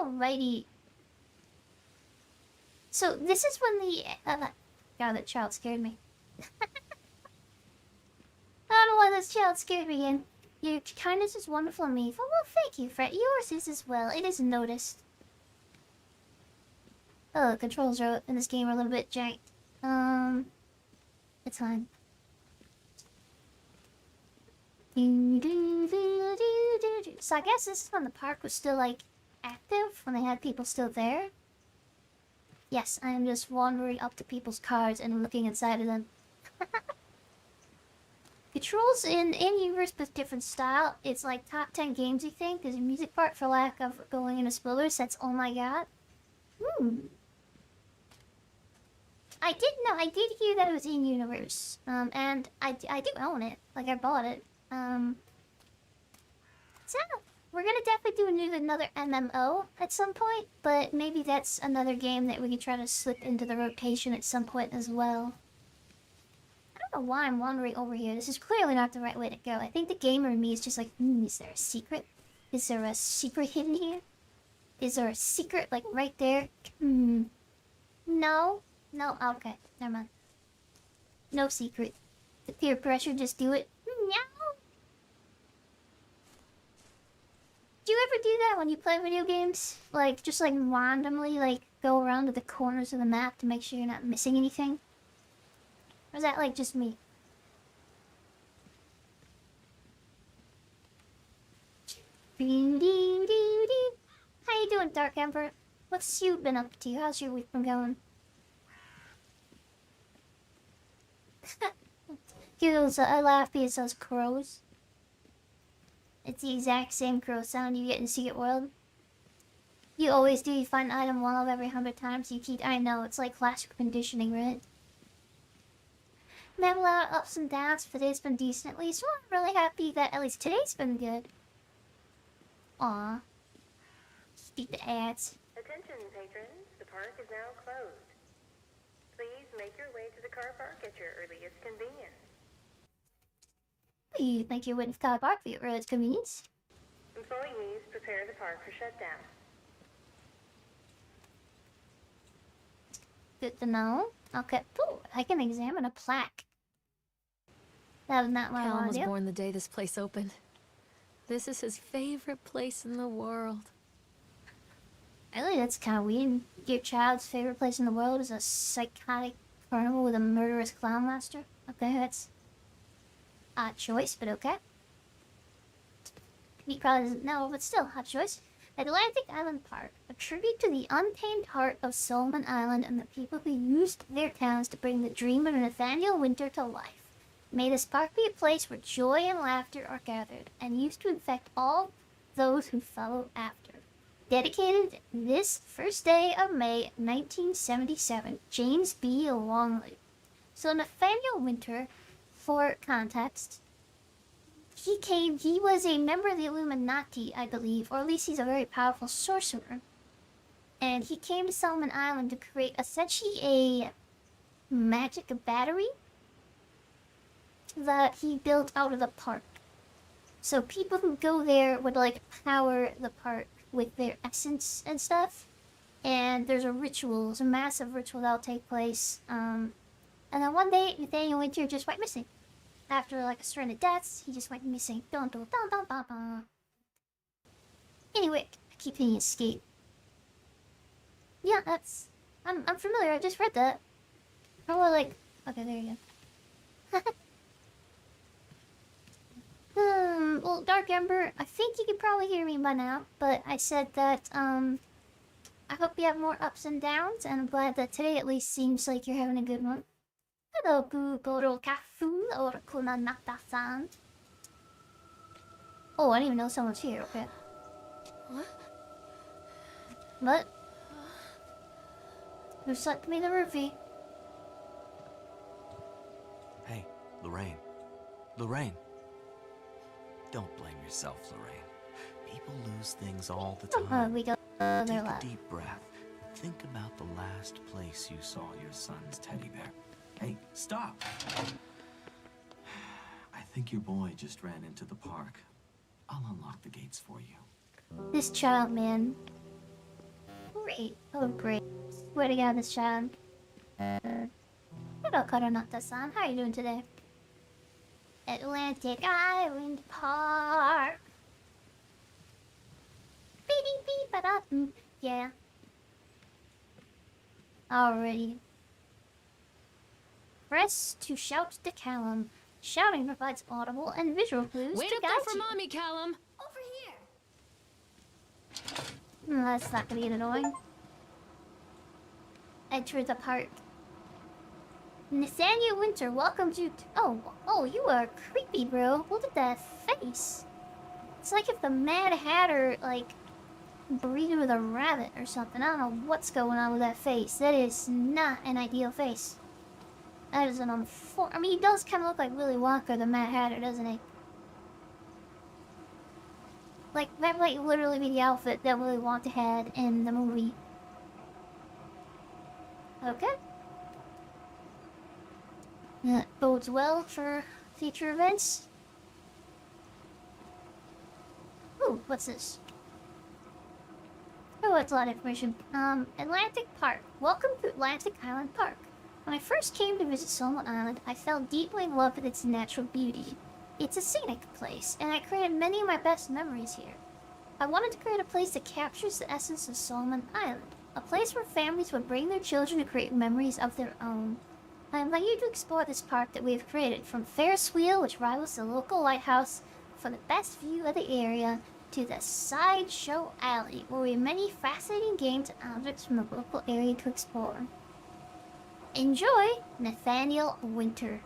Alrighty. So this is when the God, that child scared me. I don't know why this child scared me again. Your kindness is wonderful and meaningful. Well, thank you, Fred. Yours is as well. It is noticed. Oh, the controls are in this game are a little bit jank. It's fine. So I guess this is when the park was still, like, active, when they had people still there. Yes, I am just wandering up to people's cars and looking inside of them. Controls in universe but different style. It's like top 10 games, you think. There's a music part for lack of going into spoilers. That's oh my god. I did know. I did hear that it was in universe. And I do own it. Like I bought it. So we're gonna definitely do another MMO at some point, but maybe that's another game that we can try to slip into the rotation at some point as well. I don't know why I'm wandering over here. This is clearly not the right way to go. I think the gamer in me is just like, is there a secret? Is there a secret hidden here? Is there a secret, like, right there? No? No? Okay. Never mind. No secret. The peer pressure, just do it. No! Do you ever do that when you play video games? Like, just like randomly, like, go around to the corners of the map to make sure you're not missing anything? Or is that, like, just me? How you doing, Dark Emperor? What's you been up to? How's your week been going? I laugh because those crows. It's the exact same crow sound you get in Secret World. You always do. You find an item one of every 100 times. You keep. I know, it's like classic conditioning, right? Met a lot of ups and downs, but today's been decent at least. So I'm really happy that at least today's been good. Aw. Beat the ads. Attention, patrons. The park is now closed. Please make your way to the car park at your earliest convenience. You think you wouldn't car park for your earliest convenience? Employees, prepare the park for shutdown. Good to know. Okay. Ooh, I can examine a plaque. That was not what I Callum wanted was to do. born the day this place opened. This is his favorite place in the world. Really, that's kind of weird. Your child's favorite place in the world is a psychotic carnival with a murderous clown master? Okay, that's odd choice, but okay. He probably doesn't know, but still, odd choice. Atlantic Island Park, a tribute to the untamed heart of Solomon Island and the people who used their towns to bring the dream of Nathaniel Winter to life. May this park be a place where joy and laughter are gathered, and used to infect all those who follow after. Dedicated this first day of May 1977, James B. Longley. So Nathaniel Winter, for context, he was a member of the Illuminati, I believe, or at least he's a very powerful sorcerer. And he came to Solomon Island to create essentially a magic battery that he built out of the park. So people who go there would like power the park with their essence and stuff. And there's a massive ritual that'll take place. And then one day, Nathaniel Winter just went missing. After like a string of deaths, he just went missing. Dun dun dun dun dun dun. Anyway, I keep hitting escape. Yeah, that's... I'm familiar, I just read that. Probably like... Okay, there you go. Well, Dark Ember, I think you can probably hear me by now, but I said that, I hope you have more ups and downs, and I'm glad that today at least seems like you're having a good one. Hello, Buboro Kafu, or Kuna Nata-san. Oh, I didn't even know someone's here, okay. What? What? Who sucked me the roofie? Hey, Lorraine. Lorraine. Don't blame yourself, Lorraine. People lose things all the time. We go Take there a left. deep breath. Think about the last place you saw your son's teddy bear. Hey, stop! I think your boy just ran into the park. I'll unlock the gates for you. This child, man. great. Oh, great. Swear to God, this child. Hello, Karanata-san. How are you doing today? Atlantic Island Park. Beep-beep-beep-ba-da-boop. Yeah. Alrighty. Press to shout to Callum. Shouting provides audible and visual clues Wait to up guide there for you. mommy, Callum. Over here. That's not gonna get annoying. Enter the park. Nathaniel Winter, welcome to... Oh, you are creepy, bro. Look at that face. It's like if the Mad Hatter, like, breeded with a rabbit or something. I don't know what's going on with that face. That is not an ideal face. That is an I mean, he does kind of look like Willy Wonka, the Mad Hatter, doesn't he? Like, that might literally be the outfit that Willy Wonka had in the movie. Okay. That bodes well for future events. Ooh, what's this? Oh, it's a lot of information. Atlantic Park. Welcome to Atlantic Island Park. When I first came to visit Solomon Island, I fell deeply in love with its natural beauty. It's a scenic place, and I created many of my best memories here. I wanted to create a place that captures the essence of Solomon Island, a place where families would bring their children to create memories of their own. I invite you to explore this park that we have created, from Ferris wheel, which rivals the local lighthouse, for the best view of the area, to the Sideshow Alley, where we have many fascinating games and objects from the local area to explore. Enjoy, Nathaniel Winter.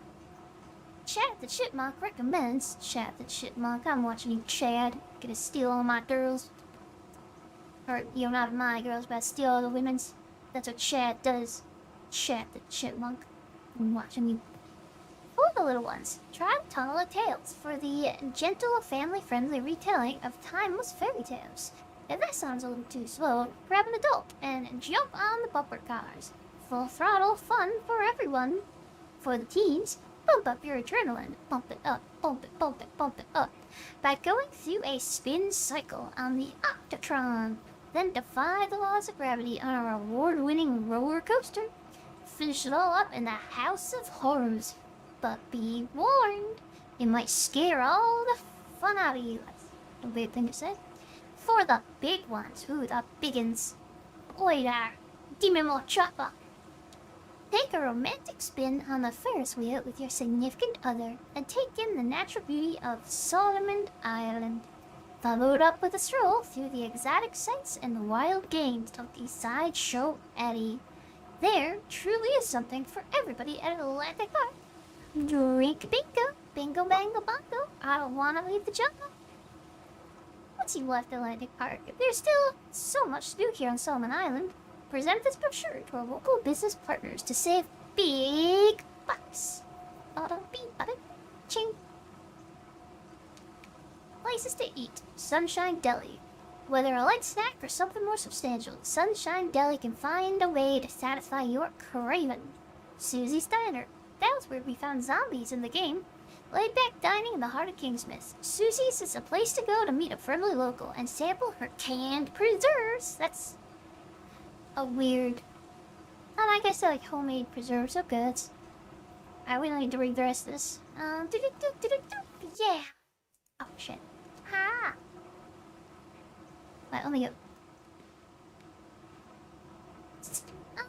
Chad the Chipmunk recommends. Chad the Chipmunk, I'm watching you, Chad. Gonna steal all my girls. Or, you're not my girls, but I steal all the women's. That's what Chad does. Chad the Chipmunk. I'm watching you. For the little ones, try Tunnel of Tales for the gentle, family-friendly retelling of timeless fairy tales. If that sounds a little too slow, grab an adult and jump on the bumper cars. Full throttle fun for everyone. For the teens, bump up your adrenaline. Bump it up, bump it, bump it, bump it up. By going through a spin cycle on the Octotron. Then defy the laws of gravity on our award-winning roller coaster. Finish it all up in the House of Horrors. But be warned, it might scare all the fun out of you. That's a weird thing to say. For the big ones, the biggins. Oi there, Demon More Chopper. Take a romantic spin on the Ferris wheel with your significant other and take in the natural beauty of Solomon Island. Follow it up with a stroll through the exotic sights and the wild games of the Sideshow Alley. There truly is something for everybody at Atlantic Park. Drink bingo, bingo bango bongo, I don't want to leave the jungle. Once you left Atlantic Park, there's still so much to do here on Solomon Island. Present this brochure to our local business partners to save big bucks. Ching. Places to eat. Sunshine Deli. Whether a light snack or something more substantial, Sunshine Deli can find a way to satisfy your craving. Susie's Diner. That was where we found zombies in the game. Laid back dining in the heart of Kingsmith. Susie's is a place to go to meet a friendly local and sample her canned preserves. That's a weird... I guess I like homemade preserves. So good. Alright, we don't need to read the rest of this. Yeah. Oh, shit. Ha! Right, let me go.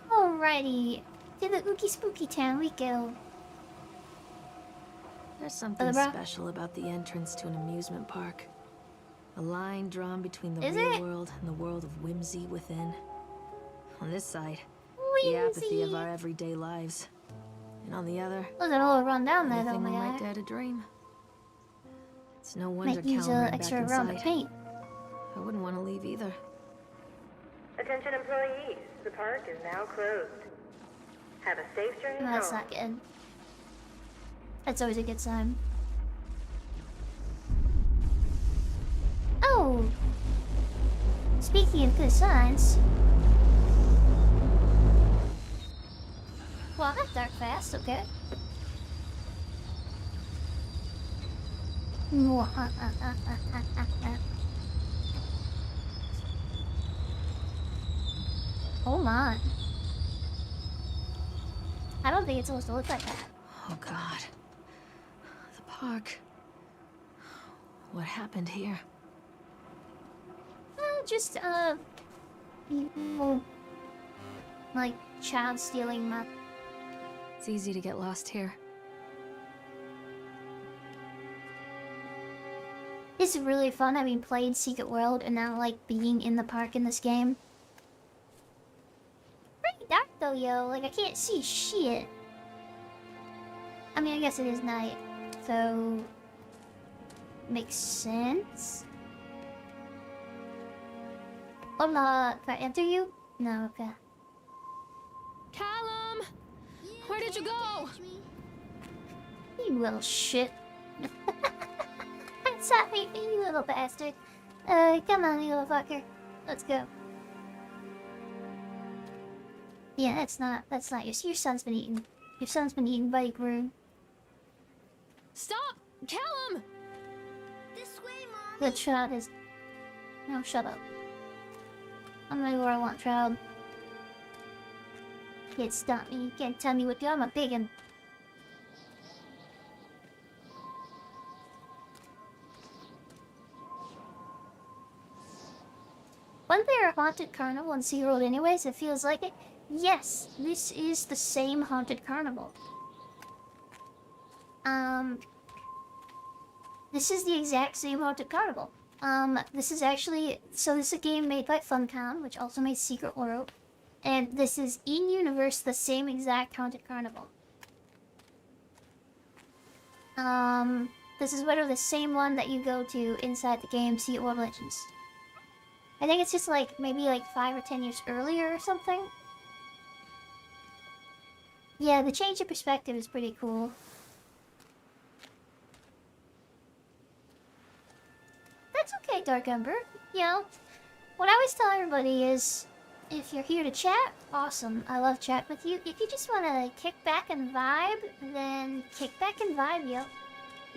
Alrighty. To the Ookie Spooky Town we go. There's something bruh. special about the entrance to an amusement park. A line drawn between the Is real it? world and the world of whimsy within. On this side, Whimsy. the apathy of our everyday lives. And on the other, Wasn't a little run down there though, anything we my might guy. dare to dream. It's no wonder Might use Callum ran extra back round of inside. paint. I wouldn't want to leave either. Attention employees, the park is now closed. Have a safe journey No, home. that's not good. That's always a good sign. Oh! Speaking of good signs... Well, that dark fast, okay. Oh my. I don't think it's supposed to look like that. Oh God. The park. What happened here? Just, evil, like, child stealing map. It's easy to get lost here. It's really fun having played Secret World and now, like, being in the park in this game. Pretty dark though, yo. Like, I can't see shit. I mean, I guess it is night, so... makes sense? Hola, can I enter you? No, okay. Callum! Where did you go? You little shit. Stop me, you little bastard. Come on, you little fucker. Let's go. Yeah, that's not your son's been eaten. Your son's been eaten by a groom. Stop! Callum! This way, Mom. The child is... No, shut up. I'm gonna go where I want, child. You can't stop me. You can't tell me what to do. I'm a biggin. Wasn't there a haunted carnival in SeaWorld anyways? It feels like it. Yes, this is the same haunted carnival. This is the exact same haunted carnival. This is actually... So this is a game made by Funcom, which also made Secret World. And this is in-universe the same exact haunted carnival. This is literally the same one that you go to inside the game Secret World Legends. I think it's just like, maybe like 5 or 10 years earlier or something. Yeah, the change of perspective is pretty cool. That's okay, Dark Ember. You know, what I always tell everybody is, if you're here to chat, awesome. I love chat with you. If you just want to kick back and vibe, then kick back and vibe, yo.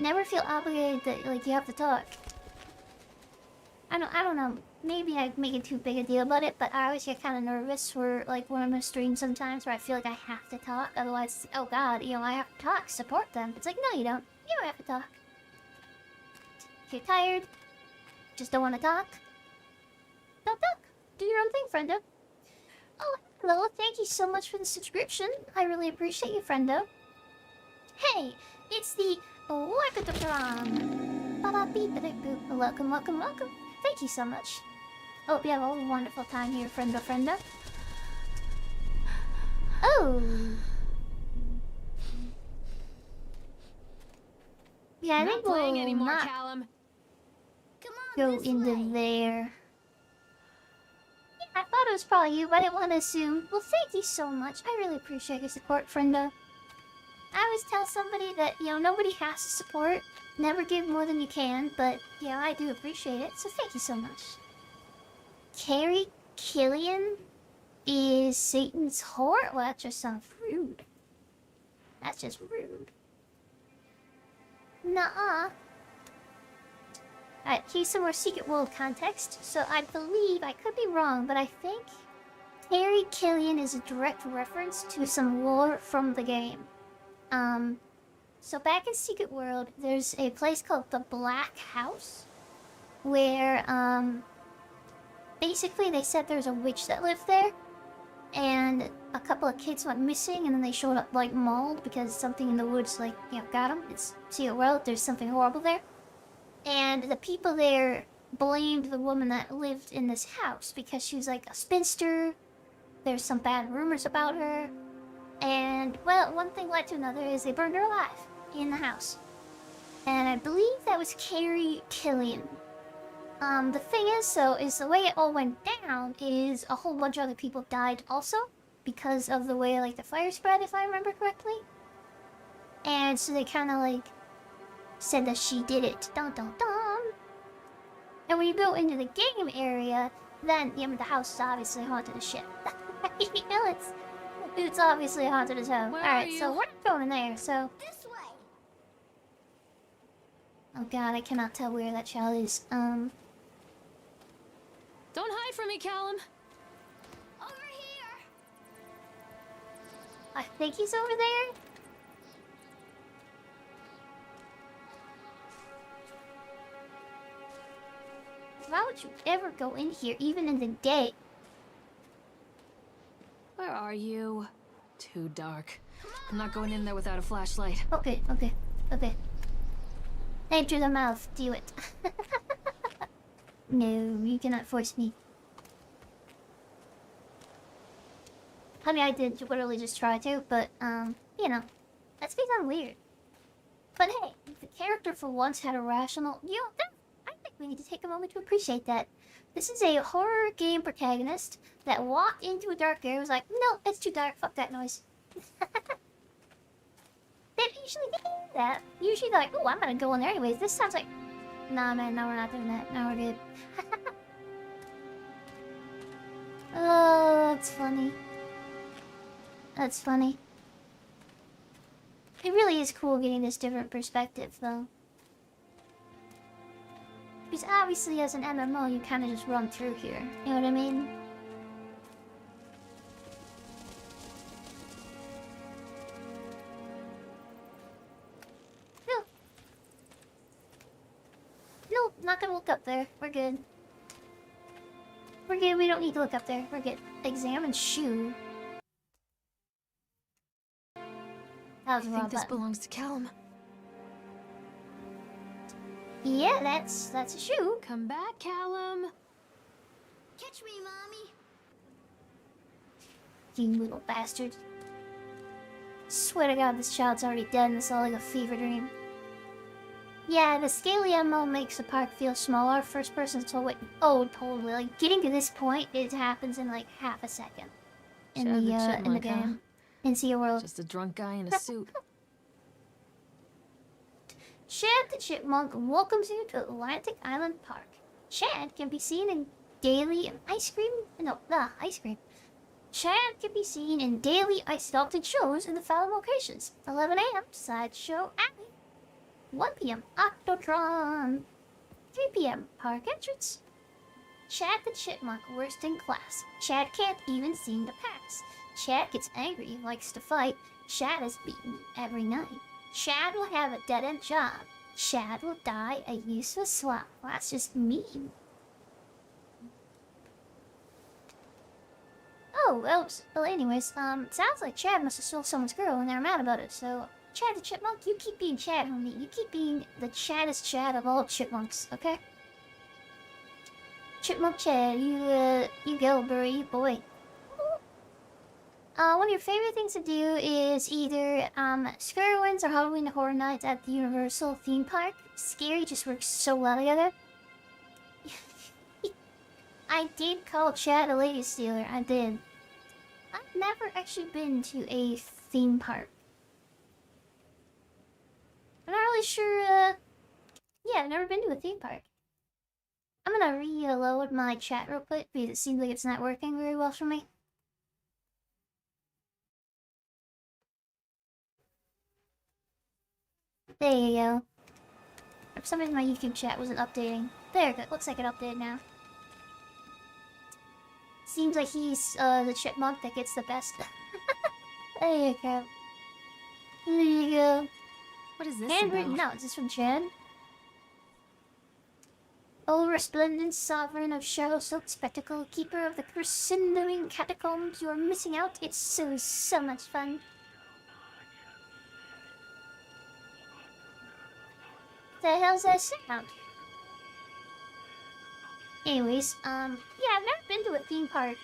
Never feel obligated that, like, you have to talk. I don't know. Maybe I make it too big a deal about it, but I always get kind of nervous for, like, when I'm on stream sometimes where I feel like I have to talk. Otherwise, oh god, you know, I have to talk. Support them. It's like, no, you don't. You don't have to talk. If you're tired, just don't want to talk, don't talk. Do your own thing, friendo. Oh, hello. Thank you so much for the subscription. I really appreciate you, friendo. Hey, it's the Wakatapran. Welcome, welcome, welcome. Thank you so much. Hope you have a wonderful time here, friendo, friendo. Oh. Yeah, I think playing we'll anymore, not Callum. Come on, go this into way. there. Yeah, I thought it was probably you, but I didn't want to assume. Well, thank you so much. I really appreciate your support, friendo. I always tell somebody that, you know, nobody has to support. Never give more than you can, but, you know, I do appreciate it, so thank you so much. Carrie Killian is Satan's whore? Well, that just sounds rude. That's just rude. Nuh-uh. Alright, here's some more Secret World context. So I believe, I could be wrong, but I think Carrie Killian is a direct reference to some lore from the game. So back in Secret World, there's a place called the Black House, where, basically they said there's a witch that lived there, and a couple of kids went missing, and then they showed up, like, mauled, because something in the woods, like, you know, got them. It's Secret World, there's something horrible there. And the people there blamed the woman that lived in this house, because she was, like, a spinster, there's some bad rumors about her, and, well, one thing led to another is they burned her alive in the house. And I believe that was Carrie Killian. The thing is, though, is the way it all went down is a whole bunch of other people died also, because of the way, like, the fire spread, if I remember correctly. And so they kind of, like, said that she did it. Dun dun dun! And when you go into the game area, then, you know, the house is obviously haunted as shit. You know, it's obviously haunted as hell. Where Alright, are so you? we're not going in there, so... This way. Oh god, I cannot tell where that child is. Don't hide from me, Callum. Over here. I think he's over there. Why would you ever go in here, even in the day? Where are you? Too dark. I'm not going in there without a flashlight. Okay, okay, okay. Enter the mouth, do it. No, you cannot force me. I mean, I did literally just try to, but, you know, that's become weird. But hey, the character for once had a rational... You know, I think we need to take a moment to appreciate that. This is a horror game protagonist that walked into a dark area and was like, no, it's too dark, fuck that noise. They usually do that. Usually they're like, oh, I'm gonna go in there anyways. This sounds like... Nah, man, no, we're not doing that. No, we're good. Oh, that's funny. That's funny. It really is cool getting this different perspective, though. Because obviously, as an MMO, you kind of just run through here. You know what I mean? No. No, not gonna look up there. We're good. We're good, we don't need to look up there. We're good. Examine shoe. That was I a think wrong this button. belongs to Callum. Yeah, that's a shoe. Come back, Callum. Catch me, Mommy. You little bastard. Swear to God, this child's already dead and it's all like a fever dream. Yeah, the scaly MO makes the park feel smaller. First person so wait. Oh, totally. Like getting to this point, it happens in like half a second. In Chad the the chipmunk, huh? game. In Sea World. Just a drunk guy in a suit. Chad the Chipmunk welcomes you to Atlantic Island Park. Chad can be seen in daily ice cream. No, ice cream. Chad can be seen in daily ice sculpted shows in the following locations: 11 a.m. Sideshow Alley, 1 p.m. Octotron, 3 p.m. Park Entrance. Chad the Chipmunk worst in class. Chad can't even seem to pass. Chad gets angry, likes to fight. Chad is beaten every night. Chad will have a dead-end job. Chad will die a useless swap. Well, that's just mean. Oh, well, anyways, sounds like Chad must have stole someone's girl and they're mad about it, so... Chad the Chipmunk, you keep being Chad, homie. You keep being the Chaddest Chad of all chipmunks, okay? Chipmunk Chad, you go, Burry, boy. One of your favorite things to do is either, Scary Wins or Halloween Horror Nights at the Universal theme park. Scary just works so well together. I did call Chad a lady stealer, I did. I've never actually been to a theme park. I'm not really sure, yeah, I've never been to a theme park. I'm gonna reload my chat real quick because it seems like it's not working very well for me. There you go. For some reason my YouTube chat wasn't updating. There it goes. Looks like it updated now. Seems like he's the chipmunk that gets the best. There you go. There you go. What is this Handwritten about? notes. Is this from Chad? O resplendent sovereign of shadow silk spectacle, keeper of the crescendoing catacombs, you are missing out. It's so much fun. The hell's that sound? Anyways, yeah, I've never been to a theme park.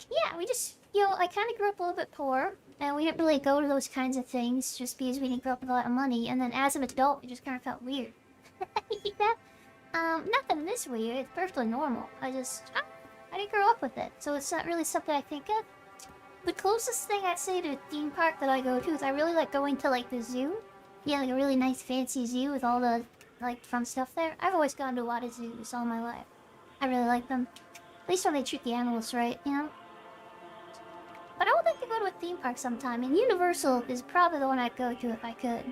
Yeah, we just, I kind of grew up a little bit poor, and we didn't really go to those kinds of things just because we didn't grow up with a lot of money, and then as an adult, it just kind of felt weird. You think that? Nothing this weird, it's perfectly normal. I didn't grow up with it, so it's not really something I think of. The closest thing I'd say to a theme park that I go to is I really like going to, like, the zoo. Yeah, like a really nice fancy zoo with all the, like, fun stuff there. I've always gone to a lot of zoos all my life. I really like them. At least when they treat the animals right, you know? But I would like to go to a theme park sometime, and Universal is probably the one I'd go to if I could.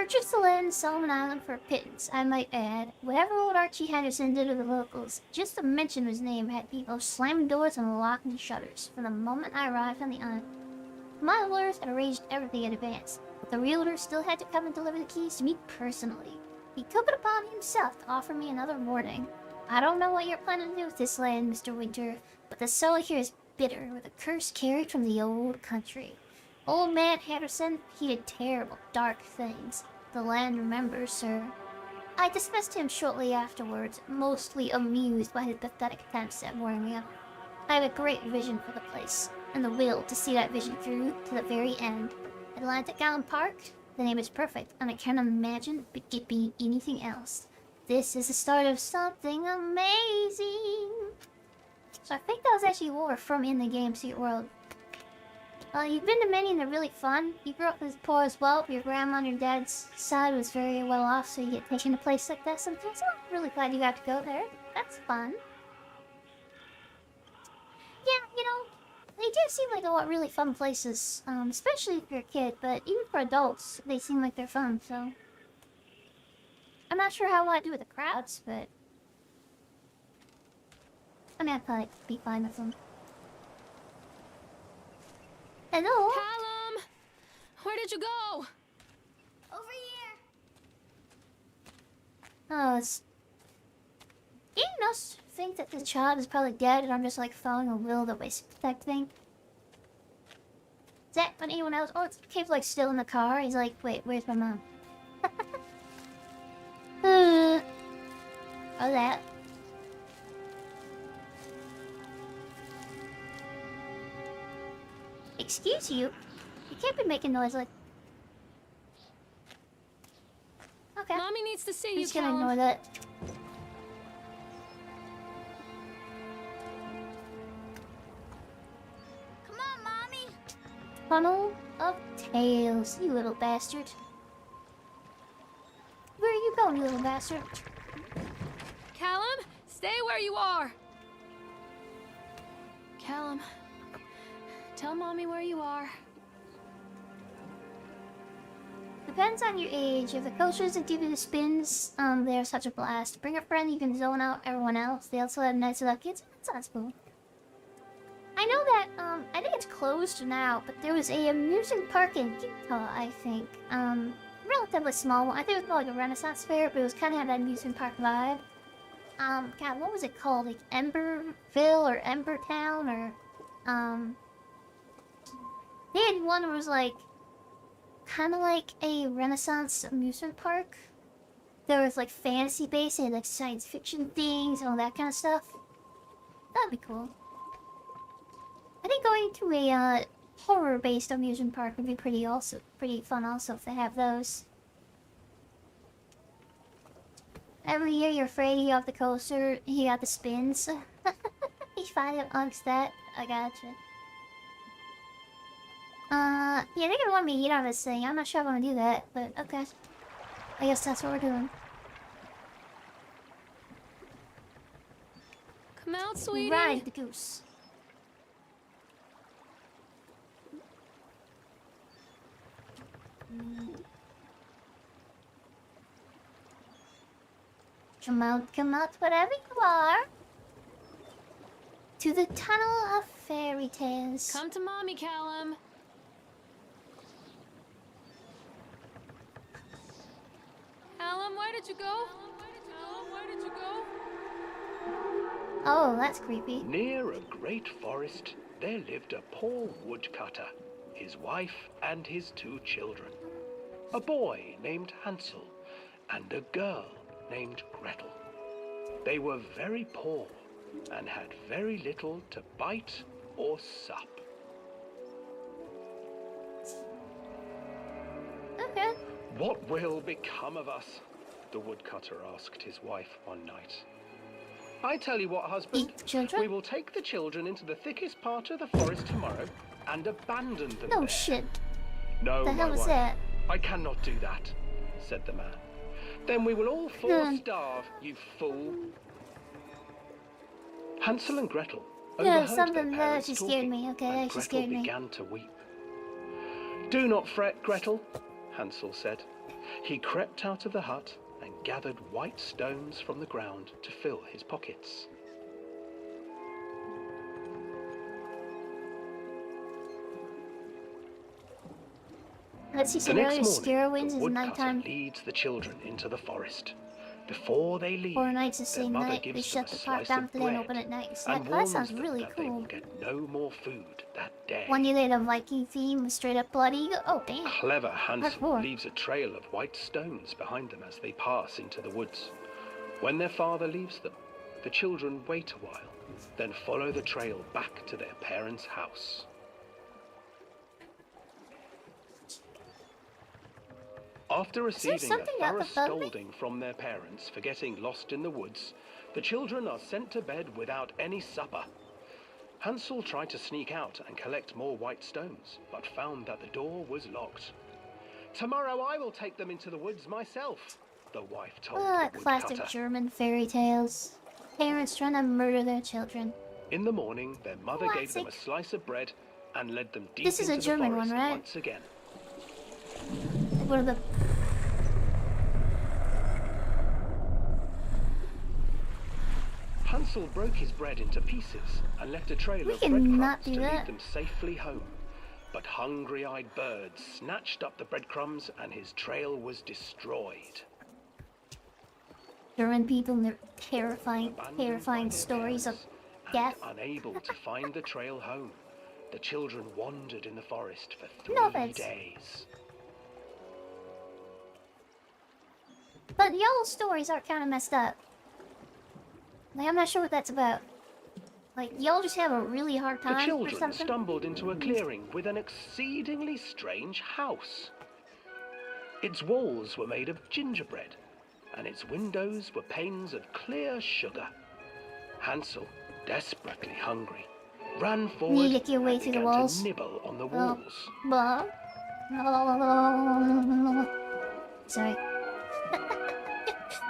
purchased the land in Solomon Island for a pittance, I might add. Whatever old Archie Henderson did to the locals, just to mention his name had people slamming doors and locking shutters from the moment I arrived on the island. My lawyers had arranged everything in advance, but the realtor still had to come and deliver the keys to me personally. He took it upon himself to offer me another warning. I don't know what you're planning to do with this land, Mr. Winter, but the soil here is bitter with a curse carried from the old country. Old man Henderson, he did terrible, dark things. The land remembers, sir. I dismissed him shortly afterwards, mostly amused by his pathetic attempts at warming me up. I have a great vision for the place, and the will to see that vision through to the very end. Atlantic Island Park, the name is perfect, and I can't imagine it being anything else. This is the start of something amazing. So I think that was actually what we're from in the game Secret World. You've been to many and they're really fun. You grew up as poor as well. Your grandma on your dad's side was very well off, so you get taken to a place like that sometimes. So I'm really glad you got to go there. That's fun. Yeah, you know, they do seem like a lot really fun places, especially if you're a kid, but even for adults, they seem like they're fun, so... I'm not sure how I do with the crowds, but... I mean, I'd probably be fine with them. Hello? Callum! Where did you go? Over here. Oh, it's... You must think that the child is probably dead and I'm just like following a will the wisp type thing. Is that when anyone else... Oh, it's Cave's like still in the car. He's like, wait, where's my mom? Oh, that. Excuse you? You can't be making noise like... Okay. Mommy needs to see I'm you, just gonna Callum. ignore that. Come on, Mommy. Funnel of Tales, you little bastard. Where are you going, you little bastard? Callum, stay where you are. Callum, tell Mommy where you are. Depends on your age. If the coaches that give you the spins, they're such a blast. Bring a friend, you can zone out everyone else. They also have nice little kids. That sounds cool. I know that, I think it's closed now, but there was a amusement park in Utah, I think. Relatively small one. I think it was called like a Renaissance fair, but it was kind of had that amusement park vibe. God, what was it called? Like Emberville or Embertown or, they had one that was like, kind of like a Renaissance amusement park. There was like fantasy based and like science fiction things and all that kind of stuff. That'd be cool. I think going to a horror based amusement park would be pretty fun also if they have those. Every year you're afraid you off the coaster, he got the spins. He's fine amongst that. I gotcha. Yeah, they're gonna want me to eat on this thing. I'm not sure I want to do that, but okay. I guess that's what we're doing. Come out, sweetie. Ride the goose. Come out, wherever you are. To the tunnel of fairy tales. Come to Mommy, Callum. Callum, where did you go? Callum, where did you go? Oh, that's creepy. Near a great forest, there lived a poor woodcutter, his wife and his 2 children. A boy named Hansel and a girl named Gretel. They were very poor and had very little to bite or sup. Okay. What will become of us? The woodcutter asked his wife one night. I tell you what, husband, Eat the children? we will take the children into the thickest part of the forest tomorrow and abandon them No there. shit. No, The hell my was wife, that? I cannot do that, said the man. Then we will all starve, you fool. Hansel and Gretel Yeah, overheard something their parents she scared talking, me. Okay, and she Gretel scared me. began to weep. Do not fret, Gretel, Hansel said. He crept out of the hut and gathered white stones from the ground to fill his pockets. Let's see The some next earlier morning, Scarowinds the is woodcutter nighttime. leads the children into the forest. Before they leave, 4 nights the their same mother night. They gives shut them the a park slice down of for the day and bread open at night. So and that warns sounds them really that they cool. will get no more food that day. One year they had a Viking theme with straight up blood eagle. Oh damn. Clever Hansel Hardcore. leaves a trail of white stones behind them as they pass into the woods. When their father leaves them, the children wait a while, then follow the trail back to their parents' house. After receiving a something up thorough above me? scolding from their parents for getting lost in the woods, the children are sent to bed without any supper. Hansel tried to sneak out and collect more white stones, but found that the door was locked. "Tomorrow I will take them into the woods myself," the wife told Ah, the classic woodcutter. German fairy tales. Parents trying to murder their children. In the morning, their mother gave them a Classic. slice of bread and led them deep This is a into German the one, forest right? once again. Like one of the Hansel broke his bread into pieces and left a trail We of cannot breadcrumbs do to that. lead them safely home. But hungry-eyed birds snatched up the breadcrumbs and his trail was destroyed. German people and their terrifying, Abandoned by terrifying their stories of parents death. and unable to find the trail home, the children wandered in the forest for 3 No offense. days. But y'all's stories are kind of messed up. Like, I'm not sure what that's about. Like, y'all just have a really hard The time or children something? stumbled into a clearing with an exceedingly strange house. Its walls were made of gingerbread, and its windows were panes of clear sugar. Hansel, desperately hungry, ran forward lick your way and through the began walls? to nibble on the Well, walls. blah. Sorry.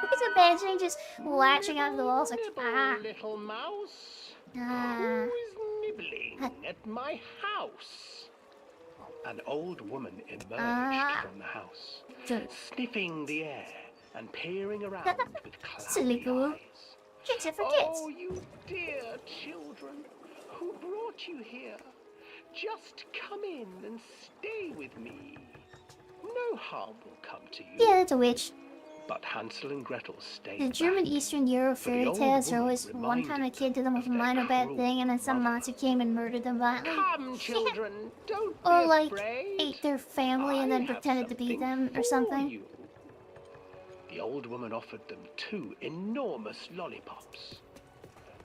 It's imagining just latching onto the walls like, ah, Little mouse. ah. Who's nibbling at my house? An old woman emerged from the house, So, sniffing the air and peering around with Silly cloudy girl. eyes. Tricks are for kids. Oh, you dear children, who brought you here? Just come in and stay with me. No harm will come to you. Yeah, it's a witch. But Hansel and Gretel stayed The German back. Eastern Euro For the fairy old tales are woman always one time a reminded kid did them with a of their minor bad cruel thing and then some mother. monster came and murdered them violently. Come, children, don't Or be like afraid. ate their family and I then have pretended to be something them or for something. you. The old woman offered them 2 enormous lollipops.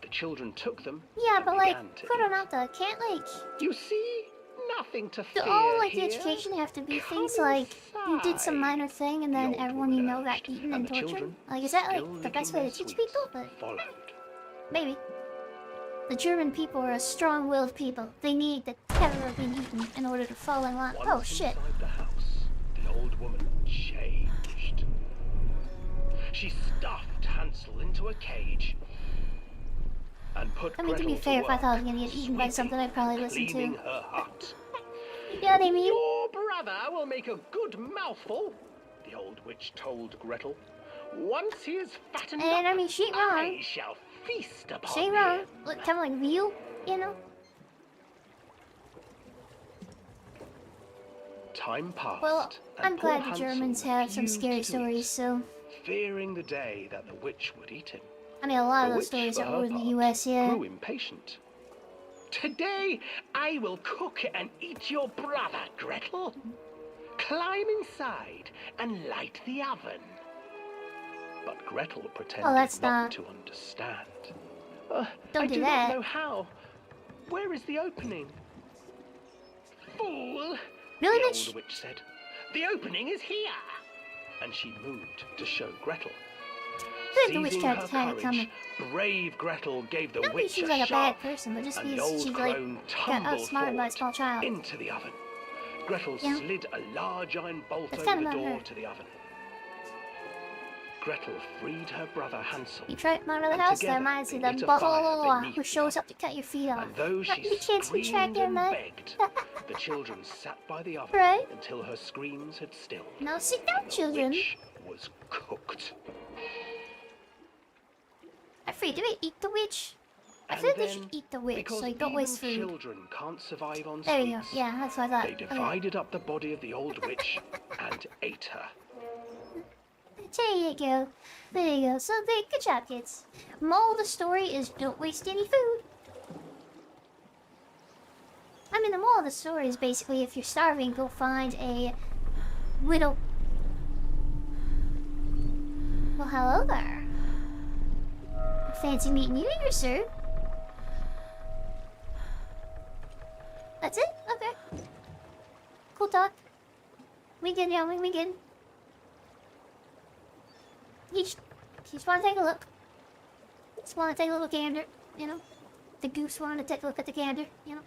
The children took them. Yeah, and but like, began to put on eat. out the can't like You see, nothing to do fear all like the here. education have to be Come things like you did some inside, minor thing and the then old everyone you woman know got urged, eaten and and the tortured? children, Like, is that still like the best licking way to their teach sweets, people? But followed. maybe. The German people are a strong-willed people. They need the terror of being eaten in order to fall in line. Oh Once shit. inside the house, the old woman changed. She stuffed Hansel into a cage and put I mean, to Gretel be fair, if I work, thought I was gonna get eaten by sweeping something, I'd probably and listen cleaning to. her hut. You know what I mean? Your brother will make a good mouthful, the old witch told Gretel. Once he is fattened And up, I mean, she ain't wrong. I shall feast upon She ain't him. wrong. Look, kind of like veal, you know? Time passed. Well, and I'm poor glad the Hansel Germans have some refused scary to stories, eat, so... fearing the day that the witch would eat him. I mean, a lot The of those witch, stories for are her older in the part, US, yeah. grew impatient. Today, I will cook and eat your brother, Gretel. Climb inside and light the oven. But Gretel pretended that's not not- to understand. Don't I do do that. not know how. Where is the opening? Fool! Really, The bitch? old witch said. The opening is here. And she moved to show Gretel. Good, the witch Seizing tried her to hide it courage, coming. brave Gretel gave the Not witch because she's a like a shove, bad person, but just and the because old she's like crone got tumbled outsmarted by a forward small child. into the oven. Gretel Yeah. slid a large iron bolt That's over kind the of door her. to the oven. Gretel freed her brother Hansel. You try to come out of the And house, together that reminds me they of the lit a fire butthole beneath who the shows oven. up to cut your feet off. And though Not she me chance to track screamed your and man. begged, the children sat by the oven Right. until her screams had stilled. Now sit down, The children. witch was cooked. I free, do we eat the witch? I And feel like they then, should eat the witch, because so you don't even waste food. children can't survive on There you go. sweets, Yeah, that's what I thought. they divided up the body of the old witch and ate her. There you go. There you go. So, good job, kids. Moral of the story is don't waste any food. I mean, the moral of the story is basically if you're starving, go find a little... Well, hello there. Fancy meeting you here, sir. That's it? Okay. Cool talk. We good, youngling, we good. He just want to take a look. Just want to take a little gander, you know. The goose wanted to take a look at the gander, you know.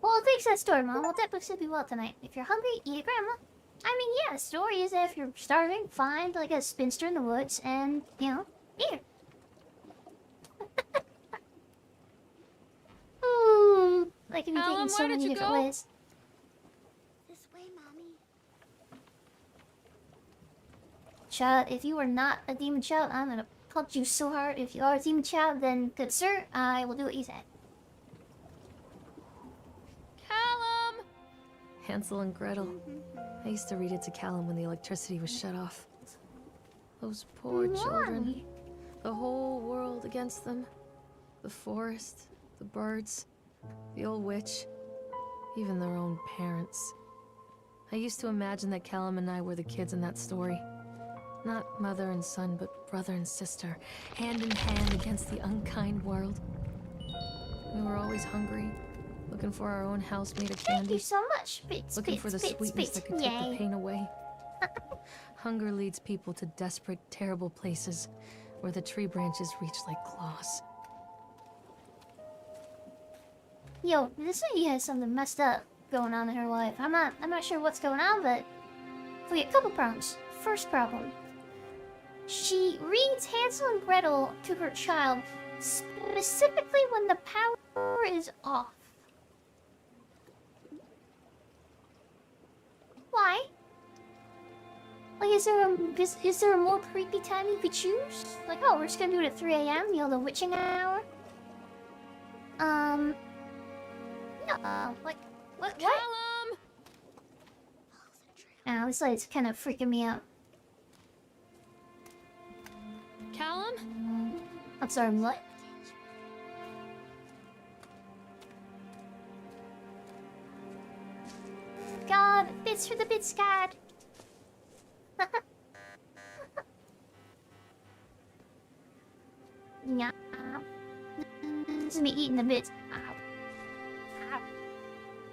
Well, thanks for that story, Mom. We'll definitely sleep you well tonight. If you're hungry, eat a grandma. I mean, yeah, the story is that if you're starving, find like a spinster in the woods and, you know, eat her. Ooh, like if you think in so Callum, where did many you different go? ways. This way, Mommy. Child, if you are not a demon child, I'm gonna punch you so hard. If you are a demon child, then good sir, I will do what you said. Callum! Hansel and Gretel. I used to read it to Callum when the electricity was shut off. Those poor children. The whole world against them. The forest, the birds, the old witch, even their own parents. I used to imagine that Callum and I were the kids in that story. Not mother and son, but brother and sister, hand in hand against the unkind world. We were always hungry, looking for our own house made of Thank you candy, so much. Bits, looking bits, for the bits, sweetness bits. that could take the Yay. pain away. Hunger leads people to desperate, terrible places where the tree branches reach like claws. Yo, this lady has something messed up going on in her life. I'm not sure what's going on, but we get a couple problems. First problem. She reads Hansel and Gretel to her child specifically when the power is off. Why? Like, is there a more creepy time you could choose? Like, oh, we're just gonna do it at 3 a.m., you know, the witching hour? No, like, what? Callum! Oh, this lady's kind of freaking me out. Callum? I'm sorry, what? God, bits for the bits, God. Yeah. This is me eating the bits. Ow. Ow.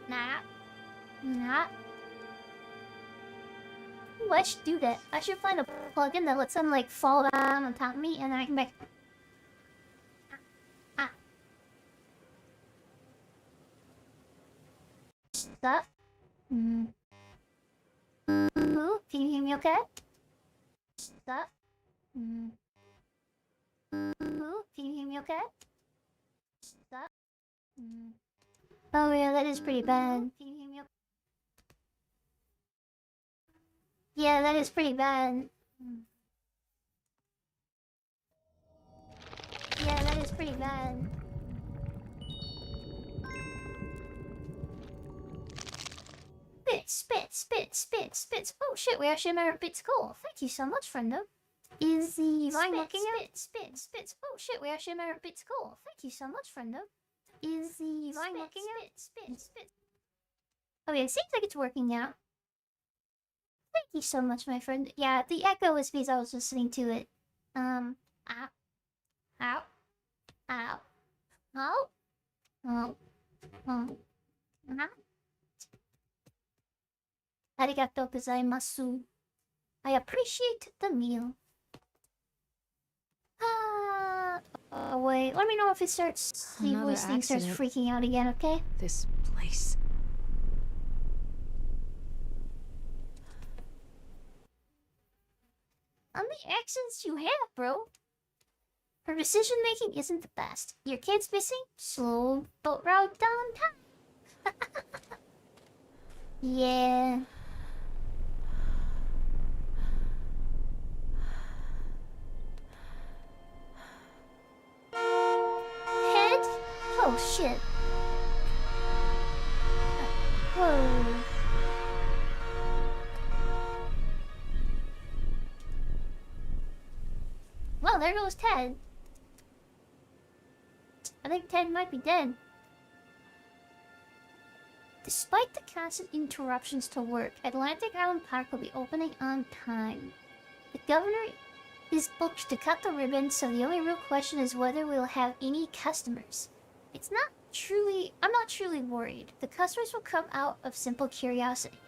Nah. Nah. Ooh, I should do that. I should find a plugin that lets them like fall down on top of me and then I can make. Ah. Stuff. Ooh, can you hear me okay? Stuff. Ooh, can you hear me okay? Stuff. Oh yeah, that is pretty bad. Can you hear me okay? Yeah, that is pretty bad. Yeah, that is pretty bad. Bits. Oh shit, we actually met Bits Goal. Thank you so much, friendo. Is the vine looking at spits? Oh shit, we actually met Bits Goal. Thank you so much, friendo. Is the vine looking at spits? Okay, it seems like it's working now. Thank you so much, my friend. Yeah, the echo was because I was listening to it. Ow. Ow. Ow. Ow. Oh. Oh. Arigato gozaimasu. I appreciate the meal. Oh wait, let me know if it starts. Another This thing starts accident. freaking out again, okay? This place. many accents you have, bro? Her decision making isn't the best. Your kid's missing? Slow boat route downtown. Yeah. Head? Oh shit. Whoa. Well, there goes Ted. I think Ted might be dead. Despite the constant interruptions to work, Atlantic Island Park will be opening on time. The governor is booked to cut the ribbon, so the only real question is whether we'll have any customers. I'm not truly worried. The customers will come out of simple curiosity.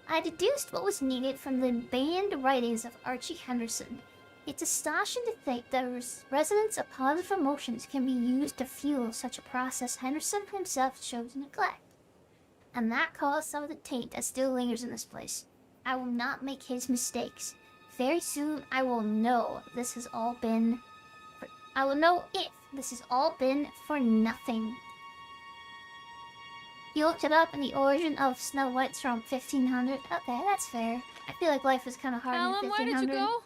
I deduced what was needed from the banned writings of Archie Henderson. It's astonishing to think that resonance of positive emotions can be used to fuel such a process Henderson himself chose to neglect. And that caused some of the taint that still lingers in this place. I will not make his mistakes. Very soon I will know this has all been... I will know if this has all been for nothing. You looked it up, and the origin of Snow White's from 1500. Okay, that's fair. I feel like life was kind of hard in Callum, 1500. why did you go?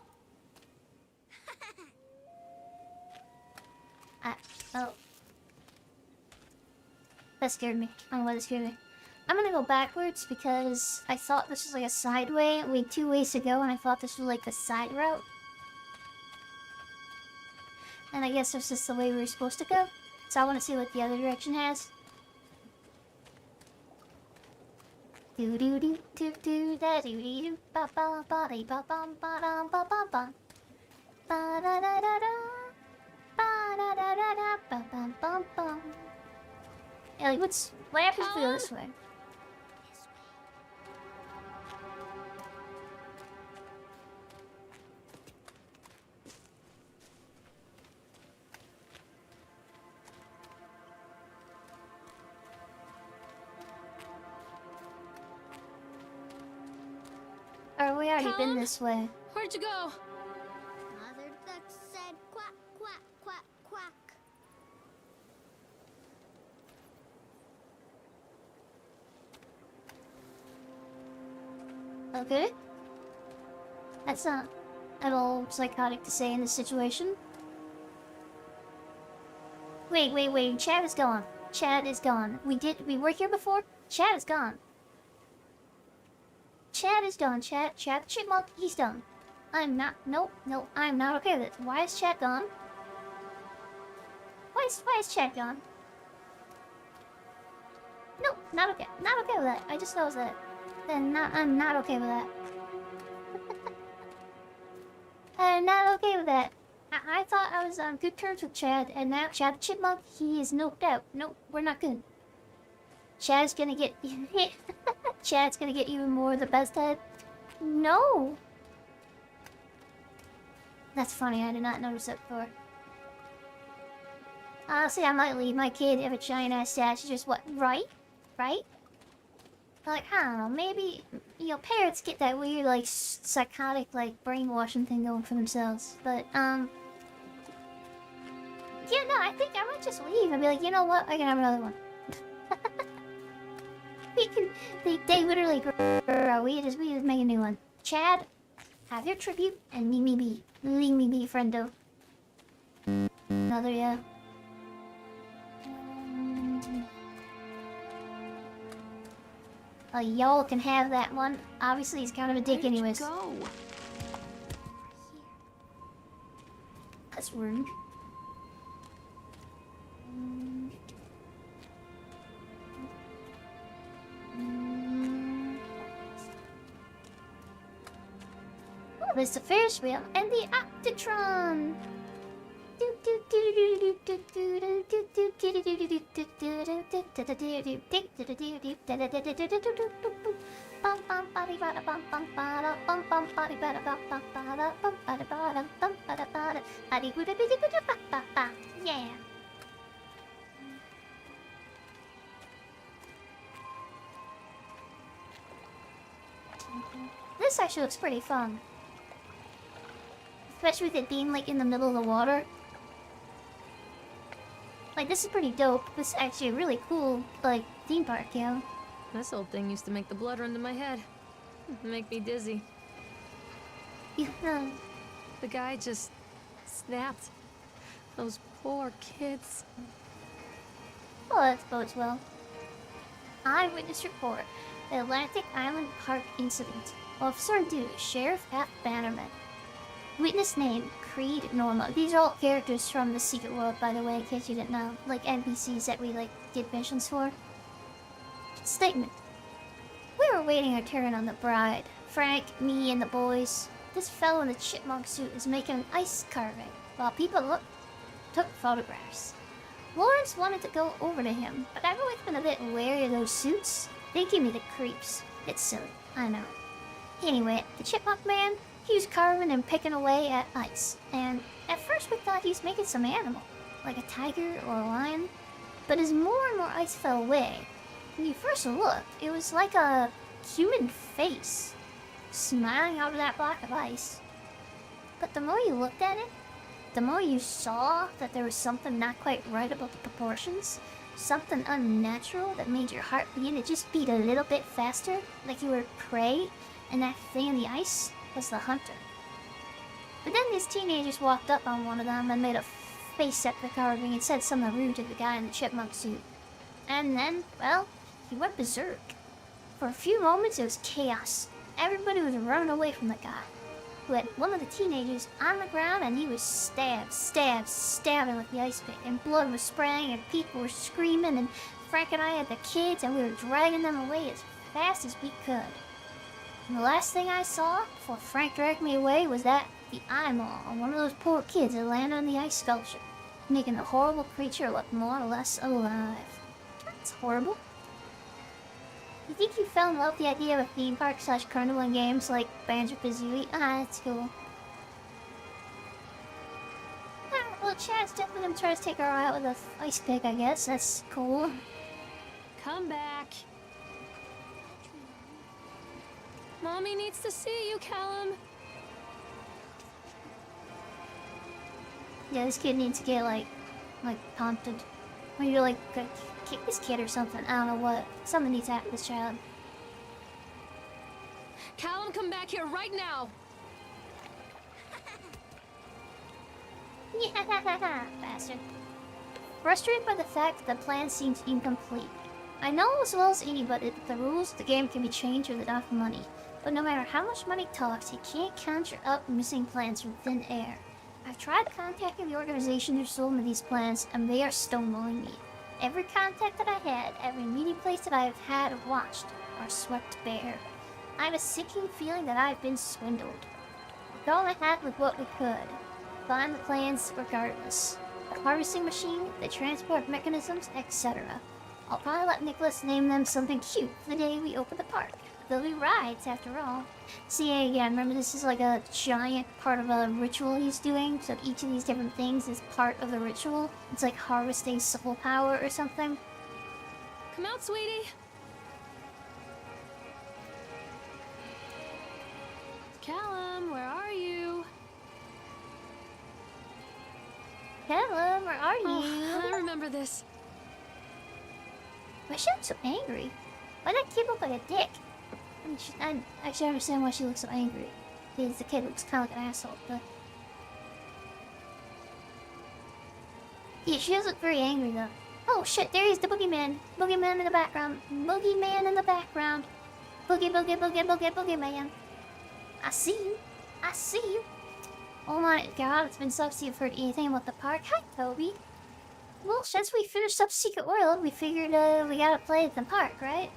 Oh. That scared me. I don't know why that scared me. I'm gonna go backwards because I thought this was like a side way. We had 2 ways to go, and I thought this was like the side route. And I guess that's just the way we were supposed to go. So I want to see what the other direction has. Do do do do do da do do ba ba ba dee ba bum ba dum ba ba ba ba da da da da ba da da da da ba bum bum bum. Yeah, like what happens if we go this way? Or we already been this way. Where'd you go? Mother duck said quack, quack, quack, quack. Okay. That's not at all psychotic to say in this situation. Wait. Chad is gone. Chad is gone. We were here before? Chad is gone. Chad is gone. Chad the chipmunk, he's done. I'm not, no, I'm not okay with it. Why is Chad gone? Why is Chad gone? No, not okay. Not okay with that. I just noticed that. I'm not okay with that. I'm not okay with that. I thought I was on good terms with Chad, and now Chad the chipmunk, he is noped out. Nope, we're not good. Chad's gonna get hit. Chad's gonna get even more of the best head. No! That's funny, I did not notice that before. Honestly, I might leave my kid if a giant ass statue just what, right? Right? Like, I don't know, maybe, you know, parents get that weird, like, psychotic, like, brainwashing thing going for themselves. But, yeah, no, I think I might just leave and be like, you know what, I can have another one. They literally grow. We just make a new one. Chad, have your tribute and leave me be. Leave me be, friendo. Another, yeah. Y'all can have that one. Obviously, he's kind of a dick anyways. Go. That's rude. Oh, there's the Ferris wheel and the Optitron. Yeah. This actually looks pretty fun. Especially with it being like in the middle of the water. Like, this is pretty dope. This is actually a really cool, like, theme park, you know? This old thing used to make the blood run to my head. Make me dizzy. Yeah. The guy just snapped. Those poor kids. Well, that bodes well. Eyewitness report. The Atlantic Island Park incident. Officer due, Sheriff F. Bannerman. Witness name, Creed Norma. These are all characters from the Secret World, by the way, in case you didn't know. Like NPCs that we, like, did missions for. Statement. We were waiting our turn on the bride. Frank, me, and the boys. This fellow in the chipmunk suit is making an ice carving, while people took photographs. Lawrence wanted to go over to him, but I've always been a bit wary of those suits. They give me the creeps. It's silly, I know. Anyway, the chipmunk man, he was carving and picking away at ice, and at first we thought he was making some animal, like a tiger or a lion. But as more and more ice fell away, when you first looked, it was like a human face, smiling out of that block of ice. But the more you looked at it, the more you saw that there was something not quite right about the proportions. Something unnatural that made your heart begin to just beat a little bit faster, like you were prey, and that thing in the ice was the hunter. But then these teenagers walked up on one of them and made a face at the carving and said something rude to the guy in the chipmunk suit. And then, well, he went berserk. For a few moments it was chaos. Everybody was running away from the guy, who had one of the teenagers on the ground, and he was stabbing with the ice pick, and blood was spraying, and people were screaming, and Frank and I had the kids, and we were dragging them away as fast as we could. And the last thing I saw before Frank dragged me away was the eyeball on one of those poor kids that landed on the ice sculpture, making the horrible creature look more or less alive. That's horrible. You think you fell in love with the idea of a theme park / carnival and games like Banjo-Kazooie? Ah, that's cool. Well, Chad's definitely gonna try to take her out with a ice pick, I guess. That's cool. Come back. Mommy needs to see you, Callum. Yeah, this kid needs to get, like taunted. Or you like, kick this kid or something. I don't know what. Something needs to happen to this child. Callum, come back here right now. Yeah, bastard. Frustrated by the fact that the plan seems incomplete. I know as well as anybody that the rules of the game can be changed with enough money. But no matter how much money talks, you can't conjure up missing plans from thin air. I've tried contacting the organization who sold me these plans, and they are stonewalling me. Every contact that I had, every meeting place that I have had or watched, are swept bare. I have a sinking feeling that I have been swindled. We've gone ahead with what we could. Find the plans regardless. The harvesting machine, the transport mechanisms, etc. I'll probably let Nicholas name them something cute the day we open the park. They'll be rides, after all. See, again, remember this is like a giant part of a ritual he's doing, so each of these different things is part of the ritual. It's like harvesting soul power or something. Come out, sweetie. Callum, where are you? Callum, where are you? Oh, I remember this. Why she looks so angry? Why that kid look like a dick? I actually understand why she looks so angry. Because the kid looks kind of like an asshole, but... Yeah, she does look very angry, though. Oh shit, there he is, the boogeyman. Boogeyman in the background. Boogeyman in the background. Boogie, boogie, boogie, boogie, boogeyman. I see you. I see you. Oh my god, it's been so since you've heard anything about the park. Hi, Toby. Well, since we finished up Secret World, we figured we gotta play at the park, right?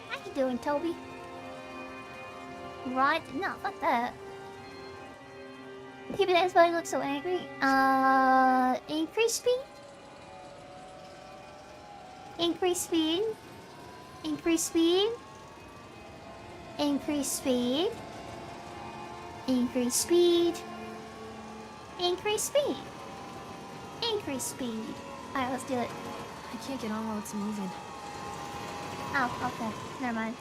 How you doing, Toby? Right? No, fuck that. Maybe that's why he looks so angry. Increase speed? Increase speed? Increase speed? Increase speed? Increase speed? Increase speed? Increase speed. Alright, let's do it. I can't get on while it's moving. Oh, okay. Never mind.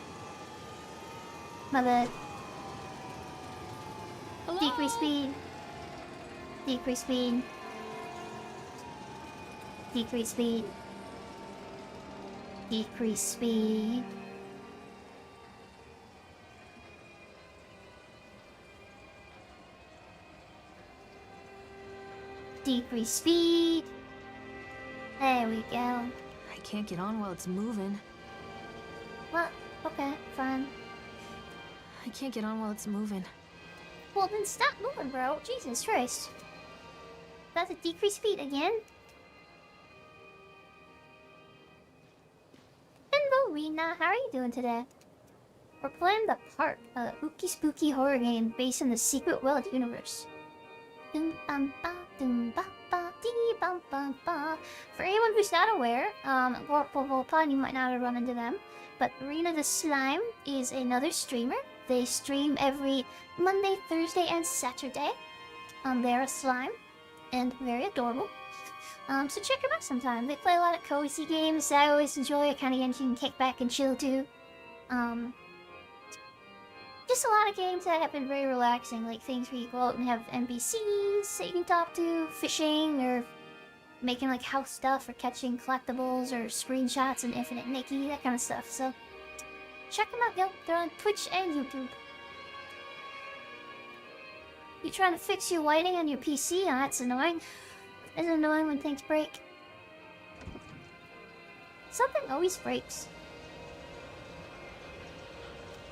My bad. Decrease speed. Decrease speed. Decrease speed. Decrease speed. Decrease speed. There we go. I can't get on while it's moving. Well, okay, fine. I can't get on while it's moving. Well, then stop moving, bro. Jesus Christ. That's a decrease speed again? Hello, Rena. How are you doing today? We're playing The Park, a ooky spooky horror game based in the Secret World universe. Dum bum ba dum ba ba dee bum bum ba. For anyone who's not aware, well, probably you might not have run into them, but Rena the Slime is another streamer. They stream every Monday, Thursday, and Saturday. They're a slime and very adorable. So check them out sometime. They play a lot of cozy games that I always enjoy. Kind of games you can kick back and chill to. Just a lot of games that have been very relaxing, like things where you go out and have NPCs that you can talk to, fishing, or making like house stuff, or catching collectibles, or screenshots and Infinite Nikki, that kind of stuff. So check them out, yo. They're on Twitch and YouTube. You trying to fix your lighting on your PC? Oh, that's annoying. It's annoying when things break. Something always breaks.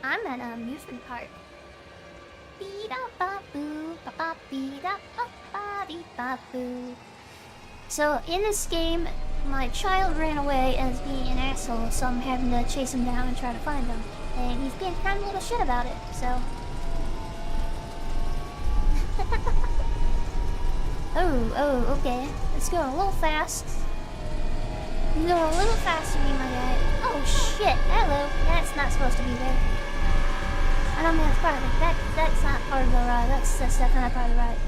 I'm at an amusement park. So in this game, my child ran away and is being an asshole, so I'm having to chase him down and try to find him. And he's being kind of a little shit about it, so... oh, okay. Let's go a little fast. You go a little faster, me, my guy. Oh shit! Hello. That's not supposed to be there. I don't think that's part of it. That's not part of the ride. That's definitely not part of the ride.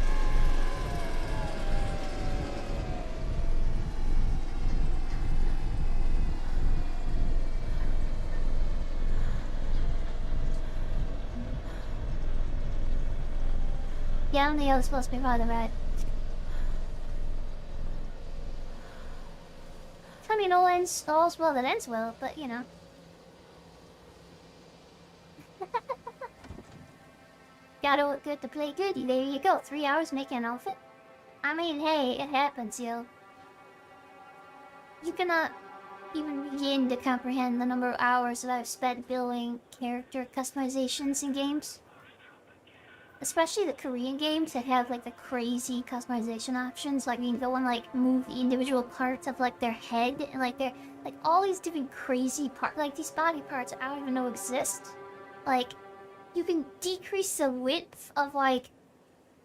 Yeah, I don't think it was supposed to be part of the ride. I mean, all's well that ends well, but you know. Gotta look good to play good. There you go. 3 hours making an outfit. I mean, hey, it happens, yo. You cannot even begin to comprehend the number of hours that I've spent building character customizations in games. Especially the Korean games that have like the crazy customization options. Like you can go and like move the individual parts of like their head and like their like all these different crazy parts, like these body parts I don't even know exist. Like you can decrease the width of like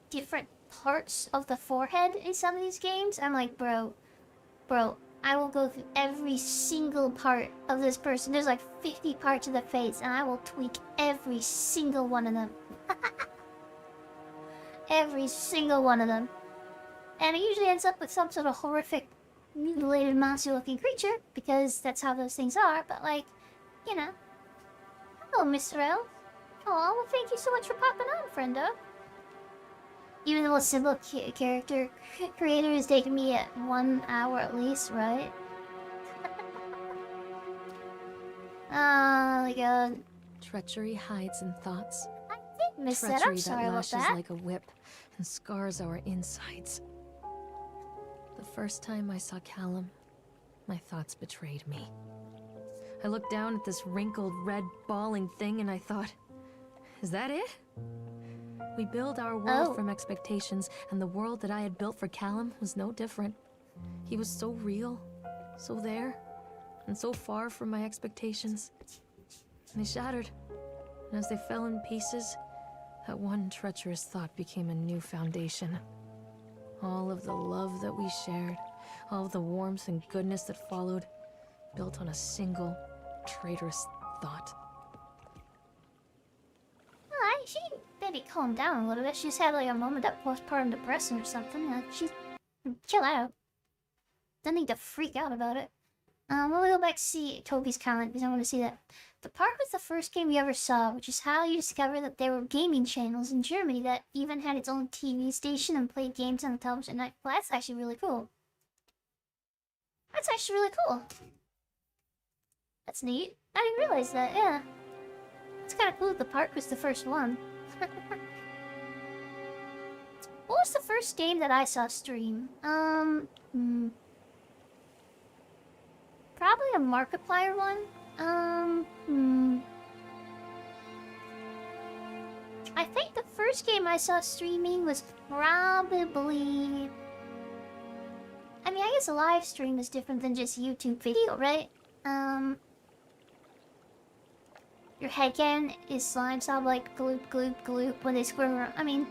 different parts of the forehead in some of these games. I'm like, bro, I will go through every single part of this person. There's like 50 parts of the face and I will tweak every single one of them. Every single one of them. And it usually ends up with some sort of horrific, mutilated, monster-looking creature, because that's how those things are, but like, you know. Hello, Mr. L. Oh, well, thank you so much for popping on, friendo. Even the most simple character creator has taken me at 1 hour at least, right? Oh my god. Treachery hides in thoughts. I did miss that. Treachery I'm sorry that about lashes that. like a whip and scars our insides. The first time I saw Callum, my thoughts betrayed me. I looked down at this wrinkled, red, bawling thing and I thought, is that it? We build our world from expectations, and the world that I had built for Callum was no different. He was so real, so there, and so far from my expectations. And they shattered, and as they fell in pieces, that one treacherous thought became a new foundation. All of the love that we shared, all of the warmth and goodness that followed, built on a single, traitorous thought. Alright, she maybe calm down a little bit. She's had like a moment of postpartum depression or something. She's chill out. Don't need to freak out about it. We'll go back to see Toby's comment because I want to see that. The park was the first game we ever saw, which is how you discovered that there were gaming channels in Germany that even had its own TV station and played games on the television at night. Well, that's actually really cool. That's actually really cool. That's neat. I didn't realize that, yeah. It's kind of cool that the park was the first one. What was the first game that I saw stream? Probably a Markiplier one. I think the first game I saw streaming was probably... I mean, I guess a live stream is different than just YouTube video, right? Your headcan is slime sound like gloop gloop gloop when they squirm around. I mean...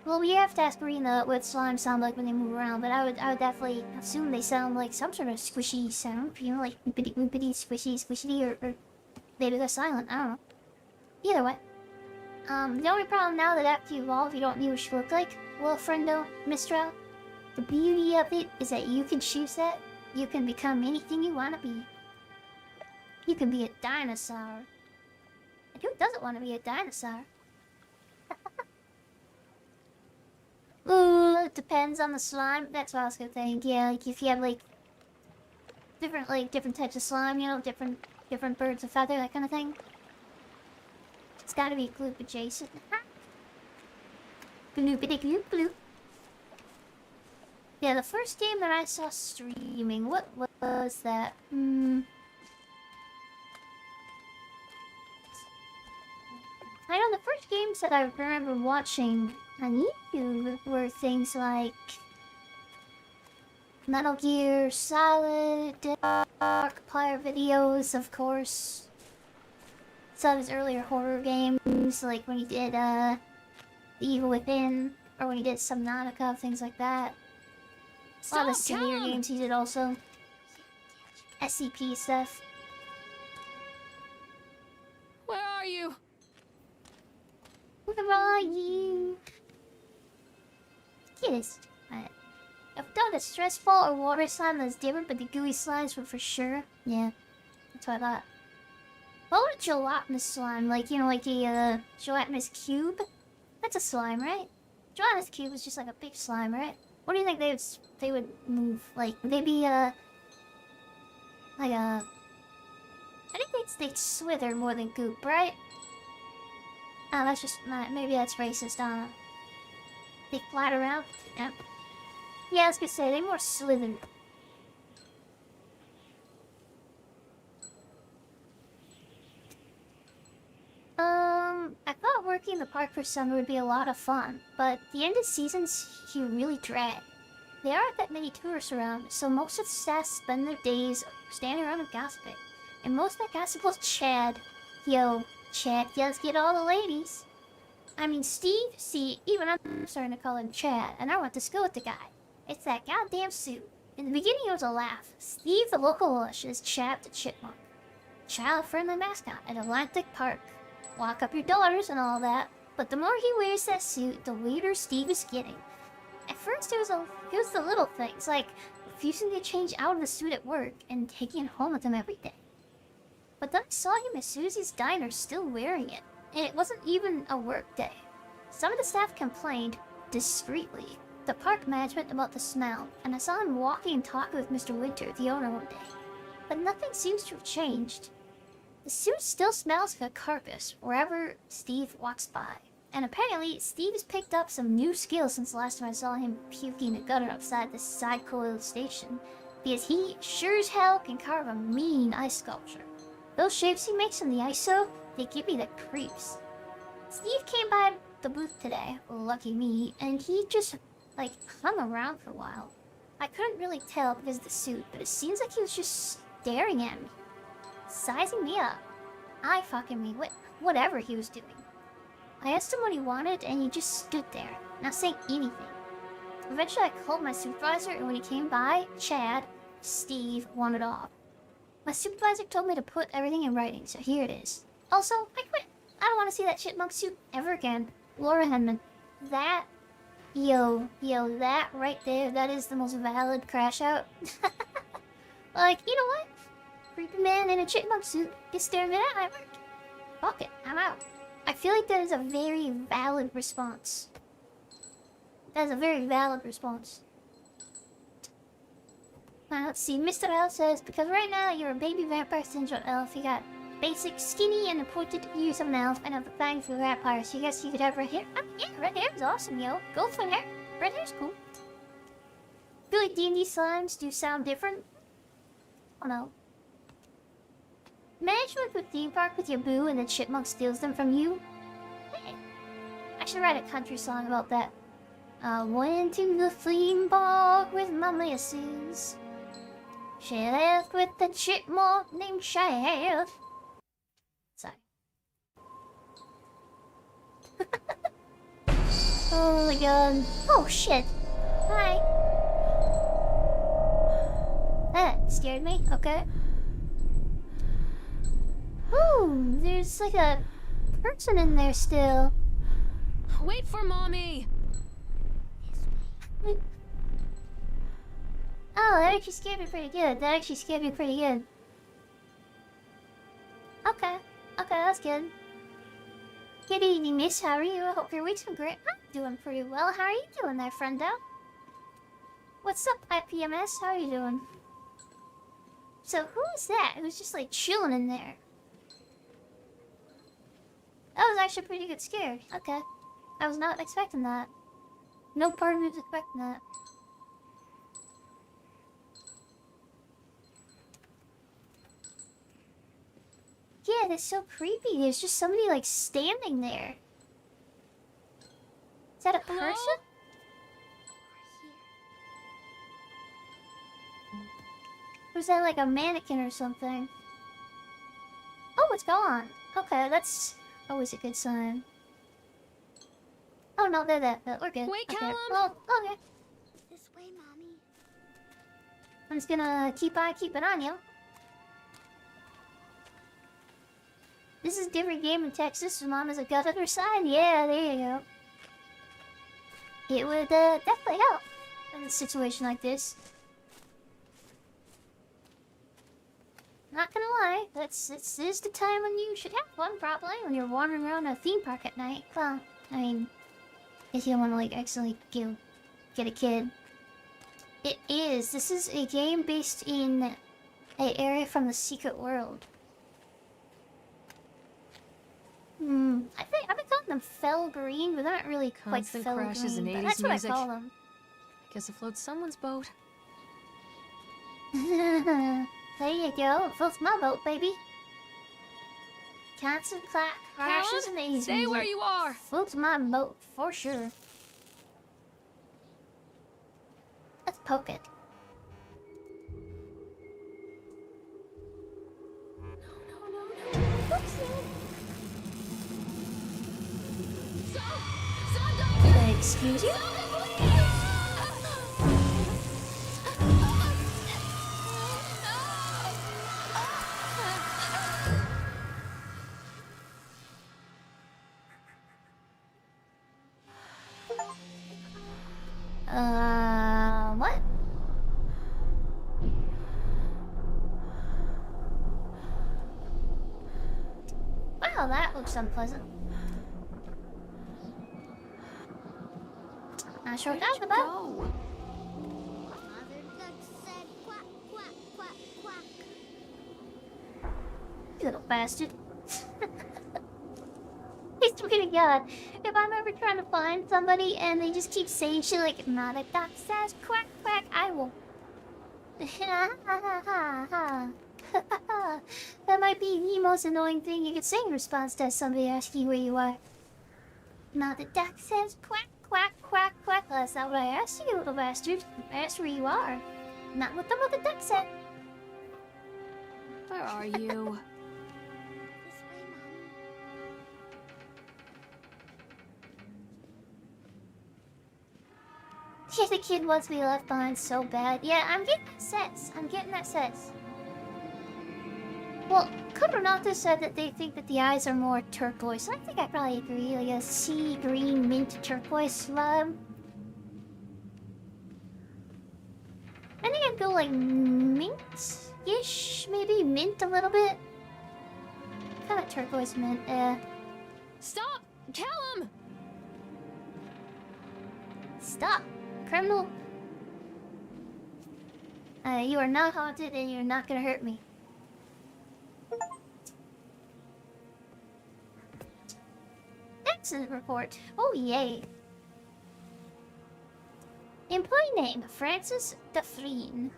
Well, we have to ask Marina what slime sound like when they move around, but I would definitely assume they sound like some sort of squishy sound, you know, like whippity whippity squishy squishy, or maybe they're silent, I don't know. Either way. The only problem now that after you evolve, you don't need what you look like, well, friendo, Mistral, the beauty of it is that you can choose that. You can become anything you want to be. You can be a dinosaur. And who doesn't want to be a dinosaur? Ooh, it depends on the slime. That's what I was gonna think. Yeah, like if you have different types of slime, you know, different birds of feather, that kind of thing. It's gotta be gloop adjacent. Gloopity gloop gloop. Yeah, the first game that I saw streaming, what was that? I know the first games that I remember watching on YouTube were things like Metal Gear Solid, Markiplier videos, of course. Some of his earlier horror games, like when he did The Evil Within, or when he did Subnautica, things like that. A lot of the senior games he did also. SCP stuff. Where are you? Where are you? Yes. I've done a stress ball or water slime that's different, but the gooey slimes were for sure. Yeah, that's what I thought. What would a gelatinous slime? Like, you know, like a gelatinous cube? That's a slime, right? Gelatinous cube is just like a big slime, right? What do you think they would move? Like, maybe I think they'd slither more than goop, right? Oh, that's just maybe that's racist, they flat around? Yep. Yeah, I was gonna say, they're more slithered. I thought working the park for summer would be a lot of fun, but the end of seasons here really drag. There aren't that many tourists around, so most of the staff spend their days standing around and gossiping. And most of that gossip was Chad. Yo, Chad does get all the ladies. I mean, Steve, see, even I'm starting to call him Chad, and I went to school with the guy. It's that goddamn suit. In the beginning, it was a laugh. Steve, the local lush, is Chad the chipmunk. Child-friendly mascot at Atlantic Park. Walk up your daughters and all that. But the more he wears that suit, the weirder Steve is getting. At first, it was the little things, like refusing to change out of the suit at work and taking it home with him every day. But then I saw him at Susie's diner still wearing it, and it wasn't even a work day. Some of the staff complained, discreetly, to park management about the smell, and I saw him walking and talking with Mr. Winter, the owner, one day. But nothing seems to have changed. The suit still smells like a carcass wherever Steve walks by. And apparently, Steve has picked up some new skills since the last time I saw him puking a gutter outside the side coil station, because he sure as hell can carve a mean ice sculpture. Those shapes he makes in the ISO, they give me the creeps. Steve came by the booth today, lucky me, and he just, like, hung around for a while. I couldn't really tell because of the suit, but it seems like he was just staring at me. Sizing me up. I fucking me, whatever he was doing. I asked him what he wanted, and he just stood there, not saying anything. Eventually, I called my supervisor, and when he came by, Chad, Steve, wanted off. My supervisor told me to put everything in writing, so here it is. Also, I quit. I don't want to see that chipmunk suit ever again. Laura Henman. That, that right there, that is the most valid crash out. Like, you know what? Creepy man in a chipmunk suit gets staring at my work. Fuck it, I'm out. I feel like that is a very valid response. That is a very valid response. Now, let's see. Mr. L says, because right now you're a baby vampire syndrome elf. You got basic skinny and the pointed ears of an elf and have the fangs of a vampire. So you guess you could have red hair? Yeah, red hair is awesome, yo. Go for hair. Red hair's cool. I feel like D&D slimes do sound different. Oh no. Manage to a theme park with your boo and the chipmunk steals them from you? Hey, I should write a country song about that. I went to the theme park with my missus. She left with a chipmunk named Chad. Sorry. Oh my god. Oh shit. Hi. That scared me. Okay. Ooh, there's like a person in there still. Wait for mommy! Oh, that actually scared me pretty good. That actually scared me pretty good. Okay. Okay, that's good. Good evening, miss. How are you? I hope your week's been great. I'm doing pretty well. How are you doing there, friendo? What's up, IPMS? How are you doing? So, who is that? Who's just like chilling in there? That was actually a pretty good scare. Okay. I was not expecting that. No part of me was expecting that. Yeah, that's so creepy. There's just somebody like standing there. Is that a person? Or is that like a mannequin or something? Oh, it's gone. Okay, that's always a good sign. Oh no, they're that. We're good. Wait, okay. Callum! Well, okay. This way, Mommy. I'm just gonna keep an eye on you. This is a different game in Texas, so Mom has a gut on her side. Yeah, there you go. It would definitely help in a situation like this. Not gonna lie, this is the time when you should have fun, probably, when you're wandering around a theme park at night. Well, I mean, if you don't want to like accidentally get a kid. It is. This is a game based in an area from the Secret World. I've been calling them fell green, but they're not really quite Constant fell crashes green. and But 80s that's what music. I call them. I guess it floats someone's boat. There you go. It floats my boat, baby. Constant crashes and 80s Stay music. where you are! Floats my boat, for sure. Let's poke it. Excuse you? What? Wow, that looks unpleasant. Not sure what that was about. Mother duck said quack, quack, quack, quack. You little bastard. I swear to God, if I'm ever trying to find somebody and they just keep saying shit like, Mother duck says quack, quack, I will. That might be the most annoying thing you could say in response to somebody asking you where you are. Mother duck says quack, quack, quack, quack. Well, that's not what I asked you, little bastard. I asked where you are. Not what the mother duck said. Where are you? This way, Mommy. Yeah, the kid wants to be left behind so bad. Yeah, I'm getting that sense. I'm getting that sense. Well, Codronauta said that they think that the eyes are more turquoise. I think I probably agree. Like a sea green mint turquoise vibe. I think I'd go like mint. blackish, maybe mint a little bit. Kind of turquoise mint. Stop! Callum! Stop, criminal. You are not haunted, and you're not gonna hurt me. Accident report. Oh yay. Employee name Francis Dufresne.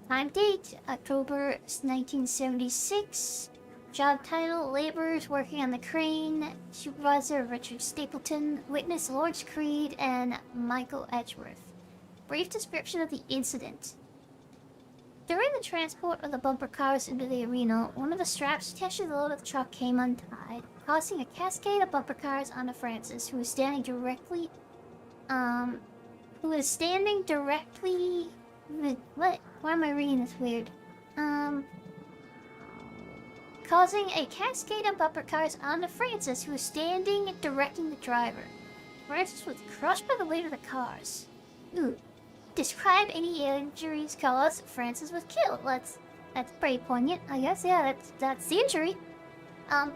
Time date October 1976. Job title laborers working on the crane. Supervisor Richard Stapleton. Witness Lawrence Creed and Michael Edgeworth. Brief description of the incident. During the transport of the bumper cars into the arena, one of the straps attached to the load of the truck came untied, causing a cascade of bumper cars onto Francis, who was standing directly with, what? Why am I reading this weird? Causing a cascade of bumper cars onto Francis, who was standing directing the driver. Francis was crushed by the weight of the cars. Ooh. Describe any injuries caused. Francis was killed. That's pretty poignant, I guess. Yeah, that's the injury.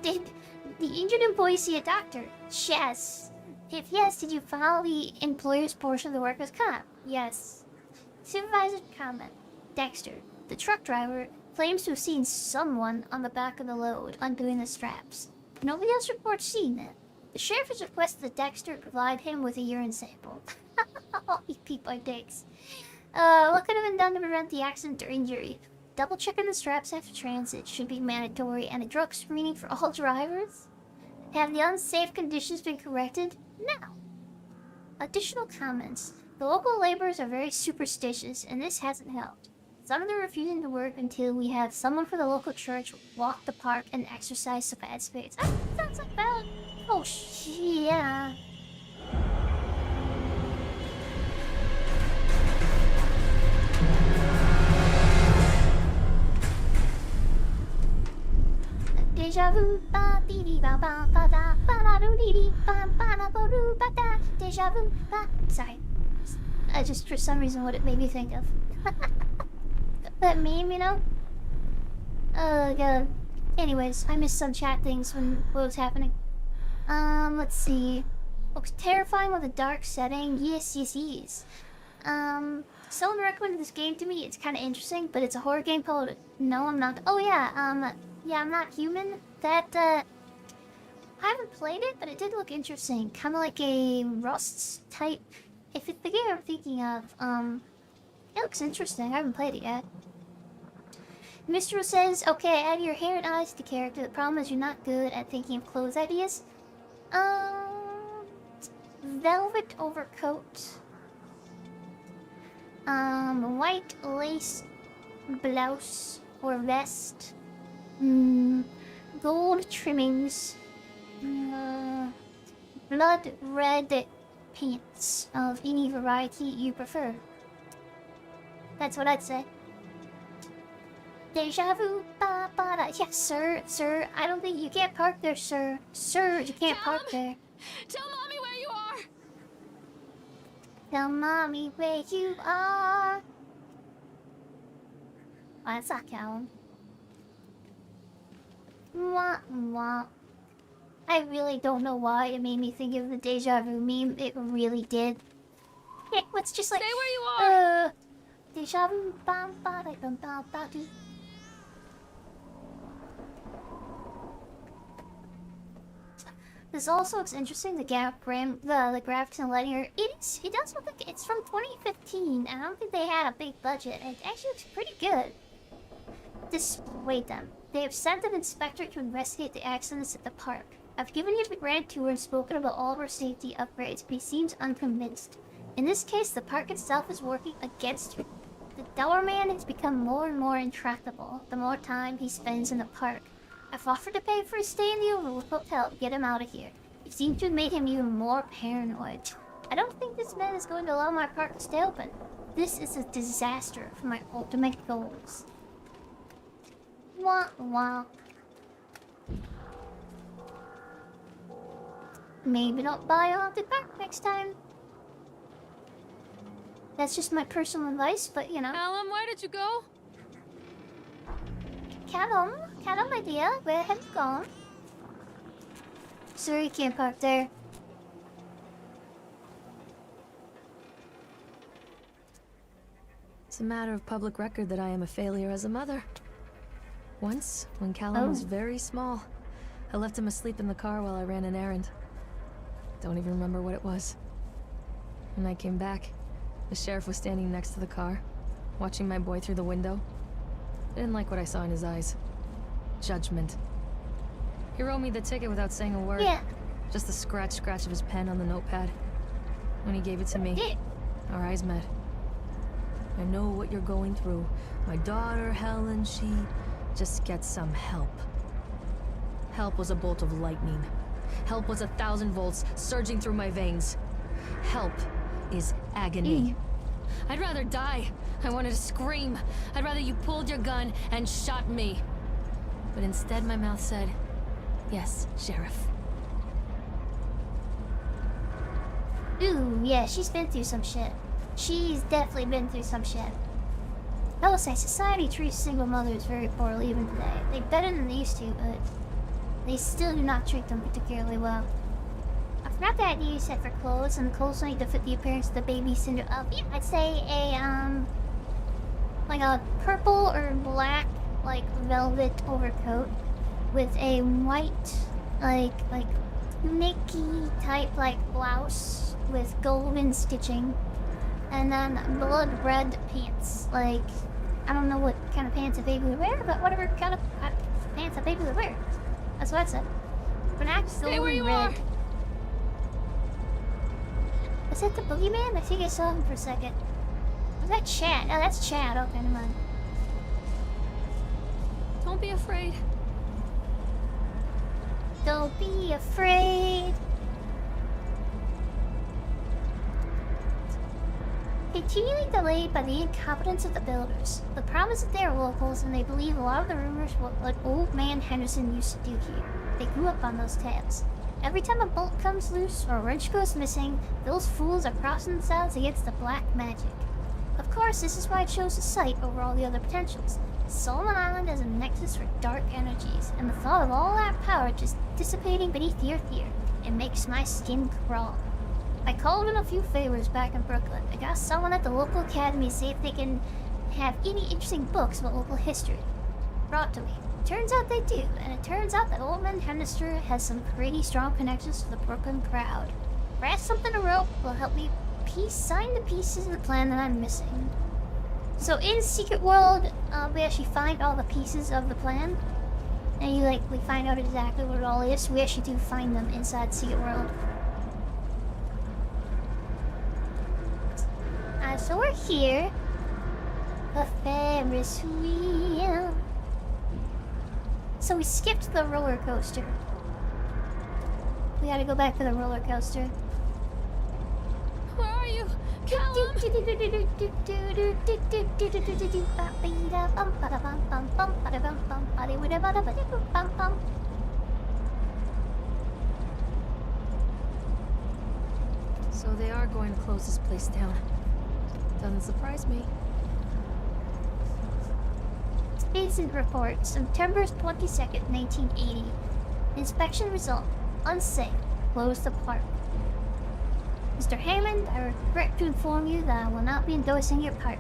Did the injured employee see a doctor? Yes. If yes, did you follow the employer's portion of the workers' comp? Yes. Supervisor comment. Dexter, the truck driver, claims to have seen someone on the back of the load undoing the straps. Nobody else reports seeing it. The sheriff has requested that Dexter provide him with a urine sample. Oh, you people are dicks. What could have been done to prevent the accident or injury? Double checking the straps after transit should be mandatory, and a drug screening for all drivers? Have the unsafe conditions been corrected? No. Additional comments. The local laborers are very superstitious, and this hasn't helped. Some of them are refusing to work until we have someone from the local church walk the park and exercise some bad spirits. Ah, sounds like valid. Oh, yeah. Deja vu, ba dee dee ba ba ba da ba da doo dee dee ba ba da ba doo ba da. Deja vu, ba. Sorry, I just for some reason what it made me think of. That meme, you know. God. Anyways, I missed some chat things when what was happening. Let's see. Looks terrifying with a dark setting. Yes. Someone recommended this game to me. It's kind of interesting, but it's a horror game called No, I'm Not. Oh yeah. Yeah, I'm Not Human. That, I haven't played it, but it did look interesting. Kind of like a Rust type. If it's the game I'm thinking of, it looks interesting. I haven't played it yet. Mr. says, okay, add your hair and eyes to the character. The problem is you're not good at thinking of clothes ideas. Velvet overcoat. White lace blouse or vest. Gold trimmings. Blood red pants of any variety you prefer. That's what I'd say. Deja vu, ba ba da. Yeah, sir. I don't think you can't park there, sir. Sir, you can't park there. Tell mommy where you are! Tell mommy where you are. Oh, that's not Callum. Wah, wah. I really don't know why it made me think of the deja vu meme. It really did. Yeah, let's just like... Stay where you are! Deja vu, bam, ba, da, bam, ba, ba, doo. This also looks interesting, the Lovecraftian lighting. It does look like it's from 2015, and I don't think they had a big budget. It actually looks pretty good. Wait then. They have sent an inspector to investigate the accidents at the park. I've given him a grand tour and spoken about all of our safety upgrades, but he seems unconvinced. In this case, the park itself is working against him. The Doorman has become more and more intractable the more time he spends in the park. I've offered to pay for his stay in the Overlook Hotel to get him out of here. It seems to have made him even more paranoid. I don't think this man is going to allow my park to stay open. This is a disaster for my ultimate goals. Wah wah. Maybe don't buy a haunted park next time. That's just my personal advice, but you know. Callum, where did you go? Callum, my dear, where have you gone? Sorry, you can't park there. It's a matter of public record that I am a failure as a mother. Once, when Callum was very small, I left him asleep in the car while I ran an errand. Don't even remember what it was. When I came back, the sheriff was standing next to the car, watching my boy through the window. I didn't like what I saw in his eyes. Judgment. He wrote me the ticket without saying a word. Yeah. Just the scratch of his pen on the notepad. When he gave it to me, our eyes met. I know what you're going through. My daughter, Helen, she just gets some help. Help was a bolt of lightning. Help was 1,000 volts surging through my veins. Help is agony. I'd rather die. I wanted to scream. I'd rather you pulled your gun and shot me. But instead my mouth said, yes, Sheriff. Ooh, yeah, she's been through some shit. She's definitely been through some shit. I will say, society treats single mothers very poorly even today. They better than they used to, but they still do not treat them particularly well. I forgot the idea you said for clothes, and clothes need to fit the appearance of the baby syndrome. Yeah, I'd say a, like a purple or black, like, velvet overcoat with a white, like tunic-y type, like, blouse with golden stitching. And then blood red pants. Like, I don't know what kind of pants a baby would wear, but whatever kind of pants a baby would wear. That's what I said. But actually, Stay where you red. are. Was that the boogeyman? I think I saw him for a second. Was that Chad? Oh, that's Chad. Okay, never mind. Don't be afraid. Don't be afraid. Continually delayed by the incompetence of the builders. The problem is that they are locals and they believe a lot of the rumors what old man Henderson used to do here. They grew up on those tales. Every time a bolt comes loose or a wrench goes missing, those fools are crossing themselves against the black magic. Of course, this is why I chose the site over all the other potentials. Solomon Island is a nexus for dark energies, and the thought of all that power just dissipating beneath the earth here, it makes my skin crawl. I called in a few favors back in Brooklyn. I got someone at the local academy to see if they can have any interesting books about local history brought to me. Turns out they do, and it turns out that old man Hennister has some pretty strong connections to the Brooklyn crowd. Perhaps something to rope will help me sign the pieces of the plan that I'm missing. So in Secret World, we actually find all the pieces of the plan, and we find out exactly what it all is. We actually do find them inside Secret World. So we're here. A Ferris wheel. So we skipped the roller coaster. We gotta go back to the roller coaster. Where are you? Callum! So they are going to close this place down. Doesn't surprise me. Incident report, September 22nd, 1980. Inspection result, unsafe. Close the park. Mr. Hammond, I regret to inform you that I will not be endorsing your park.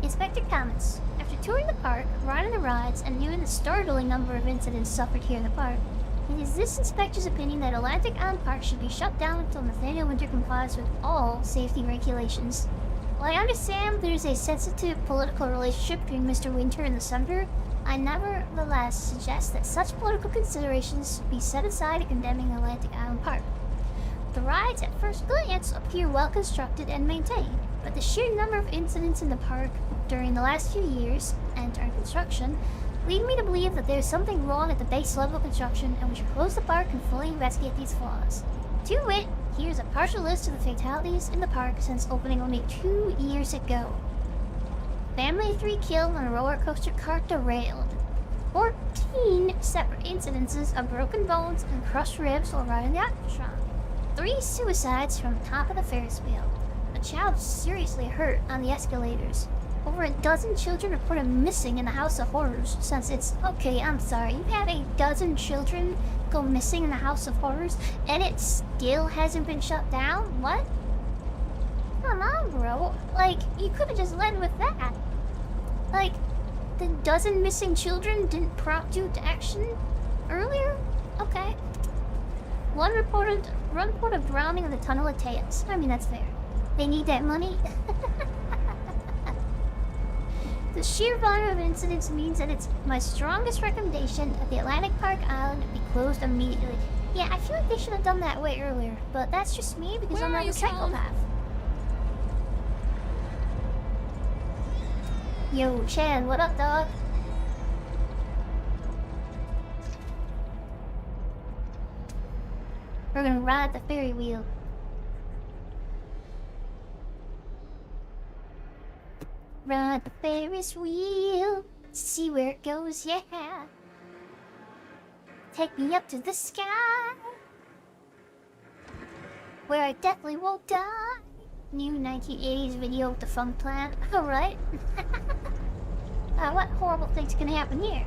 Inspector comments. After touring the park, riding the rides, and viewing the startling number of incidents suffered here in the park, it is this inspector's opinion that Atlantic Island Park should be shut down until Nathaniel Winter complies with all safety regulations. While I understand there is a sensitive political relationship between Mr. Winter and the Senator, I nevertheless suggest that such political considerations be set aside in condemning Atlantic Island Park. The rides at first glance appear well constructed and maintained, but the sheer number of incidents in the park during the last few years, and during construction, lead me to believe that there is something wrong at the base level of construction and we should close the park and fully investigate these flaws. To wit, here's a partial list of the fatalities in the park since opening only 2 years ago. Family 3 killed on a roller coaster cart derailed. 14 separate incidences of broken bones and crushed ribs while riding the Aquatron. 3 suicides from top of the Ferris wheel. A child seriously hurt on the escalators. Over a dozen children reported missing in the House of Horrors since it's... Okay, I'm sorry. You had a dozen children go missing in the House of Horrors and it still hasn't been shut down? What? Come on, bro. Like, you could have just led with that. Like, the dozen missing children didn't prompt you to action earlier? Okay. One reported drowning in the Tunnel of Teos. I mean, that's fair. They need that money. The sheer volume of incidents means that it's my strongest recommendation that the Atlantic Park Island be closed immediately. Yeah, I feel like they should have done that way earlier, but that's just me because I'm not a psychopath. Yo, Chan, what up, dog? We're gonna ride the Ferry wheel. Ride the Ferris wheel, see where it goes, yeah. Take me up to the sky, where I definitely won't die. New 1980s video with the funk plant. Alright. What horrible things can happen here?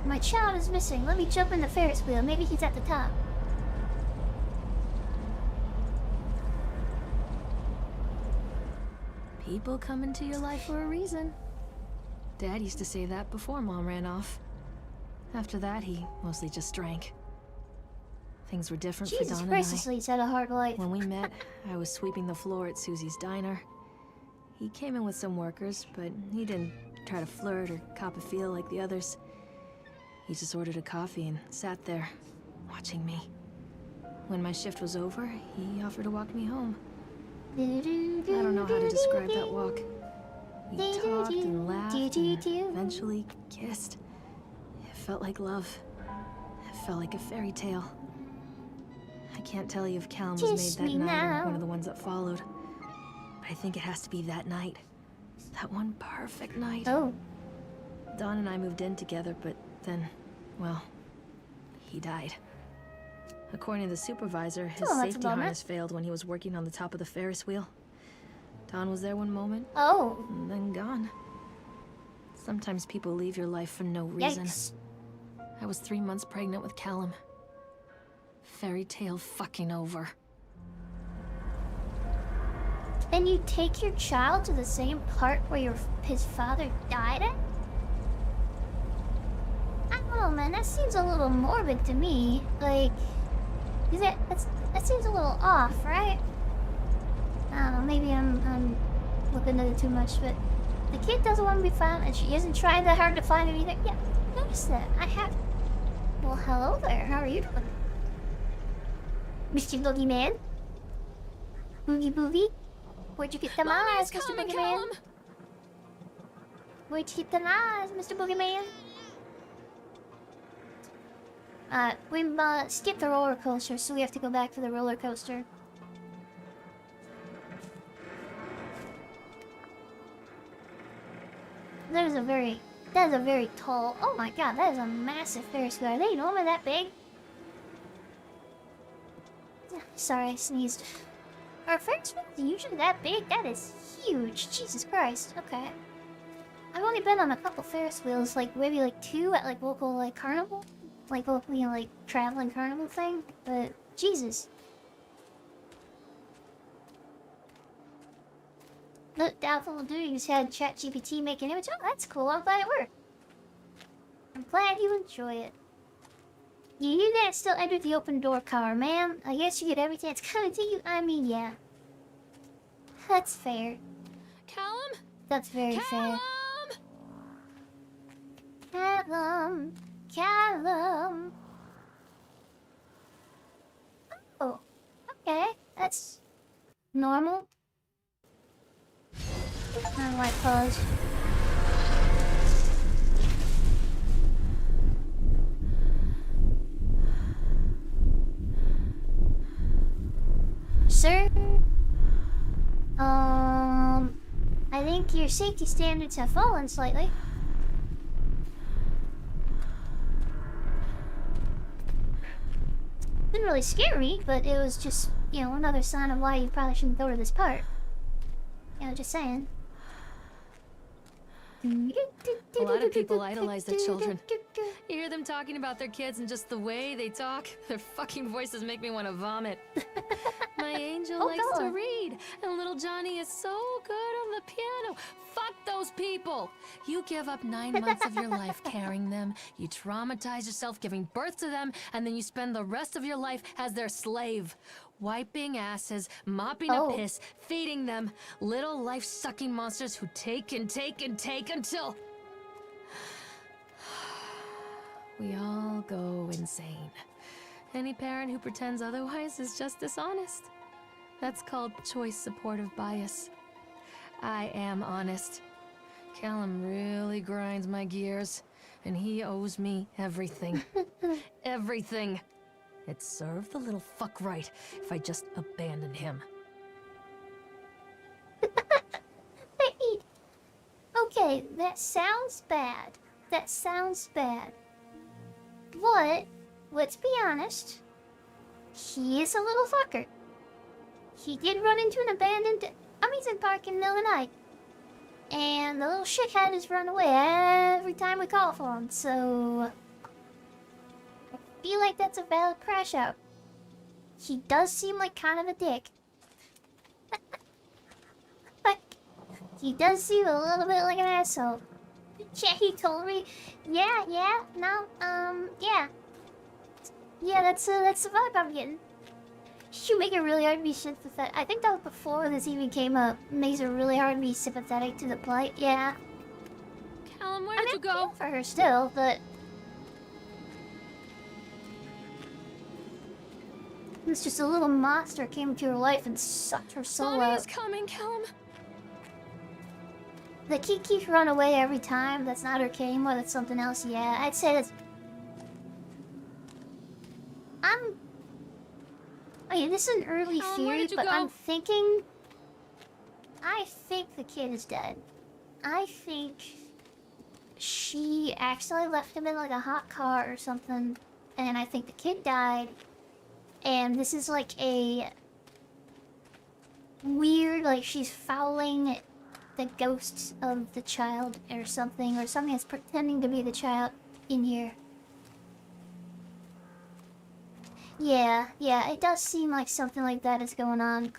My child is missing. Let me jump in the Ferris wheel. Maybe he's at the top. People come into your life for a reason. Dad used to say that before Mom ran off. After that, he mostly just drank. Things were different for Jesus Don Christ, and this lady's had a hard life. When we met, I was sweeping the floor at Susie's diner. He came in with some workers, but he didn't try to flirt or cop a feel like the others. He just ordered a coffee and sat there, watching me. When my shift was over, he offered to walk me home. I don't know how to describe that walk. We talked and laughed and eventually kissed. It felt like love. It felt like a fairy tale. I can't tell you if Callum was made that night or one of the ones that followed. But I think it has to be that night. That one perfect night. Oh. Dawn and I moved in together, but then, well, he died. According to the supervisor, his safety harness failed when he was working on the top of the Ferris wheel. Dawn was there one moment, and then gone. Sometimes people leave your life for no reason. Yikes. I was 3 months pregnant with Callum. Fairy tale fucking over. Then you take your child to the same part where his father died at? I don't know, man. That seems a little morbid to me. Like, that seems a little off, right? I don't know. Maybe I'm looking at it too much, but the kid doesn't want to be found, and she isn't trying that hard to find him either. Yeah, notice that. I have. Well, hello there. How are you doing, Mr. Boogeyman? Boogie Boogie? Where'd you get them eyes, Mr. Boogeyman? Where'd you get them eyes, Mr. Boogeyman? We skipped the roller coaster, so we have to go back to the roller coaster. That is a very tall. Oh my god, that is a massive Ferris wheel. Are they normally that big? Sorry, I sneezed. Are Ferris wheels usually that big? That is huge. Jesus Christ. Okay. I've only been on a couple Ferris wheels, like maybe like 2 at like local like carnival, like local, you know, like traveling carnival thing. But Jesus. Look, Doubtful Duties had ChatGPT make an image. Oh, that's cool. I'm glad it worked. I'm glad you enjoy it. You guys still enter the open door car, man. I guess you get everything that's coming to you. I mean, yeah. That's fair. Callum? That's very fair. Callum! Callum. Oh, okay. That's normal. How do I pause? Sir? I think your safety standards have fallen slightly. Didn't really scare me, but it was just, you know, another sign of why you probably shouldn't go to this park. You know, just saying. A lot of people idolize their children. You hear them talking about their kids and just the way they talk, their fucking voices make me want to vomit. My angel likes to read, and little Johnny is so good on the piano. Fuck those people! You give up 9 months of your life carrying them, you traumatize yourself giving birth to them, and then you spend the rest of your life as their slave. Wiping asses, mopping up piss, feeding them. Little life-sucking monsters who take and take and take until... we all go insane. Any parent who pretends otherwise is just dishonest. That's called choice supportive bias. I am honest. Callum really grinds my gears, and he owes me everything. Everything. It served the little fuck right if I just abandoned him. Wait. Okay, that sounds bad. That sounds bad. But, let's be honest, he is a little fucker. He did run into an abandoned amusement park in the middle of the night. And the little shithead has run away every time we call for him, so... I feel like that's a valid crash out. He does seem like kind of a dick. But he does seem a little bit like an asshole. Yeah, he told me. Yeah, no, yeah. Yeah, that's the vibe I'm getting. You make it really hard to be sympathetic. I think that was before this even came up. Makes it really hard to be sympathetic to the plight. Yeah. Callum, where did you go? For her still, but it's just a little monster came into her life and sucked her soul Mommy out. is coming, Callum. The kid keeps running away every time. That's not her kid anymore. That's something else. Yeah, I'd say that's. Okay, this is an early theory, but I'm thinking. I think the kid is dead. I think she accidentally left him in like a hot car or something, and I think the kid died. And this is like a weird, like she's fouling the ghosts of the child or something that's pretending to be the child in here. Yeah, it does seem like something like that is going on.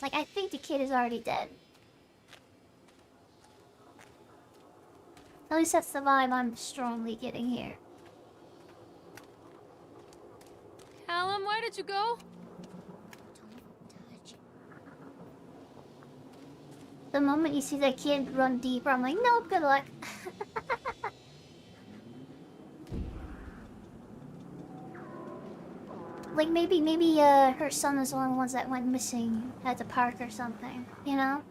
Like, I think the kid is already dead. At least that's the vibe I'm strongly getting here. Callum, where did you go? The moment you see that kid run deeper, I'm like, nope, good luck. Like, maybe her son was one of the ones that went missing at the park or something, you know?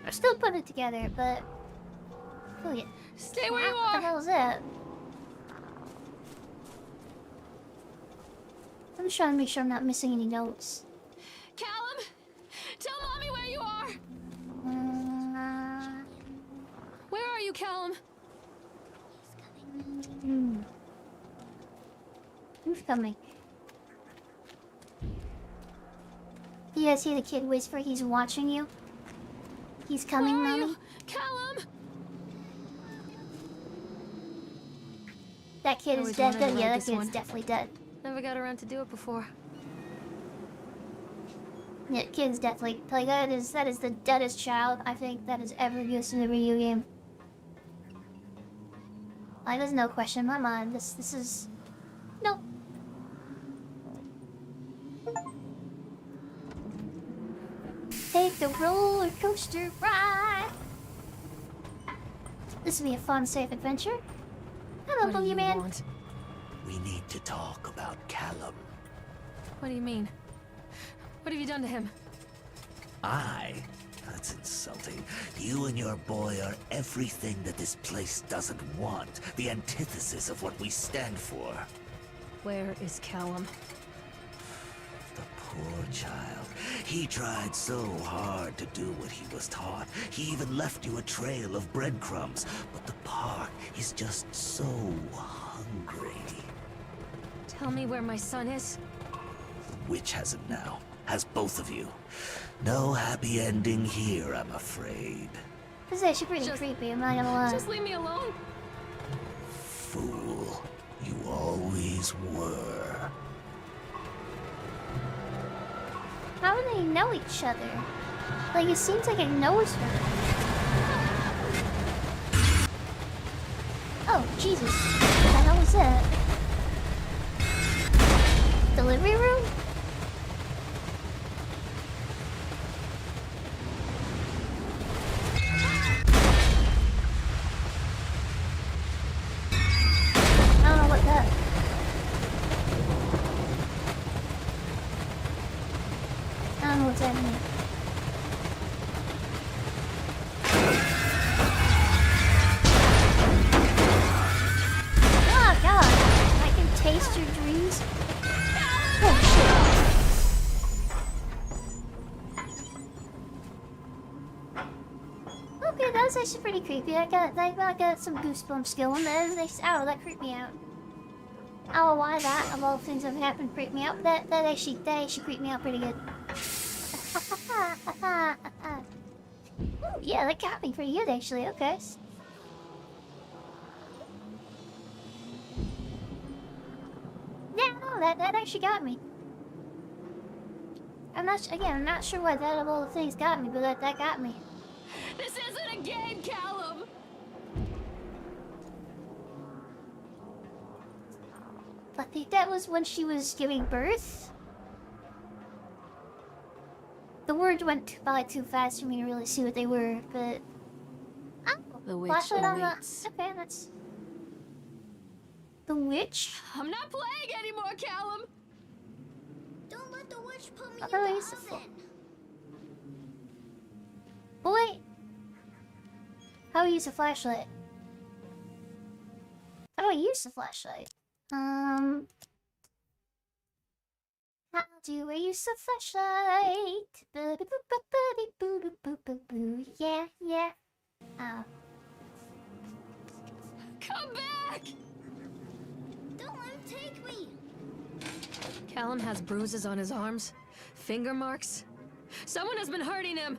I still put it together, but... Oh, yeah. Stay where you What the are! hell is that? I'm just trying to make sure I'm not missing any notes. Callum! Tell Mommy where you are! Where are you, Callum? Who's coming? You guys see the kid whisper? He's watching you. He's coming, Where are Mommy. you? Callum! That kid is Always dead. wanted to Yeah, ride that this kid's one. definitely dead. Never got around to do it before. Yeah, kid's definitely like that is the deadest child I think that has ever used in a video game. Like, there's no question in my mind. This is nope. Take the roller coaster ride. This will be a fun, safe adventure. Hello, What do you Boogeyman. want? We need to talk about Callum. What do you mean? What have you done to him? That's insulting. You and your boy are everything that this place doesn't want. The antithesis of what we stand for. Where is Callum? The Poor child. He tried so hard to do what he was taught. He even left you a trail of breadcrumbs. But the park is just so hungry. Tell me where my son is. The witch has him now. Has both of you. No happy ending here, I'm afraid. This is actually pretty creepy, I'm not gonna lie. Just leave me alone. Fool. You always were. How do they know each other? Like, it seems like it knows her. Oh, Jesus. What the hell was that? Delivery room? I don't know what that... I don't know what's happening. Oh god! I can taste your dreams. Oh shit. Okay, that was actually pretty creepy. I got some goosebumps going there. Ow, that creeped me out. I don't know why that, of all things that have happened, creeped me out. That actually creeped me out pretty good. Ooh, yeah, that got me pretty good actually, okay. Yeah, no, that actually got me. I'm not sure why that of all the things got me, but that got me. This isn't a game, Callum. I think that was when she was giving birth. The words went by too fast for me to really see what they were, but... Oh, The witch flashlight on awaits. the... Okay, that's... The witch? I'm not playing anymore, Callum. Don't let the witch put me Oh, in the he's a oven. Oh, wait. How do I use a flashlight? How do I use the flashlight? How do I use the flashlight? Yeah, yeah. Oh. Come back. Don't let him take me. Callum has bruises on his arms, finger marks. Someone has been hurting him.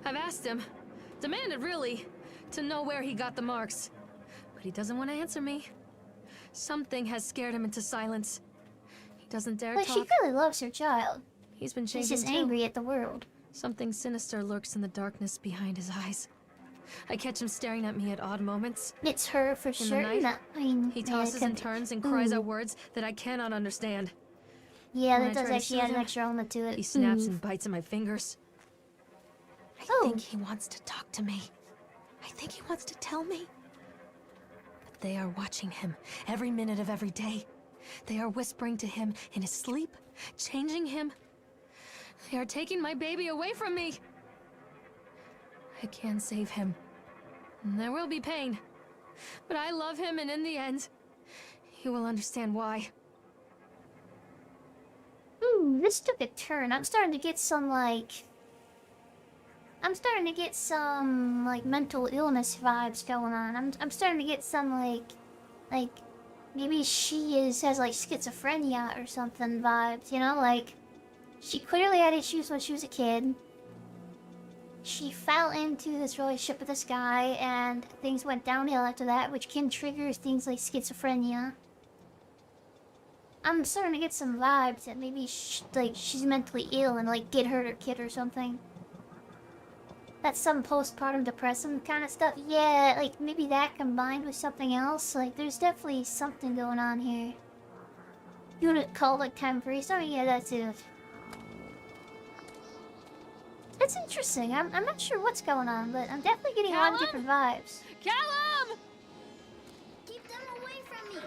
I've asked him, demanded really, to know where he got the marks. But he doesn't want to answer me. Something has scared him into silence. He doesn't dare But talk. she clearly loves her child. He's been She's changing just too. angry at the world. Something sinister lurks in the darkness behind his eyes. I catch him staring at me at odd moments. It's her for the sure. night, No, I mean, He yeah, tosses it and could- turns and cries Ooh. out words that I cannot understand. Yeah, When that I does try to actually add soothe an him, extra element to it. He snaps Ooh. and bites at my fingers. I Oh. think he wants to talk to me. I think he wants to tell me. But they are watching him every minute of every day. They are whispering to him in his sleep, changing him. They are taking my baby away from me. I can save him. And there will be pain. But I love him, and in the end, he will understand why. Ooh, this took a turn. I'm starting to get some, like, mental illness vibes going on. I'm starting to get some, like, maybe she has, like, schizophrenia or something vibes, you know? Like, she clearly had issues when she was a kid. She fell into this relationship with this guy, and things went downhill after that, which can trigger things like schizophrenia. I'm starting to get some vibes that maybe she's mentally ill and like get hurt her kid or something. That's some postpartum depression kind of stuff. Yeah, like maybe that combined with something else. Like there's definitely something going on here. Unit called like temporary. So yeah, that's it. It's interesting. I'm not sure what's going on, but I'm definitely getting a lot of different vibes. Callum! Keep them away from me.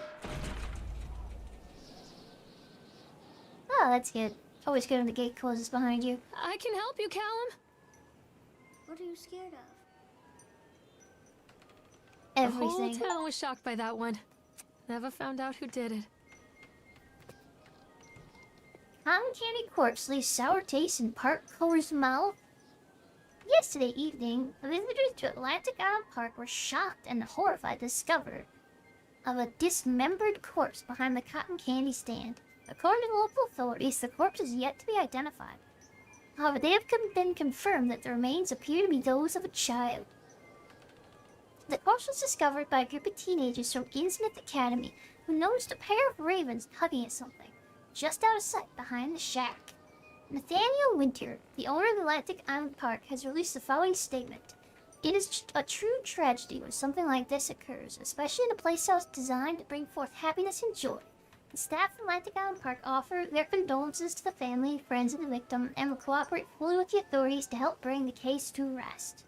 Oh, that's good. Always good when the gate closes behind you. I can help you, Callum. What are you scared of? Everything. The whole town was shocked by that one. Never found out who did it. cotton candy corpse leaves sour taste in Park Goer's mouth. Yesterday evening, visitors to Atlantic Island Park were shocked and horrified to discover of a dismembered corpse behind the cotton candy stand. According to local authorities, the corpse is yet to be identified. However, they have been confirmed that the remains appear to be those of a child. The corpse was discovered by a group of teenagers from Innsmouth Academy who noticed a pair of ravens tugging at something just out of sight behind the shack. Nathaniel Winter, the owner of Atlantic Island Park, has released the following statement. It is a true tragedy when something like this occurs, especially in a playhouse designed to bring forth happiness and joy. The staff of Atlantic Island Park offer their condolences to the family, friends of the victim, and will cooperate fully with the authorities to help bring the case to rest.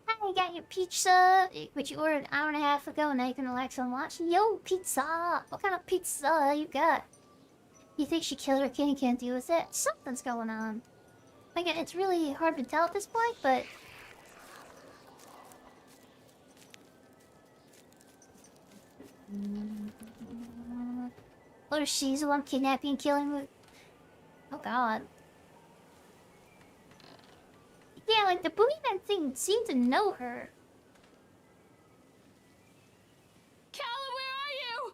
Hi, you got your pizza, which you ordered an hour and a half ago, and now you can relax and watch. Yo, pizza! What kind of pizza you got? You think she killed her kid and can't deal with it? Something's going on. Again, it's really hard to tell at this point, but... What if she's the one kidnapping and killing her? Oh god. Yeah, like the boogeyman thing seemed to know her. Callum, where are you?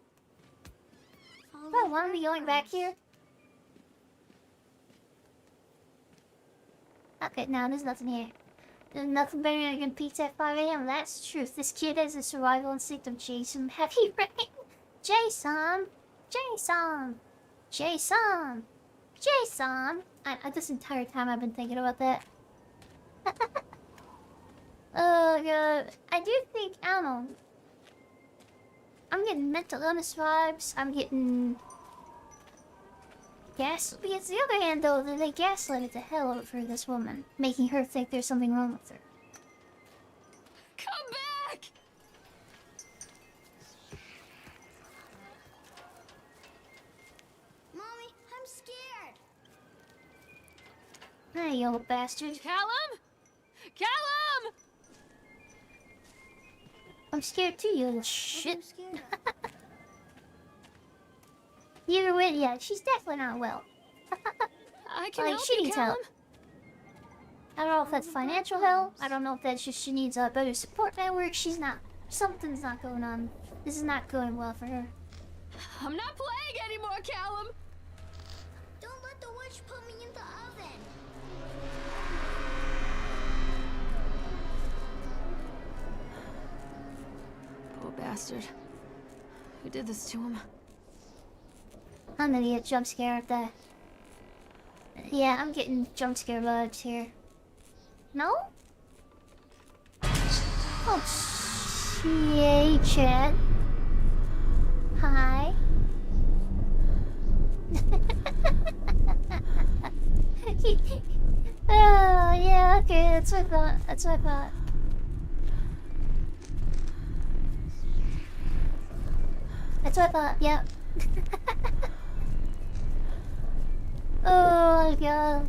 Do I want to be going back here? Okay, no, there's nothing here. There's nothing better than getting pizza at 5 a.m. That's the truth. This kid has a survival instinct of Jason. Heavy rain. Jason! Jason! Jason! Jason! This entire time I've been thinking about that. Oh god. I do think, I don't know. I'm getting mental illness vibes. I'm getting... Because on the other hand, though, they gaslighted the hell out of her, this woman, making her think there's something wrong with her. Come back! Mommy, I'm scared. Hey, you old bastard. Callum? Callum! I'm scared too, you little shit. I'm scared. Either way, yeah, she's definitely not well. I can Like, help she you, needs Callum. help. I don't know if that's financial help. I don't know if that's just she needs a better support network. She's not. Something's not going on. This is not going well for her. I'm not playing anymore, Callum. Don't let the witch put me in the oven. Poor bastard. Who did this to him? I'm gonna get jump scare at that. Yeah, I'm getting jump scare vibes here. No? Oh, yay, Chad. Hi. Oh, yeah, okay, that's what I thought. That's what I thought. That's what I thought, yep. Oh my god.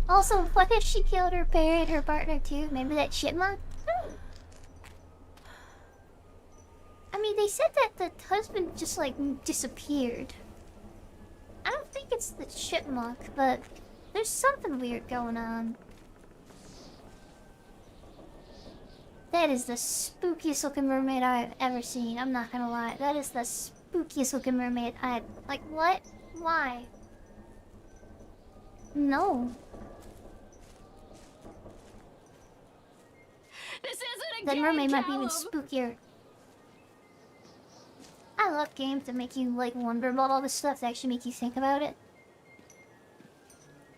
Also, what if she killed her parent, her partner too? Maybe that chipmunk? I mean, they said that the husband just like disappeared. I don't think it's the chipmunk, but there's something weird going on. That is the spookiest looking mermaid I've ever seen. I'm not gonna lie. That is the spookiest looking mermaid I... Like, what? Why? No. This isn't a That game, mermaid might be Callum. even spookier. I love games that make you, like, wonder about all this stuff that actually make you think about it.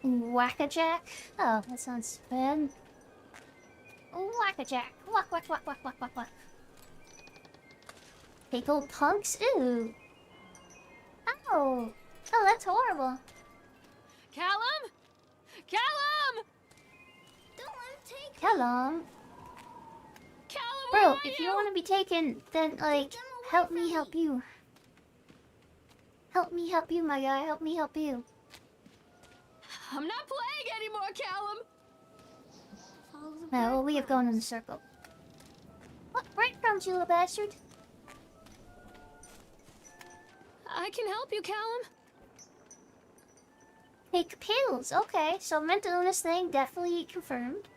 Whack-a-jack? Oh, that sounds bad. Whack-a-jack. Whack, whack, whack, whack, whack, whack, whack. Pickled punks? Ooh. Oh. Oh, that's horrible. Callum? Callum? Don't let him take Hello. Callum, Bro, where are if you don't want to be taken, then, like, help me help you. Help me help you, my guy. Help me help you. I'm not playing anymore, Callum. Follow the No, well, we have breadcrumbs. gone in a circle. What? Breadcrumbs, you little bastard. I can help you, Callum. Take pills. Okay, so mental illness thing definitely confirmed.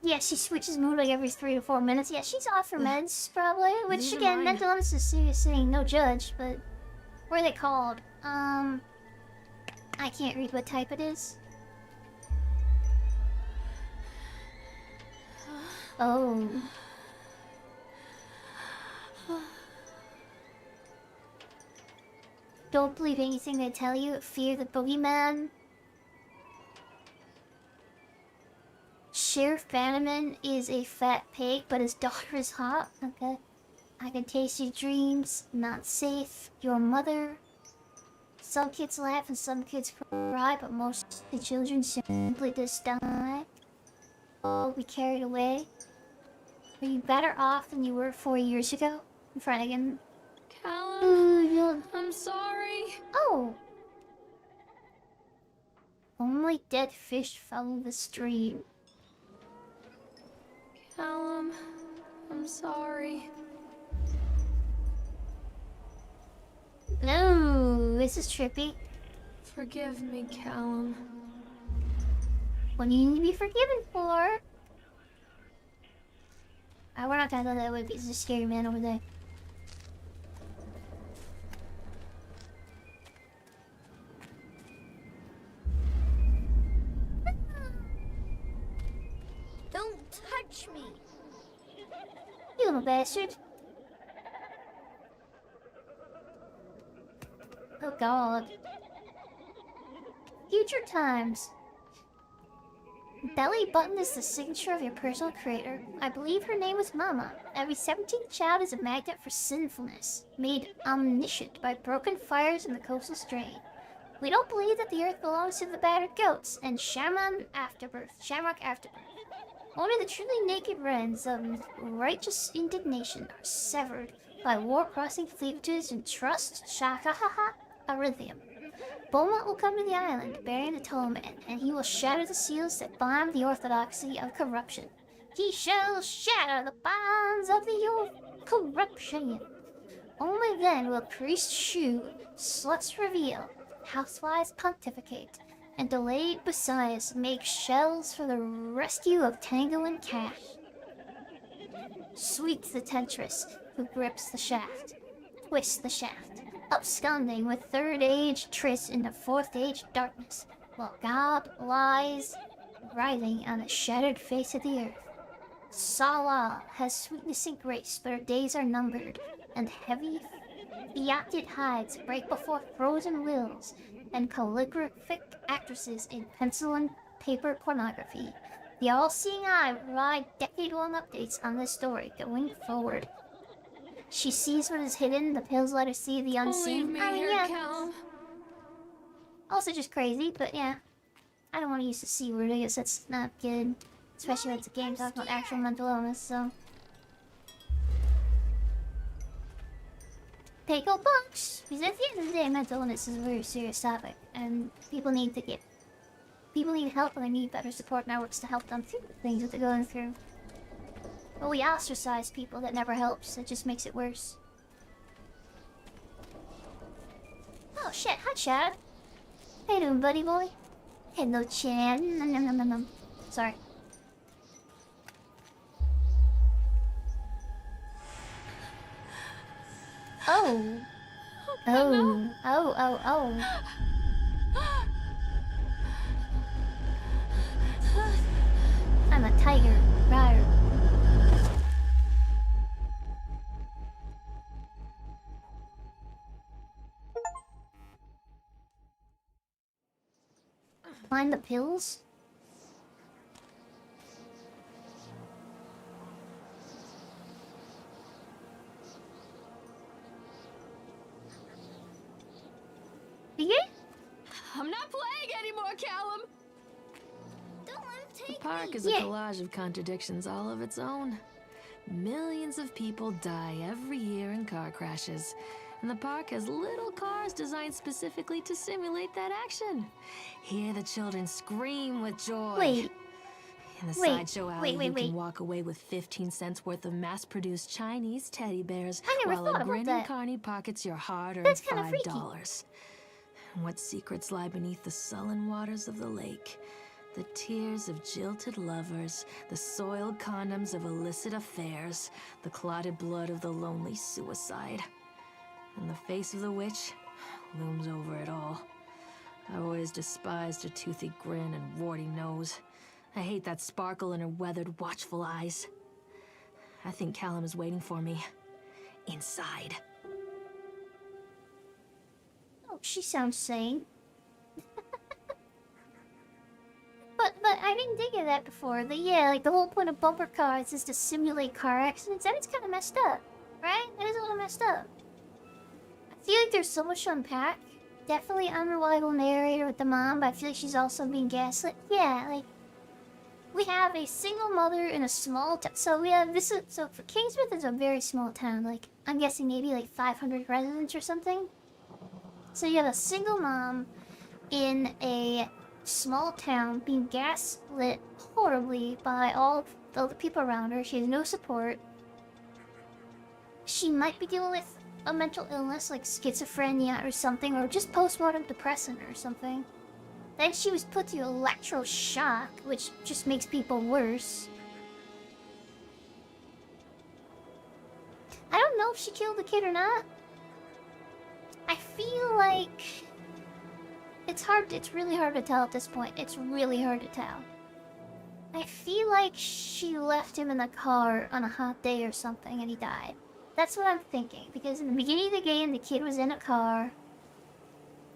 Yeah, she switches mood like every 3 to 4 minutes. Yeah, she's off her meds, probably. Which, These are again, mine. mental illness is a serious thing. No judge, but... What are they called? I can't read what type it is. Oh. Don't believe anything they tell you. Fear the boogeyman. Sheriff Bannerman is a fat pig, but his daughter is hot. Okay. I can taste your dreams. Not safe. Your mother. Some kids laugh and some kids cry, but most of the children simply just die. Oh, be carried away. Are you better off than you were 4 years ago? Flanagan. Callum, I'm sorry. Oh! Only dead fish follow the stream. Callum, I'm sorry. No, this is trippy. Forgive me, Callum. What do you need to be forgiven for? We're not gonna go that way because there's a scary man over there. Don't touch me. You little bastard. Oh god. Future times. Belly button is the signature of your personal creator. I believe her name was Mama. Every 17th child is a magnet for sinfulness, made omniscient by broken fires in the coastal strain. We don't believe that the earth belongs to the battered goats and Shamrock Afterbirth. Only the truly naked wrens of righteous indignation are severed by war-crossing cleavages and trust, shakahaha, Arithium. Beaumont will come to the island, bearing the Tollman, and he will shatter the seals that bind the orthodoxy of corruption. He shall shatter the bonds of the corruption. Only then will priests shew, sluts reveal, housewives pontificate, and delayed messiahs make shells for the rescue of Tango and Cash. Sweet the temptress who grips the shaft, twists the shaft, absconding with third age tris into fourth age darkness, while God lies writhing on the shattered face of the earth. Salah has sweetness and grace, but her days are numbered, and heavy fiated hides break before frozen wills, and calligraphic actresses in pencil and paper pornography. The all-seeing eye will provide decade-long updates on this story going forward. She sees what is hidden, the pills let her see the unseen. Leave me I mean, here, yeah. Callum. Also just crazy, but yeah. I don't want to use the C word, I guess that's not good. Especially when it's a game talking about actual mental illness, so. Take a box! Because at the end of the day, mental illness is a very serious topic, and people need help and they need better support networks to help them through the things that they're going through. But we ostracize people, that never helps, it just makes it worse. Oh shit, hi Chad. How you doing, buddy boy? Hello Chad. Nom, nom, nom, nom, nom. Sorry. Oh. Oh. Oh, oh, oh. I'm a tiger. Rawr. Find the pills? Yeah? I'm not playing anymore, Callum. Don't let him The take park me. is a Yeah. collage of contradictions all of its own. Millions of people die every year in car crashes, and the park has little cars designed specifically to simulate that action. Hear the children scream with joy. Wait. In the wait, sideshow alley, wait, you wait. can walk away with 15 cents worth of mass-produced Chinese teddy bears, I never while thought a about grinning that. carny pockets your hard-earned That's kinda freaky. $5. And what secrets lie beneath the sullen waters of the lake. The tears of jilted lovers, the soiled condoms of illicit affairs, the clotted blood of the lonely suicide. And the face of the witch looms over it all. I always despised her toothy grin and warty nose. I hate that sparkle in her weathered, watchful eyes. I think Callum is waiting for me. Inside. Oh, she sounds sane. But I didn't think of that before. But yeah, like the whole point of bumper cars is to simulate car accidents. That is kind of messed up, right? That is a little messed up. I feel like there's so much to unpack. Definitely unreliable narrator with the mom, but I feel like she's also being gaslit. Yeah, like we have a single mother in a small town. So we have this. So for Kingsmouth is a very small town. Like I'm guessing maybe like 500 residents or something. So you have a single mom in a small town being gaslit horribly by all the people around her. She has no support. She might be dealing with a mental illness like schizophrenia or something, or just postmortem depression or something. Then she was put to electroshock, which just makes people worse. I don't know if she killed the kid or not. I feel like it's really hard to tell at this point. It's really hard to tell. I feel like she left him in the car on a hot day or something and he died. That's what I'm thinking, because in the beginning of the game, the kid was in a car,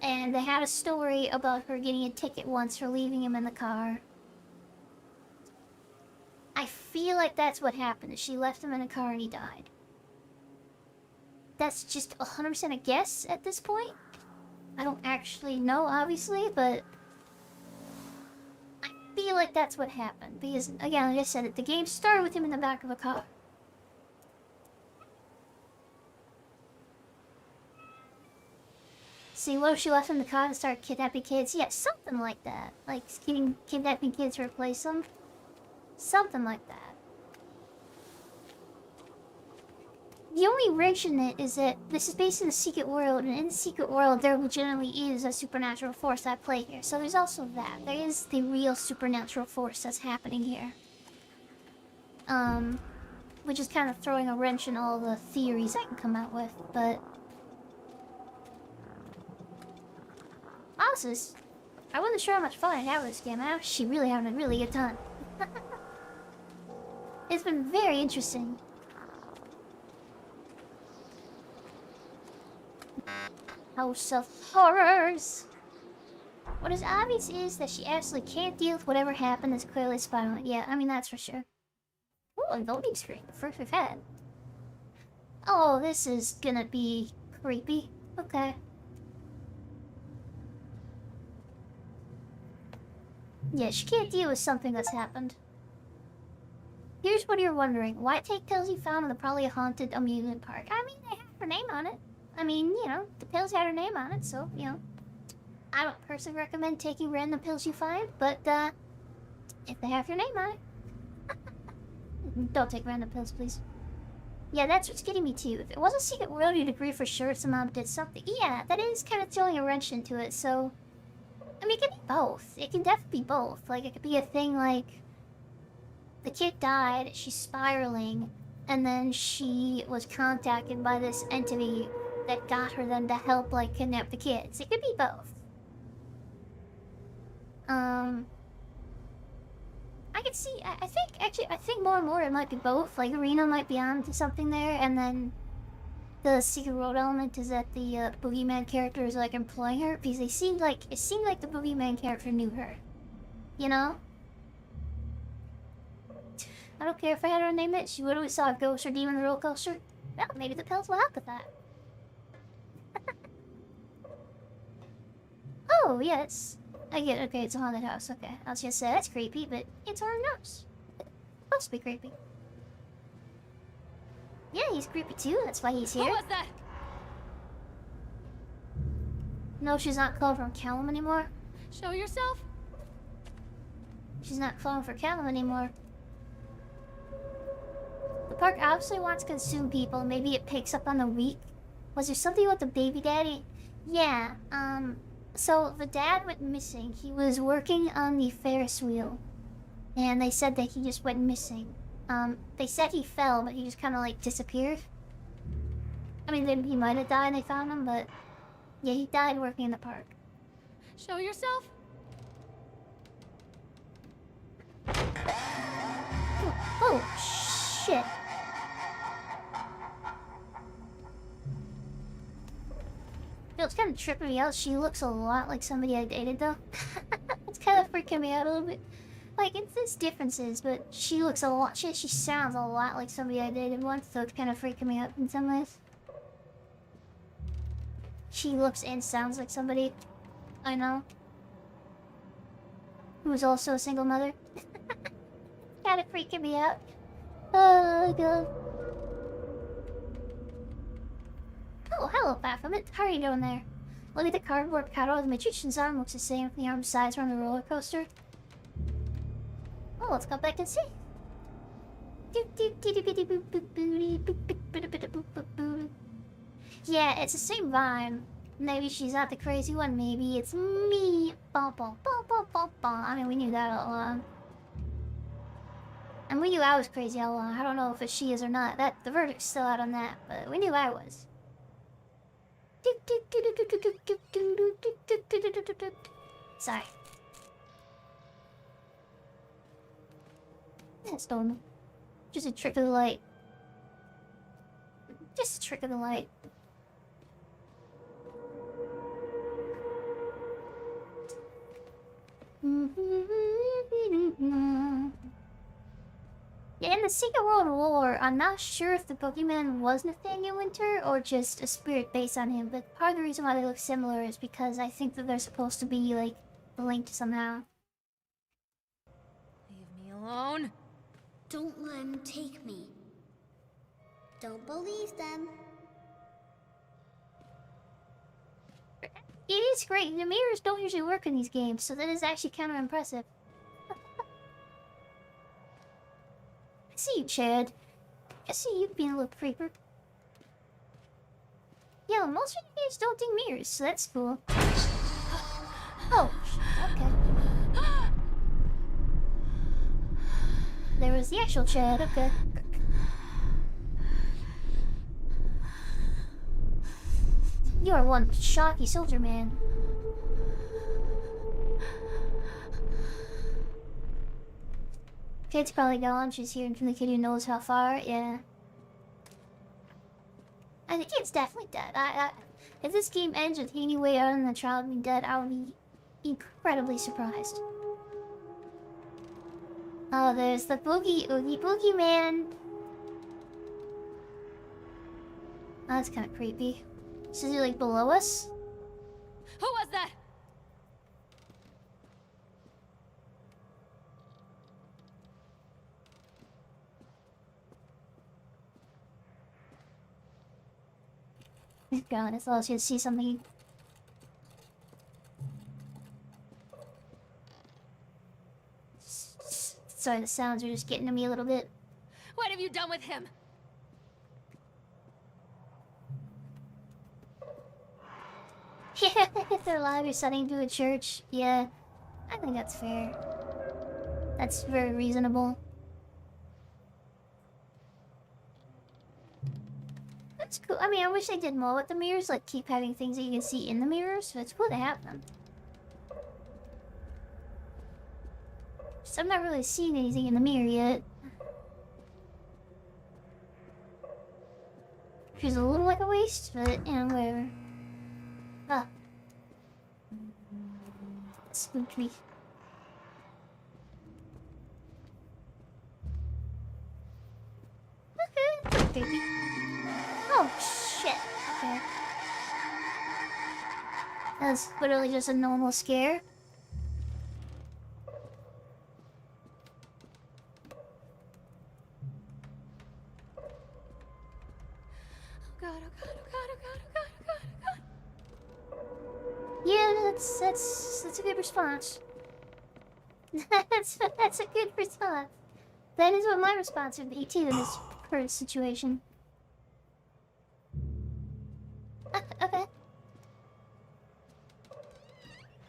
and they had a story about her getting a ticket once for leaving him in the car. I feel like that's what happened. She left him in a car and he died. That's just 100% a guess at this point. I don't actually know, obviously, but I feel like that's what happened. Because, again, like I said, the game started with him in the back of a car. See, what if she left him in the car and started kidnapping kids? Yeah, something like that. Like, kidnapping kids to replace them. Something like that. The only wrench in it is that this is based in the secret world, and in the secret world there legitimately is a supernatural force at play here. So there's also that. There is the real supernatural force that's happening here. Which is kind of throwing a wrench in all the theories I can come out with, but... Honestly, I wasn't sure how much fun I'd have with this game. I'm actually really having a really good time. It's been very interesting. House of Horrors! What is obvious is that she absolutely can't deal with whatever happened that's clearly spiraling. Yeah, I mean, that's for sure. Ooh, a loading screen. The first we've had. Oh, this is gonna be creepy. Okay. Yeah, she can't deal with something that's happened. Here's what you're wondering. Why take pills you found in the probably haunted amusement park? I mean, they have her name on it. I mean, you know, the pills had her name on it, so, you know. I don't personally recommend taking random pills you find, but, if they have your name on it. Don't take random pills, please. Yeah, that's what's getting me too. If it was a secret world, you'd agree for sure some mom did something. Yeah, that is kind of throwing a wrench into it, so... I mean, it can be both. It can definitely be both. Like, it could be a thing like... The kid died, she's spiraling, and then she was contacted by this entity that got her then to help, like, kidnap the kids. It could be both. I could see, I think more and more it might be both. Like, Reno might be on to something there, and then the secret world element is that the boogeyman character is, like, employing her, because it seemed like the boogeyman character knew her. You know? I don't care if I had her name it, she literally saw a ghost or demon on the roller coaster. Well, maybe the pills will help with that. Oh, yes. I get it. Okay, it's a haunted house. Okay, I was gonna say that's creepy, but it's a haunted house. It's supposed to be creepy. Yeah, he's creepy too. That's why he's here. What was that? No, she's not calling for Callum anymore. Show yourself? She's not calling for Callum anymore. The park obviously wants to consume people. Maybe it picks up on the weak. Was there something about the baby daddy? Yeah, So the dad went missing. He was working on the Ferris wheel, and they said that he just went missing. They said he fell, but he just kind of like disappeared. I mean, then he might have died and they found him, but yeah, he died working in the park. Show yourself. Oh, shit. It's kind of tripping me out. She looks a lot like somebody I dated, though. It's kind of freaking me out a little bit. Like, there's differences, but she looks a lot... She sounds a lot like somebody I dated once, so it's kind of freaking me out in some ways. She looks and sounds like somebody I know. Who was also a single mother. Kind of freaking me out. Oh, God. Oh, hello, Baphomet. How are you doing there? Look at the cardboard cutout of the magician's arm. Looks the same with the arm size from the roller coaster. Oh, let's go back and see. Yeah, it's the same vibe. Maybe she's not the crazy one. Maybe it's me. I mean, we knew that all along. And we knew I was crazy all along. I don't know if she is or not. The verdict's still out on that, but we knew I was. Sorry. That's normal. Just a trick of the light. Just a trick of the light. Yeah, in the Secret World War, I'm not sure if the Boogeyman was Nathaniel Winter or just a spirit based on him, but part of the reason why they look similar is because I think that they're supposed to be, like, linked somehow. Leave me alone. Don't let him take me. Don't believe them. It is great. The mirrors don't usually work in these games, so that is actually kind of impressive. I see you, Chad. I see you being a little creeper. Yeah, most of the games don't do mirrors, so that's cool. Oh, okay. There was the actual Chad, okay. You are one shocky soldier, man. Kid's probably gone. She's hearing from the kid who knows how far. Yeah. And the kid's definitely dead. If this game ends with any way other than the child being dead, I would be incredibly surprised. Oh, there's the Boogie Man. Oh, that's kind of creepy. So is he like below us? Who was that? God, I thought I was gonna see something. Sorry, the sounds are just getting to me a little bit. What have you done with him? Yeah, if they're alive, you're sending to a church. Yeah, I think that's fair. That's very reasonable. That's cool. I mean, I wish they did more with the mirrors, like keep having things that you can see in the mirrors, but it's cool to have them. Just, I'm not really seeing anything in the mirror yet. Feels a little like a waste, but, you know, whatever. Ah. Spooked me. Okay, that's creepy. Oh, shit. Okay. That's literally just a normal scare. Oh god, oh god, oh god, oh god, oh god, oh god, oh god. Yeah, that's a good response. that's a good response. That is what my response would be too in this current situation. Okay.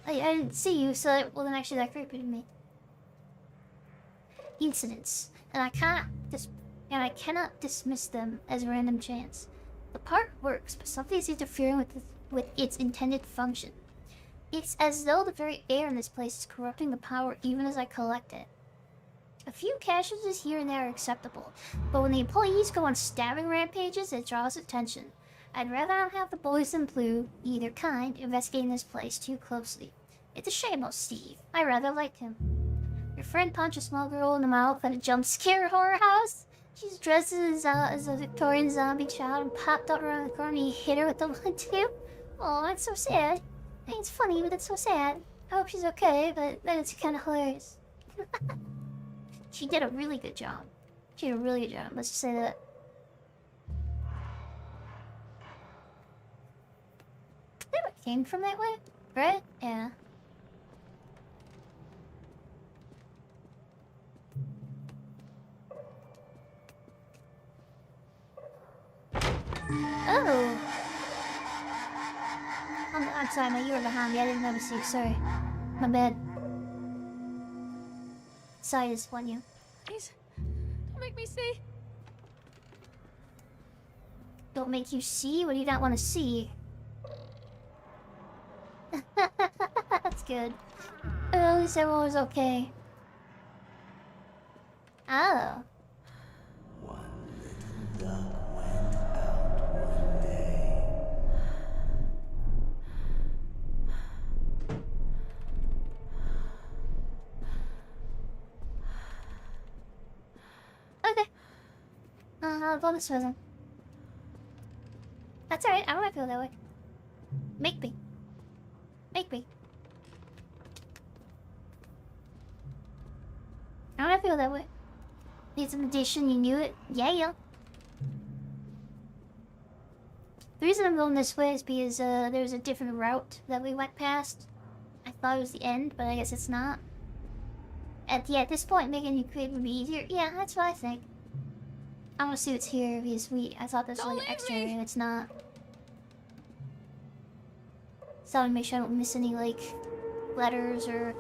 I didn't see you, so that wasn't actually that creepy to me. Incidents, and I cannot dismiss them as random chance. The park works, but something is interfering with its intended function. It's as though the very air in this place is corrupting the power even as I collect it. A few casualties here and there are acceptable, but when the employees go on stabbing rampages, it draws attention. I'd rather not have the boys in blue, either kind, investigating this place too closely. It's a shame of Steve. I rather liked him. Your friend punched a small girl in the mouth at a jump scare horror house. She's dressed as a Victorian zombie child and popped out around the corner and he hit her with the one too. Oh, that's so sad. I mean, it's funny, but it's so sad. I hope she's okay, but then it's kind of hilarious. She did a really good job. She did a really good job. Let's just say that. That what came from that way, right? Yeah. Oh. I'm sorry, you were behind me. I didn't notice you. Sorry. My bad. Sorry to disappoint you. Please, don't make me see. Don't make you see? What do you not want to see? That's good. Oh, at least everyone was okay. Oh. One little duck went out one day. Okay. I'll go this way. That's alright, I don't want to feel that way. Make me. Make me. I don't want to feel that way. Need some addition, you knew it. Yeah. The reason I'm going this way is because there's a different route that we went past. I thought it was the end, but I guess it's not. At this point, making you create would be easier. Yeah, that's what I think. I want to see what's here because I thought this was like extra and it's not. So I want to make sure I don't miss any like letters or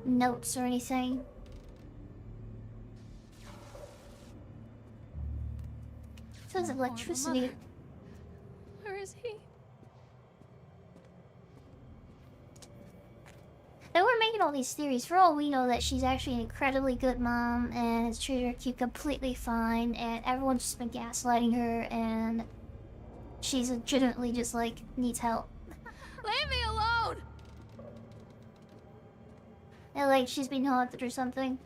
notes or anything. Sounds like electricity. Where is he? And we're making all these theories. For all we know that she's actually an incredibly good mom and has treated her kid completely fine and everyone's just been gaslighting her and she's legitimately just like needs help. Leave me alone! And like she's being haunted or something.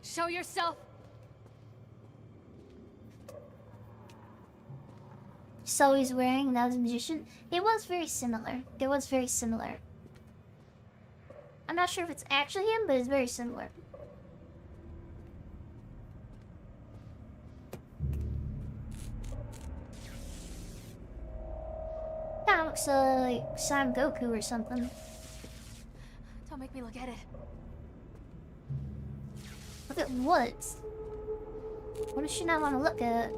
Show yourself! So he's wearing, that was a magician. It was very similar. It was very similar. I'm not sure if it's actually him, but it's very similar. Kinda looks like Son Goku or something. Don't make me look at it. Look at what? What does she not want to look at?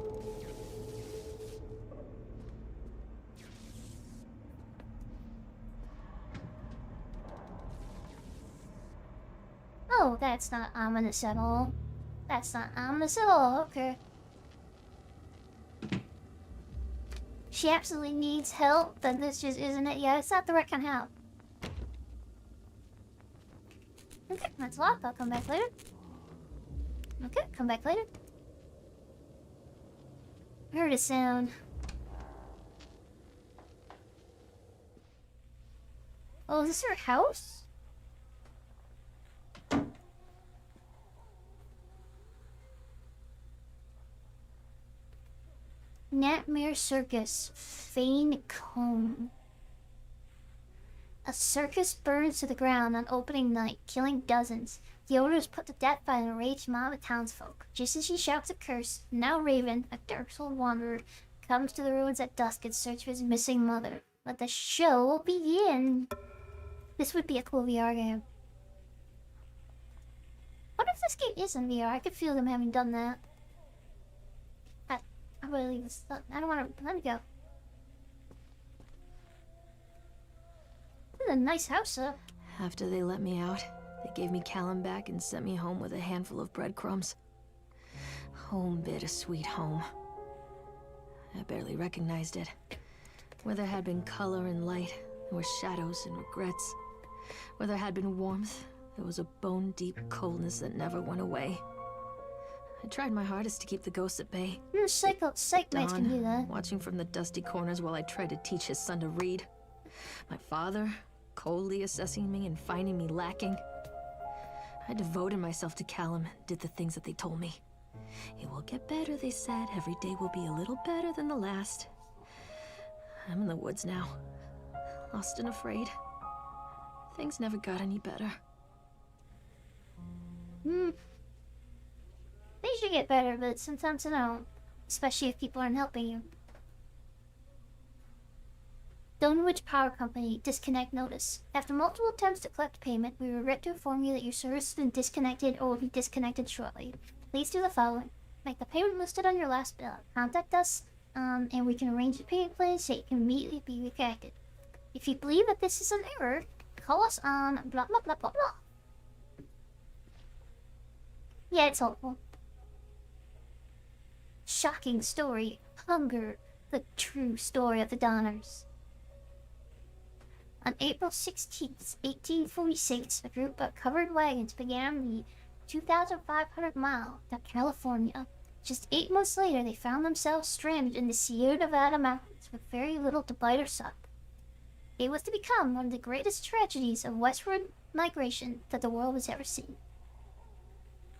Oh, that's not ominous at all. That's not ominous at all, okay. She absolutely needs help, then this just isn't it. Yeah, it's not the right kind of help. Okay, that's locked. I'll come back later. Okay, come back later. I heard a sound. Oh, is this her house? Nightmare Circus, Funcom. A circus burns to the ground on opening night, killing dozens. The owner is put to death by an enraged mob of townsfolk. Just as she shouts a curse, now Raven, a dark soul wanderer, comes to the ruins at dusk in search of his missing mother. Let the show begin. This would be a cool VR game. What if this game is in VR? I could feel them having done that. I'm gonna leave this. I don't want to. Let me go. a nice house, After they let me out, they gave me Callum back and sent me home with a handful of breadcrumbs. Home, bittersweet home. I barely recognized it. Where there had been color and light, there were shadows and regrets. Where there had been warmth, there was a bone-deep coldness that never went away. I tried my hardest to keep the ghosts at bay. Psych mates can do that. Watching from the dusty corners while I tried to teach his son to read. My father, coldly assessing me and finding me lacking. I devoted myself to Callum and did the things that they told me. It will get better, they said. Every day will be a little better than the last. I'm in the woods now, lost and afraid. Things never got any better. Things should get better, but sometimes they don't. Especially if people aren't helping you. Stonewich Power Company disconnect notice. After multiple attempts to collect payment, we regret to inform you that your service has been disconnected or will be disconnected shortly. Please do the following. Make the payment listed on your last bill. Contact us, and we can arrange the payment plan so it can immediately be reconnected. If you believe that this is an error, call us on blah blah blah blah blah. Yeah, it's helpful. Shocking story. Hunger. The true story of the Donners. On April 16th, 1846, a group of covered wagons began the 2,500 mile to California. Just 8 months later, they found themselves stranded in the Sierra Nevada mountains with very little to bite or suck. It was to become one of the greatest tragedies of westward migration that the world has ever seen.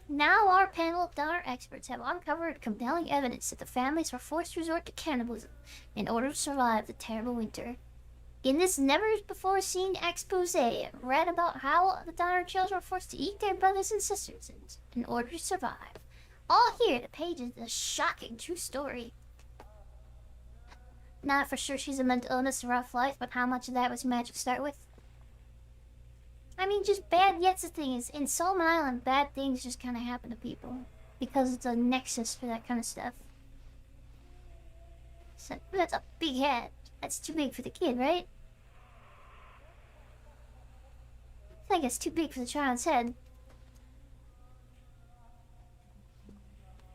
Now our panel of Donner experts have uncovered compelling evidence that the families were forced to resort to cannibalism in order to survive the terrible winter. In this never-before-seen expose, read about how the Donner children were forced to eat their brothers and sisters in order to survive. All here at the pages of a shocking true story. Not for sure she's a mental illness, a rough life, but how much of that was magic to start with? I mean, just bad, yes, the thing is, in Solomon Island, bad things just kind of happen to people. Because it's a nexus for that kind of stuff. So, that's a big head. That's too big for the kid, right? I think it's too big for the child's head.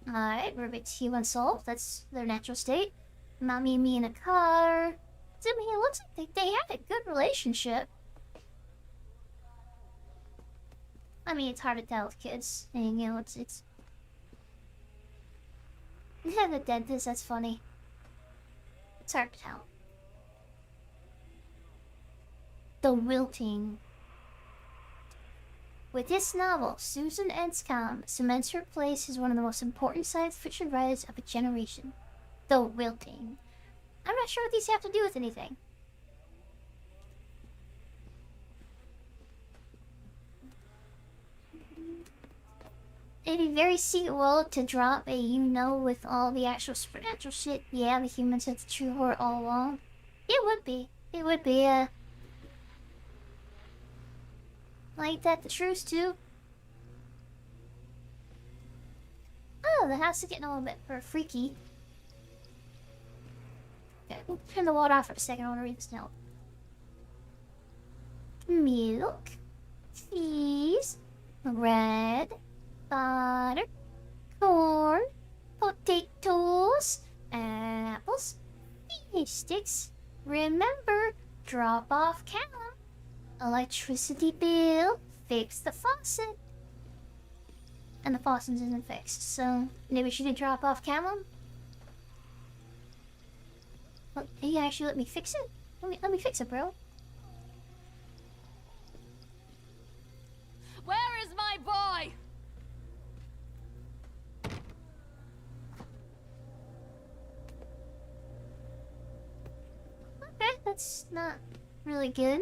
Alright, Rubik's Cube unsolved. That's their natural state. Mommy and me in a car. I mean, it looks like they have a good relationship. I mean, it's hard to tell with kids. And, you know, it's... Yeah, the dentist, that's funny. It's hard to tell. The Wilting. With this novel, Susan Enscombe cements her place as one of the most important science fiction writers of a generation. The Wilting. I'm not sure what these have to do with anything. It'd be very SeaWorld to drop a with all the actual supernatural shit. Yeah, the humans had the true horror all along. It would be. It would be, like that, the truth too. Oh, the house is getting a little bit freaky. Okay, we'll turn the water off for a second. I want to read this note. Milk, cheese, bread, butter, corn, potatoes, apples, fish sticks. Remember, drop off Callum. Electricity bill, fix the faucet. And the faucet isn't fixed, so maybe she did drop off Callum. Well, he actually let me fix it. Let me fix it, bro. Where is my boy? Okay, that's not really good.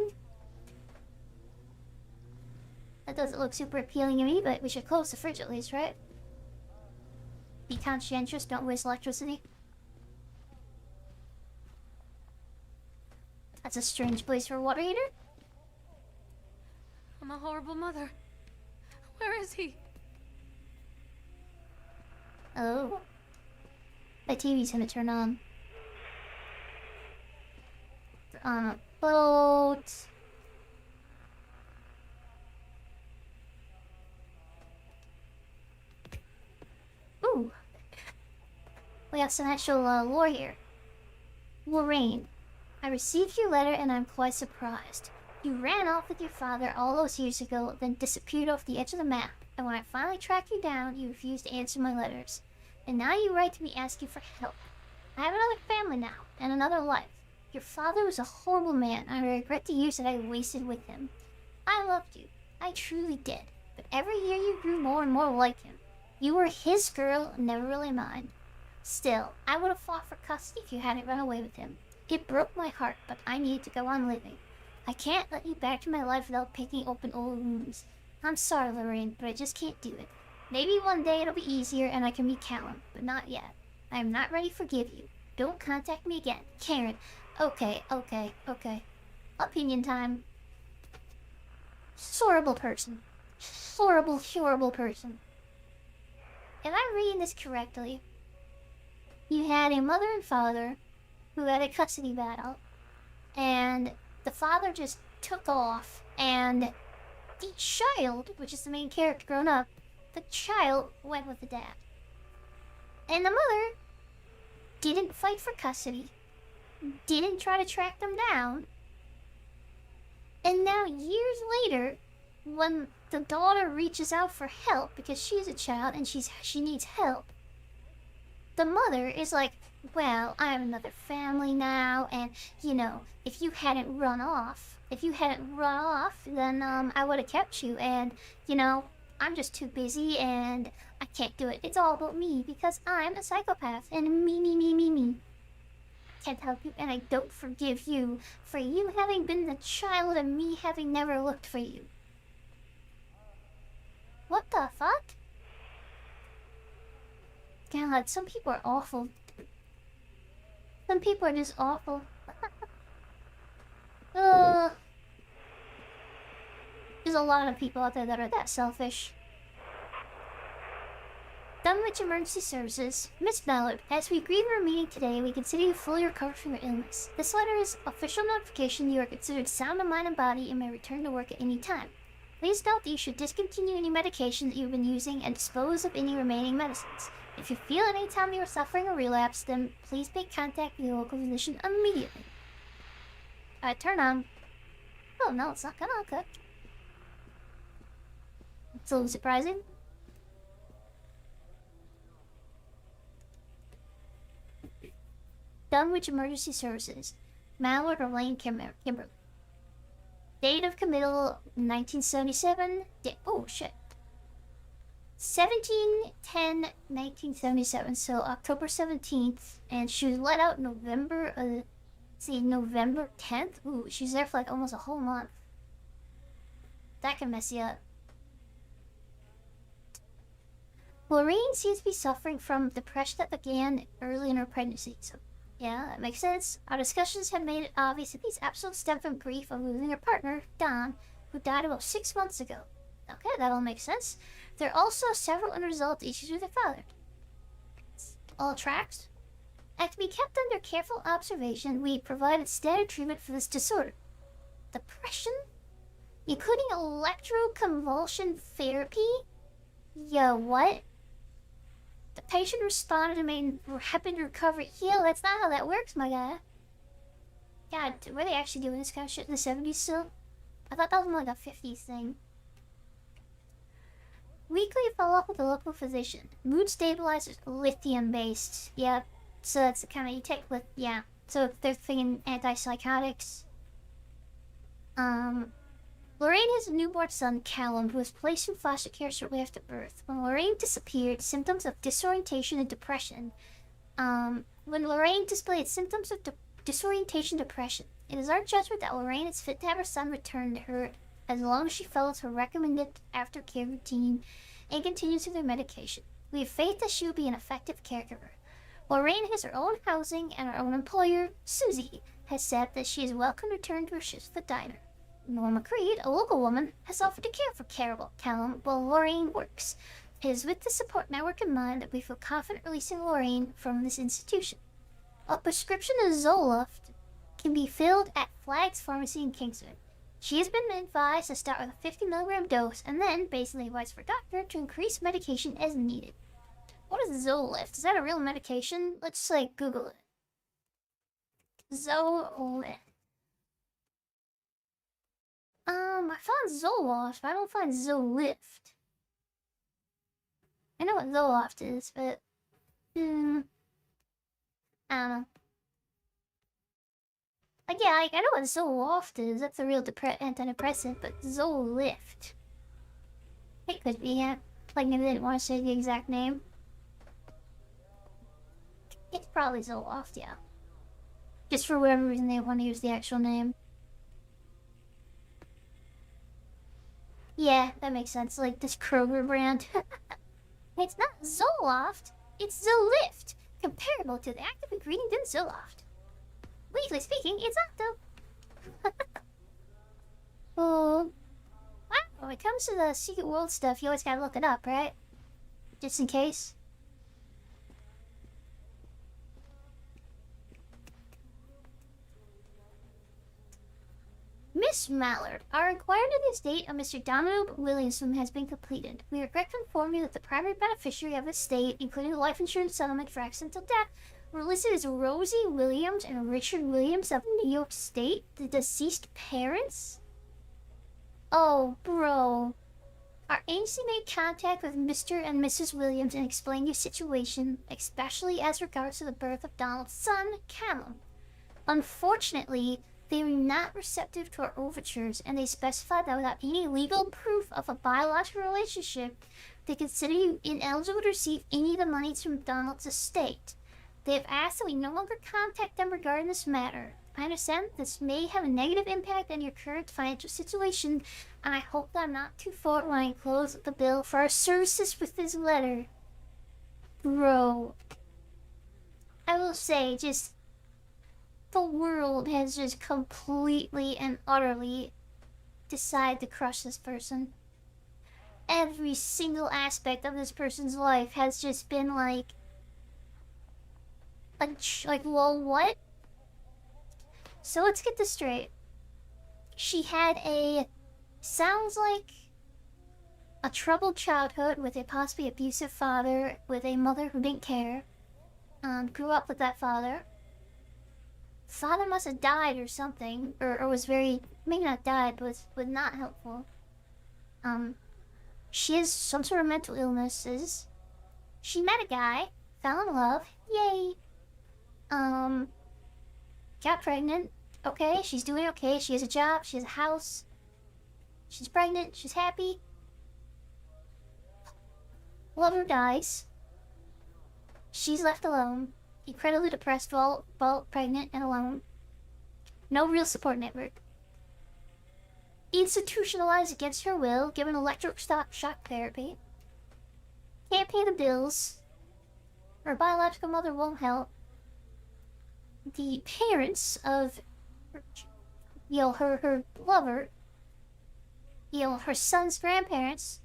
That doesn't look super appealing to me, but we should close the fridge at least, right? Be conscientious, don't waste electricity. That's a strange place for a water heater. I'm a horrible mother. Where is he? Oh. My TV's gonna turn on. We're on a boat. got some actual lore here. Lorraine, I received your letter and I'm quite surprised. You ran off with your father all those years ago, then disappeared off the edge of the map. And when I finally tracked you down, you refused to answer my letters. And now you write to me asking for help. I have another family now, and another life. Your father was a horrible man, and I regret the years that I wasted with him. I loved you. I truly did. But every year you grew more and more like him. You were his girl, never really mine. Still, I would have fought for custody if you hadn't run away with him. It broke my heart, but I needed to go on living. I can't let you back to my life without picking open old wounds. I'm sorry, Lorraine, but I just can't do it. Maybe one day it'll be easier and I can be Callum, but not yet. I am not ready to forgive you. Don't contact me again. Karen. Okay. Opinion time. Horrible person. Horrible person. If I'm reading this correctly, you had a mother and father who had a custody battle, and the father just took off, and the child, which is the main character grown up, the child went with the dad. And the mother didn't fight for custody, didn't try to track them down, and now years later, when the daughter reaches out for help because she's a child and she needs help, the mother is like, well, I have another family now, and, you know, if you hadn't run off, then, I would have kept you, and, you know, I'm just too busy, and I can't do it. It's all about me, because I'm a psychopath, and me. Can't help you, and I don't forgive you for you having been the child and me having never looked for you. What the fuck? God, some people are awful. Some people are just awful. There's a lot of people out there that are that selfish. Dunwich Emergency Services. Miss Ballard, as we agreed in our meeting today, we consider you fully recovered from your illness. This letter is official notification you are considered sound of mind and body and may return to work at any time. Please note that you should discontinue any medication that you've been using and dispose of any remaining medicines. If you feel at any time you are suffering a relapse, then please make contact with your local physician immediately. Alright, turn on. Oh no, it's not gonna. Okay. It's a little surprising. Dunwich Emergency Services. Malward or Lane Kimberly. Date of committal 1977. Oh shit. 17/10/1977. So October 17th, and she was let out November 10th. Ooh, she's there for like almost a whole month. That can mess you up. Lorraine seems to be suffering from depression that began early in her pregnancy. So, yeah, that makes sense. Our discussions have made it obvious that these episodes stem from grief of losing her partner, Don, who died about 6 months ago. Okay, that'll make sense. There are also several unresolved issues with her father. All tracks. And to be kept under careful observation, we provided standard treatment for this disorder. Depression? Including electroconvulsion therapy? Yeah, what? The patient responded and made rapid recovery. Heal, that's not how that works, my guy. God, were they actually doing this kind of shit in the 70s still? I thought that was more like a 50s thing. Weekly follow-up with a local physician. Mood stabilizers, lithium-based. Yeah, so that's the kind of you take with, yeah. So if they're thinking antipsychotics. Lorraine has a newborn son, Callum, who was placed in foster care shortly after birth. When Lorraine disappeared, symptoms of disorientation and depression. When Lorraine displayed symptoms of disorientation and depression, it is our judgment that Lorraine is fit to have her son return to her as long as she follows her recommended aftercare routine and continues with her medication. We have faith that she will be an effective caregiver. Lorraine has her own housing, and her own employer, Susie, has said that she is welcome to return to her shifts at the diner. Norma Creed, a local woman, has offered to care for Callum while Lorraine works. It is with the support network in mind that we feel confident releasing Lorraine from this institution. A prescription of Zoloft can be filled at Flagg's Pharmacy in Kingston. She has been advised to start with a 50 mg dose and then basically advised for doctor to increase medication as needed. What is Zolift? Is that a real medication? Let's like Google it. Zolift. I found Zoloft, but I don't find Zolift. I know what Zoloft is, but I don't know. Like, yeah, I know what Zoloft is. That's a real antidepressant, but Zolift. It could be, yeah. Like, maybe they didn't want to say the exact name. It's probably Zoloft, yeah. Just for whatever reason they want to use the actual name. Yeah, that makes sense. Like this Kroger brand. It's not Zoloft, it's Zolift. Comparable to the active ingredient in Zoloft. Legally speaking, it's not though. Oh. Wow, when it comes to the Secret World stuff, you always gotta look it up, right? Just in case. Miss Mallard, our inquiry into the estate of Mr. Donald Williamson has been completed. We regret to inform you that the primary beneficiary of the estate, including the life insurance settlement for accidental death, were listed as Rosie Williams and Richard Williams of New York State, the deceased parents? Oh, bro. Our agency made contact with Mr. and Mrs. Williams and explained your situation, especially as regards to the birth of Donald's son, Callum. Unfortunately, they were not receptive to our overtures, and they specified that without any legal proof of a biological relationship, they consider you ineligible to receive any of the monies from Donald's estate. They have asked that we no longer contact them regarding this matter. I understand this may have a negative impact on your current financial situation, and I hope that I'm not too far when I enclose the bill for our services with this letter. Bro. I will say, just... the world has just completely and utterly decided to crush this person. Every single aspect of this person's life has just been like, well, what? So let's get this straight. She had sounds like a troubled childhood with a possibly abusive father, with a mother who didn't care. Grew up with that father. Father must have died or something, or was very, maybe not died, but was not helpful. She has some sort of mental illnesses. She met a guy, fell in love, yay. Got pregnant, okay, she's doing okay, she has a job, she has a house. She's pregnant, she's happy. Lover dies. She's left alone. Incredibly depressed while pregnant and alone. No real support network. Institutionalized against her will, given electric shock therapy. Can't pay the bills. Her biological mother won't help. The parents of her lover, her son's grandparents,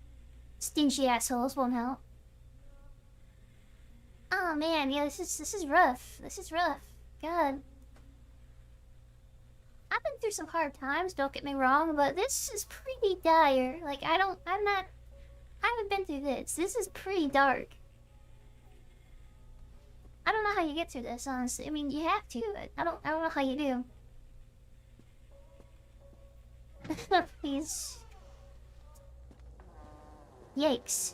stingy assholes, won't help. Oh man, yeah, this is rough. This is rough. God. I've been through some hard times, don't get me wrong, but this is pretty dire. Like, I haven't been through this. This is pretty dark. I don't know how you get through this, honestly. I mean, you have to, but I don't know how you do. Please. Yikes.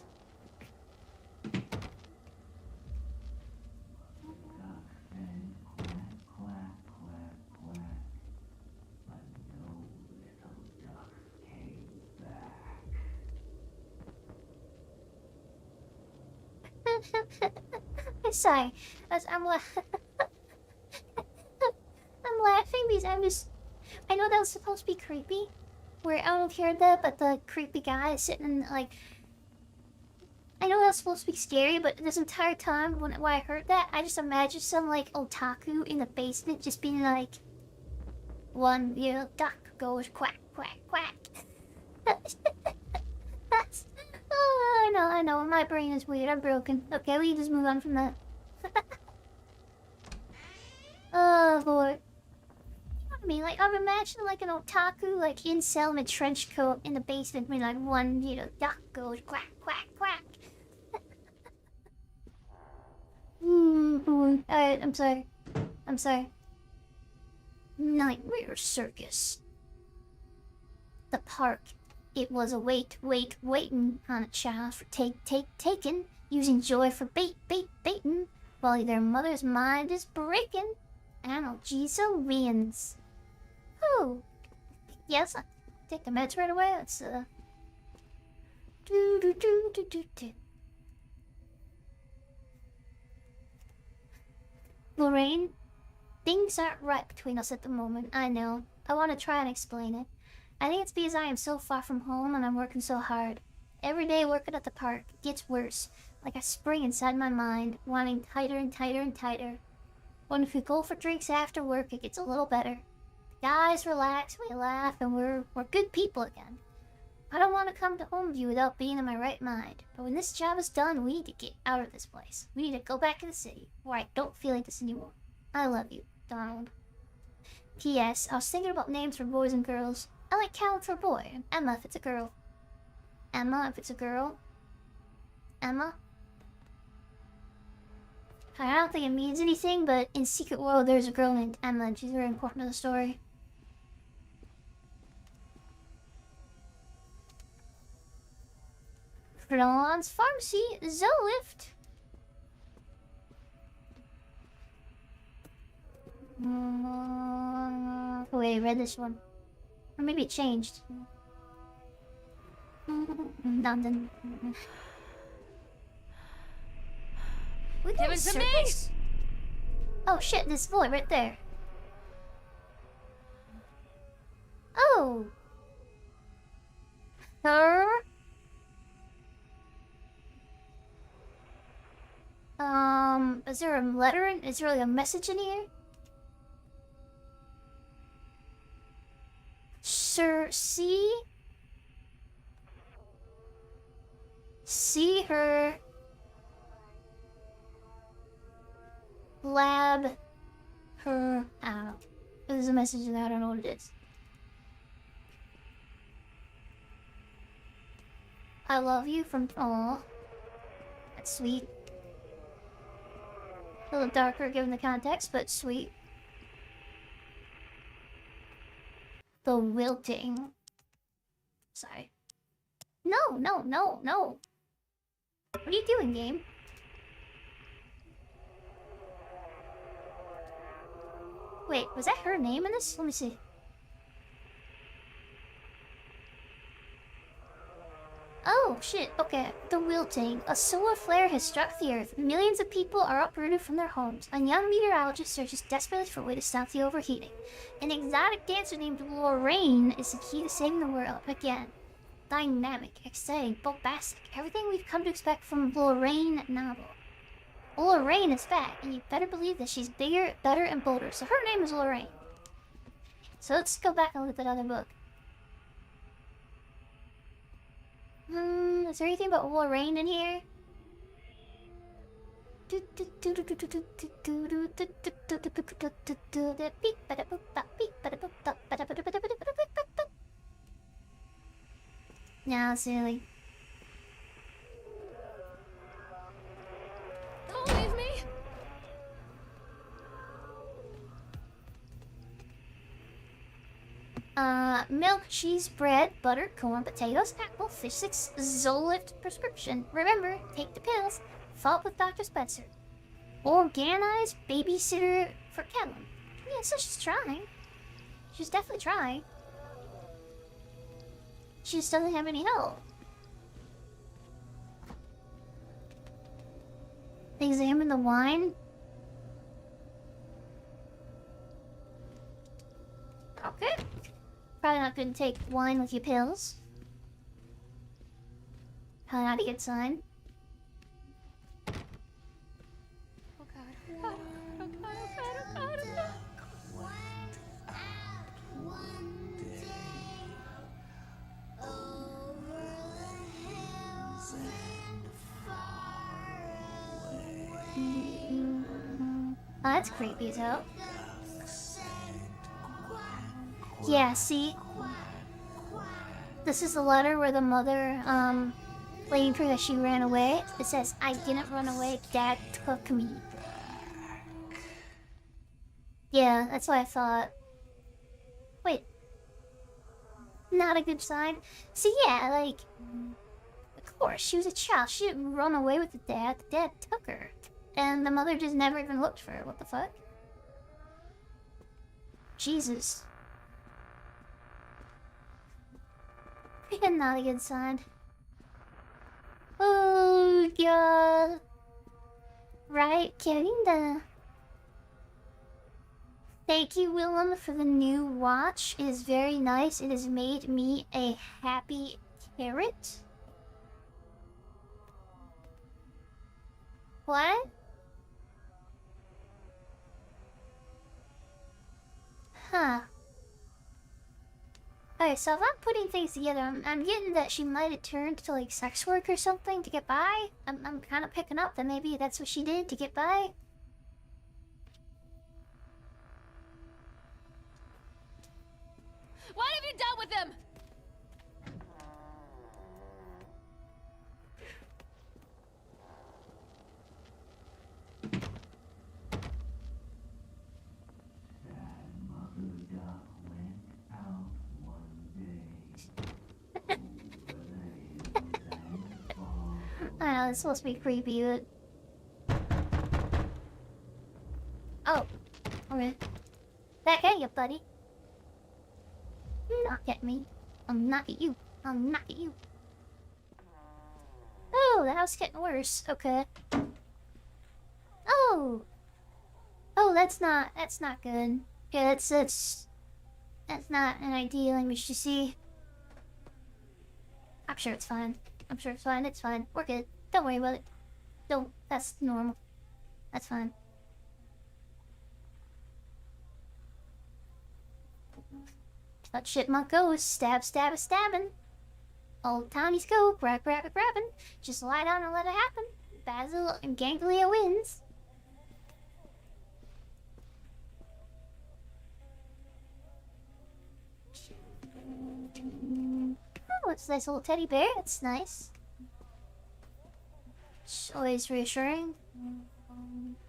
Sorry, I'm laughing because I know that was supposed to be creepy. Where I don't know if you heard that, but the creepy guy is sitting in, like... I know that was supposed to be scary, but this entire time when I heard that, I just imagined some, like, otaku in the basement just being like... One little duck goes quack, quack, quack. That's... Oh, I know, my brain is weird, I'm broken. Okay, we just move on from that. Oh, boy. You know what I mean? Like, I'm imagining, like, an otaku, like, incel in a trench coat in the basement when, like, one, duck goes quack, quack, quack. Alright, I'm sorry. I'm sorry. Nightmare Circus. The park. It was a waiting on a child for taken, using joy for baiting, while their mother's mind is breaking. Analgesia wins. Oh. Yes, I take the meds right away. Let's, Lorraine, things aren't right between us at the moment, I know. I want to try and explain it. I think it's because I am so far from home and I'm working so hard. Every day working at the park gets worse, like a spring inside my mind, wanting tighter and tighter and tighter. When if we go for drinks after work, it gets a little better. The guys relax, we laugh, and we're good people again. I don't want to come to Homeview without being in my right mind, but when this job is done, we need to get out of this place. We need to go back to the city, where I don't feel like this anymore. I love you, Donald. P.S. I was thinking about names for boys and girls. I like Callum for a boy, and Emma if it's a girl. Emma if it's a girl. Emma? I don't think it means anything, but in Secret World there's a girl named Emma, and she's very important to the story. Fernand's Pharmacy, Zolift. Wait, I read this one. Or maybe it changed. London. Give it to me! Oh shit, this boy right there. Oh! Her? Is there a letter in? Is there like a message in here? Sir, see her lab her I don't know. There's a message in there, I don't know what it is. I love you from aw. That's sweet. A little darker given the context, but sweet. The wilting. Sorry. No. What are you doing, game? Wait, was that her name in this? Let me see. Oh, shit. Okay. The wilting. A solar flare has struck the Earth. Millions of people are uprooted from their homes. A young meteorologist searches desperately for a way to stop the overheating. An exotic dancer named Lorraine is the key to saving the world. Again, dynamic, exciting, bombastic. Everything we've come to expect from Lorraine novel. Lorraine is back, and you better believe that she's bigger, better, and bolder. So her name is Lorraine. So let's go back and look at that other book. Is there anything about Lorraine in here? Nah, silly. Don't leave me! Milk, cheese, bread, butter, corn, potatoes, apple, fish sticks, Zolift prescription. Remember, take the pills. Fought with Dr. Spencer. Organized babysitter for Callum. Yeah, so she's trying. She's definitely trying. She just doesn't have any help. Examine the wine. Okay. Probably not gonna take wine with your pills. Probably not a good sign. Oh god. Oh god. Oh, that's creepy as hell. Yeah, see? This is the letter where the mother, Blame her that she ran away. It says, I didn't run away, Dad took me. Yeah, that's what I thought. Wait. Not a good sign. So yeah, like... Of course, she was a child. She didn't run away with the dad. The dad took her. And the mother just never even looked for her. What the fuck? Jesus. Freaking not a good sign. Oh, God. Right, Karinda. Thank you, Willem, for the new watch. It is very nice. It has made me a happy carrot. What? Huh. Okay, so if I'm putting things together, I'm getting that she might have turned to like sex work or something to get by. I'm kind of picking up that maybe that's what she did to get by. What have you done with them? I know, it's supposed to be creepy, but... Oh. Okay. Back at you, buddy. Knock at me. I'll knock at you. I'll knock at you. Oh, the house getting worse. Okay. Oh! Oh, that's not good. Yeah, that's not an ideal image to see. I'm sure it's fine. I'm sure it's fine. It's fine. We're good. Don't worry about it. Don't. That's normal. That's fine. That chipmunk goes. Stab, stab, stabbing. Old townies go. Grab, grab, grabbing. Just lie down and let it happen. Basil and Ganglia wins. Oh, it's a nice little teddy bear. It's nice. It's always reassuring.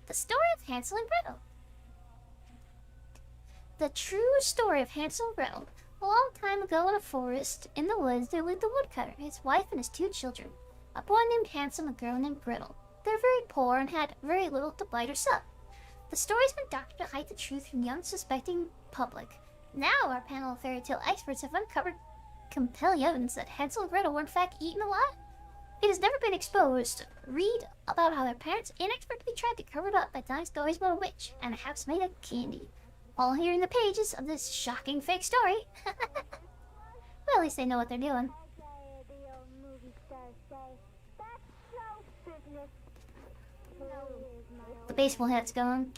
The story of Hansel and Gretel. The true story of Hansel and Gretel. A long time ago in a forest in the woods there lived a woodcutter, his wife and his 2 children. A boy named Hansel and a girl named Gretel. They're very poor and had very little to bite or suck. The story's been doctored to hide the truth from the unsuspecting public. Now our panel of fairy tale experts have uncovered compelling evidence that Hansel and Gretel were in fact eaten alive. It has never been exposed. Read about how their parents inexpertly tried to cover it up by telling stories about a witch and a house made of candy. All here in the pages of this shocking fake story. Well, at least they know what they're doing. The baseball hat's gone.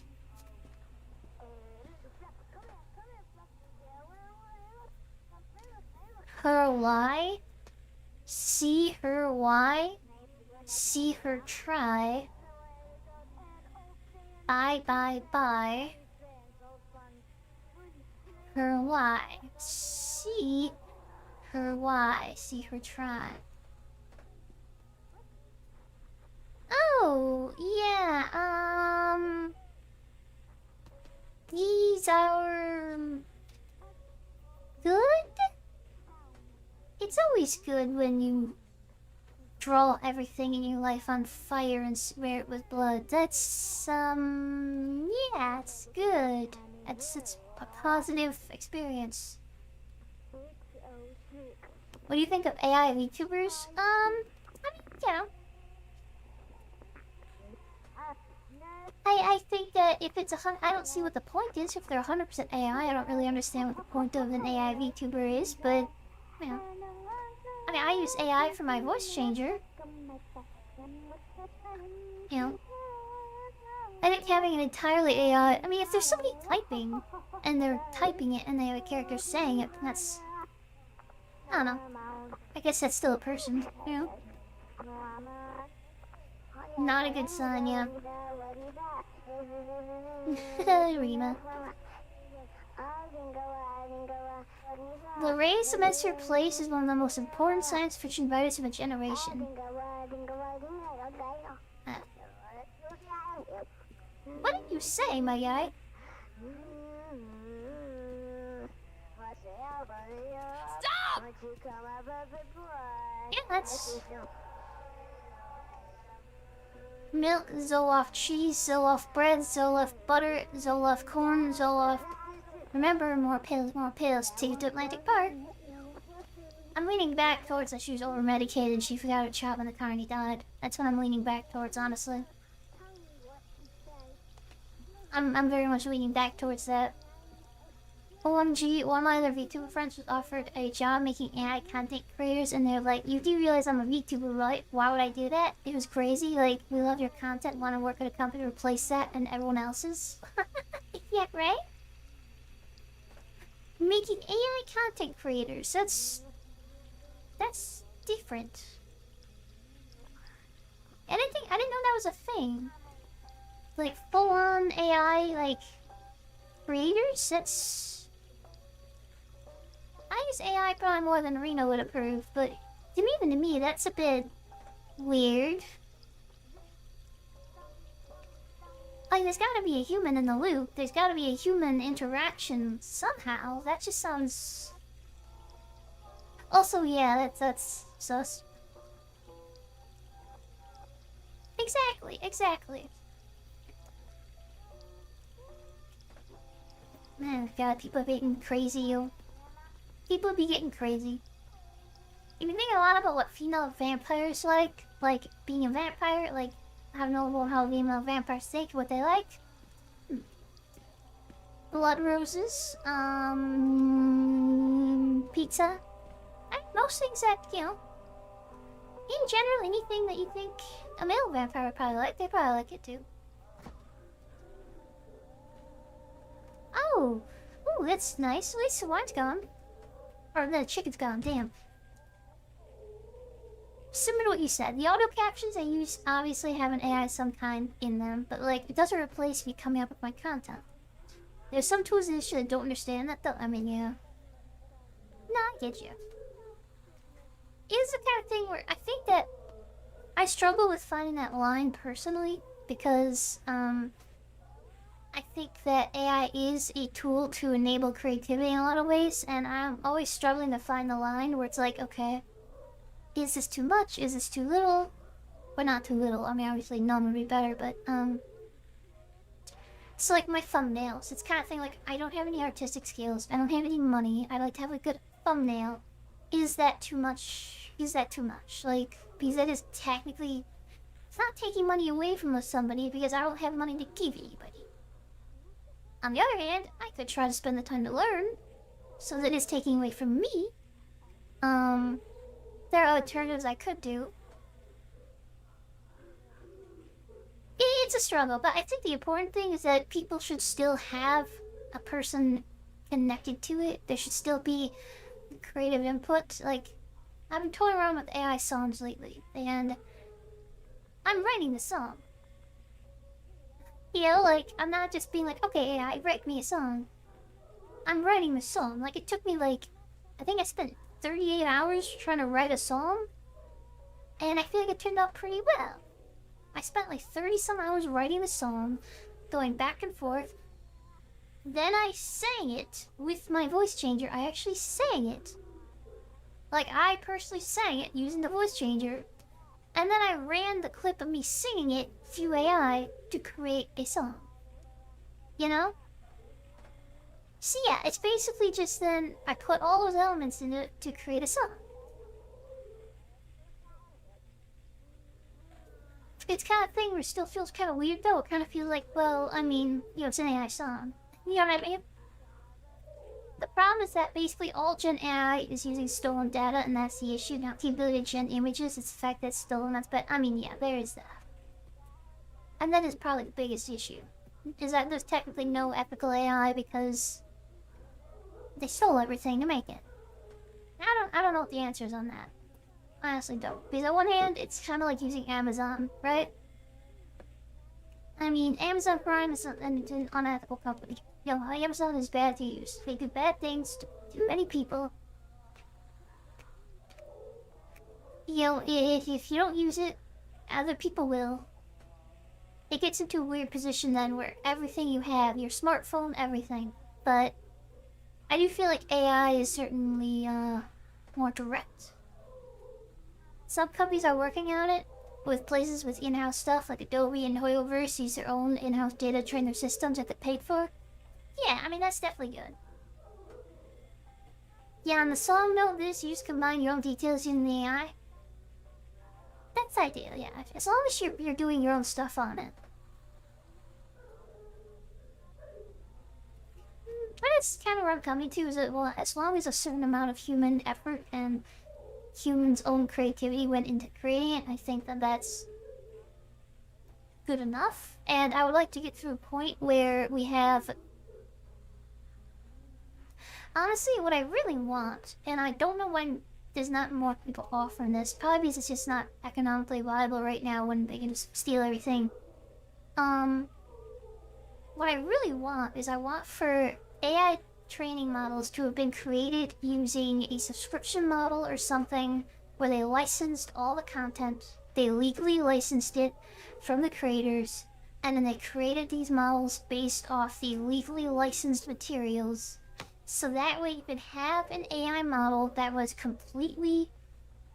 Her lie? See her why? See her try? Bye, bye, bye. Her why? See her why? See her try? Oh, yeah, these are... good? It's always good when you draw everything in your life on fire and smear it with blood. That's, yeah, it's good. It's a positive experience. What do you think of AI VTubers? I mean, you know. I think that if it's I don't see what the point is. If they're 100% AI, I don't really understand what the point of an AI VTuber is, but, you know. I mean, I use AI for my voice changer. You know. I think having an entirely AI... I mean, if there's somebody typing, and they're typing it, and they have a character saying it, that's... I don't know. I guess that's still a person, you know? Not a good sign, yeah. Rima. Lorraine cements her place as one of the most important science fiction writers of a generation. What did you say, my guy? Stop! Yeah, that's... Milk, Zoloft cheese, Zoloft bread, Zoloft butter, Zoloft corn, Zoloft... Remember, more pills, take it to Atlantic Park. I'm leaning back towards that she was over-medicated, she forgot her chop in the car and he died. That's what I'm leaning back towards, honestly. I'm very much leaning back towards that. OMG, one of my other VTuber friends was offered a job making AI content creators, and they're like, you do realize I'm a VTuber, right? Why would I do that? It was crazy, like, we love your content, want to work at a company to replace that and everyone else's. Yeah, right? Making AI content creators, that's different. I didn't know that was a thing. Like, full-on AI, like, creators? That's... I use AI probably more than Reno would approve, but even to me, that's a bit weird. Like, there's gotta be a human in the loop. There's gotta be a human interaction somehow. That just sounds... Also, yeah, that's sus. Exactly. Man, God, people are getting crazy, yo. People be getting crazy. If you think a lot about what female vampires like being a vampire, like, I don't know about how female vampires think, what they like. Blood roses, pizza. Most things that, you know, in general, anything that you think a male vampire would probably like, they probably like it too. Oh, ooh, that's nice. At least the wine's gone. Or the chicken's gone, damn. Similar to what you said, the auto captions I use obviously have an AI of some kind in them, but like, it doesn't replace me coming up with my content. There's some tools in this shit that don't understand that though. I mean, yeah. Nah, I get you. It's the kind of thing where I think that I struggle with finding that line personally because, I think that AI is a tool to enable creativity in a lot of ways, and I'm always struggling to find the line where it's like, okay, is this too much? Is this too little? Or not too little. I mean, obviously none would be better, but, so like my thumbnails, it's kind of thing like, I don't have any artistic skills, I don't have any money, I like to have a good thumbnail. Is that too much? Is that too much? Like, because that is technically, it's not taking money away from somebody because I don't have money to give anybody. On the other hand, I could try to spend the time to learn, so that it's taking away from me. There are alternatives I could do. It's a struggle, but I think the important thing is that people should still have a person connected to it. There should still be creative input. Like, I've been toying around with AI songs lately, and I'm writing the song. You know, like, I'm not just being like, okay, AI, write me a song. I'm writing the song. Like, it took me, like, I think I spent 38 hours trying to write a song, and I feel like it turned out pretty well. I spent, like, 30-some hours writing the song, going back and forth. Then I sang it with my voice changer. I actually sang it. Like, I personally sang it using the voice changer. And then I ran the clip of me singing it through AI to create a song. You know? So yeah, it's basically just then I put all those elements in it to create a song. It's kind of thing where it still feels kind of weird though. It kind of feels like, well, I mean, you know, it's an AI song. You know what I mean? The problem is that basically all Gen AI is using stolen data, and that's the issue. Not the ability to gen images, it's the fact that it's stolen. That's, but I mean, yeah, there is that. And that is probably the biggest issue. Is that there's technically no ethical AI because they stole everything to make it. I don't know what the answer is on that. I honestly don't. Because on one hand, it's kind of like using Amazon, right? I mean, Amazon Prime is an unethical company. You know, Amazon is bad to use. They do bad things to many people. You know, if you don't use it, other people will. It gets into a weird position then where everything you have, your smartphone, everything. But I do feel like AI is certainly more direct. Some companies are working on it with places with in-house stuff like Adobe and Hoyoverse use their own in-house data to train their systems that they paid for. Yeah, I mean that's definitely good. Yeah, on the song note, this you just combine your own details using the AI. That's ideal, yeah. As long as you're doing your own stuff on it. But it's kind of where I'm coming to is that, well, as long as a certain amount of human effort and humans' own creativity went into creating it, I think that that's good enough. And I would like to get through a point where we have... Honestly, what I really want, and I don't know why there's not more people offering this, probably because it's just not economically viable right now when they can just steal everything. What I really want is I want for AI training models to have been created using a subscription model or something where they licensed all the content, they legally licensed it from the creators, and then they created these models based off the legally licensed materials. So that way you could have an AI model that was completely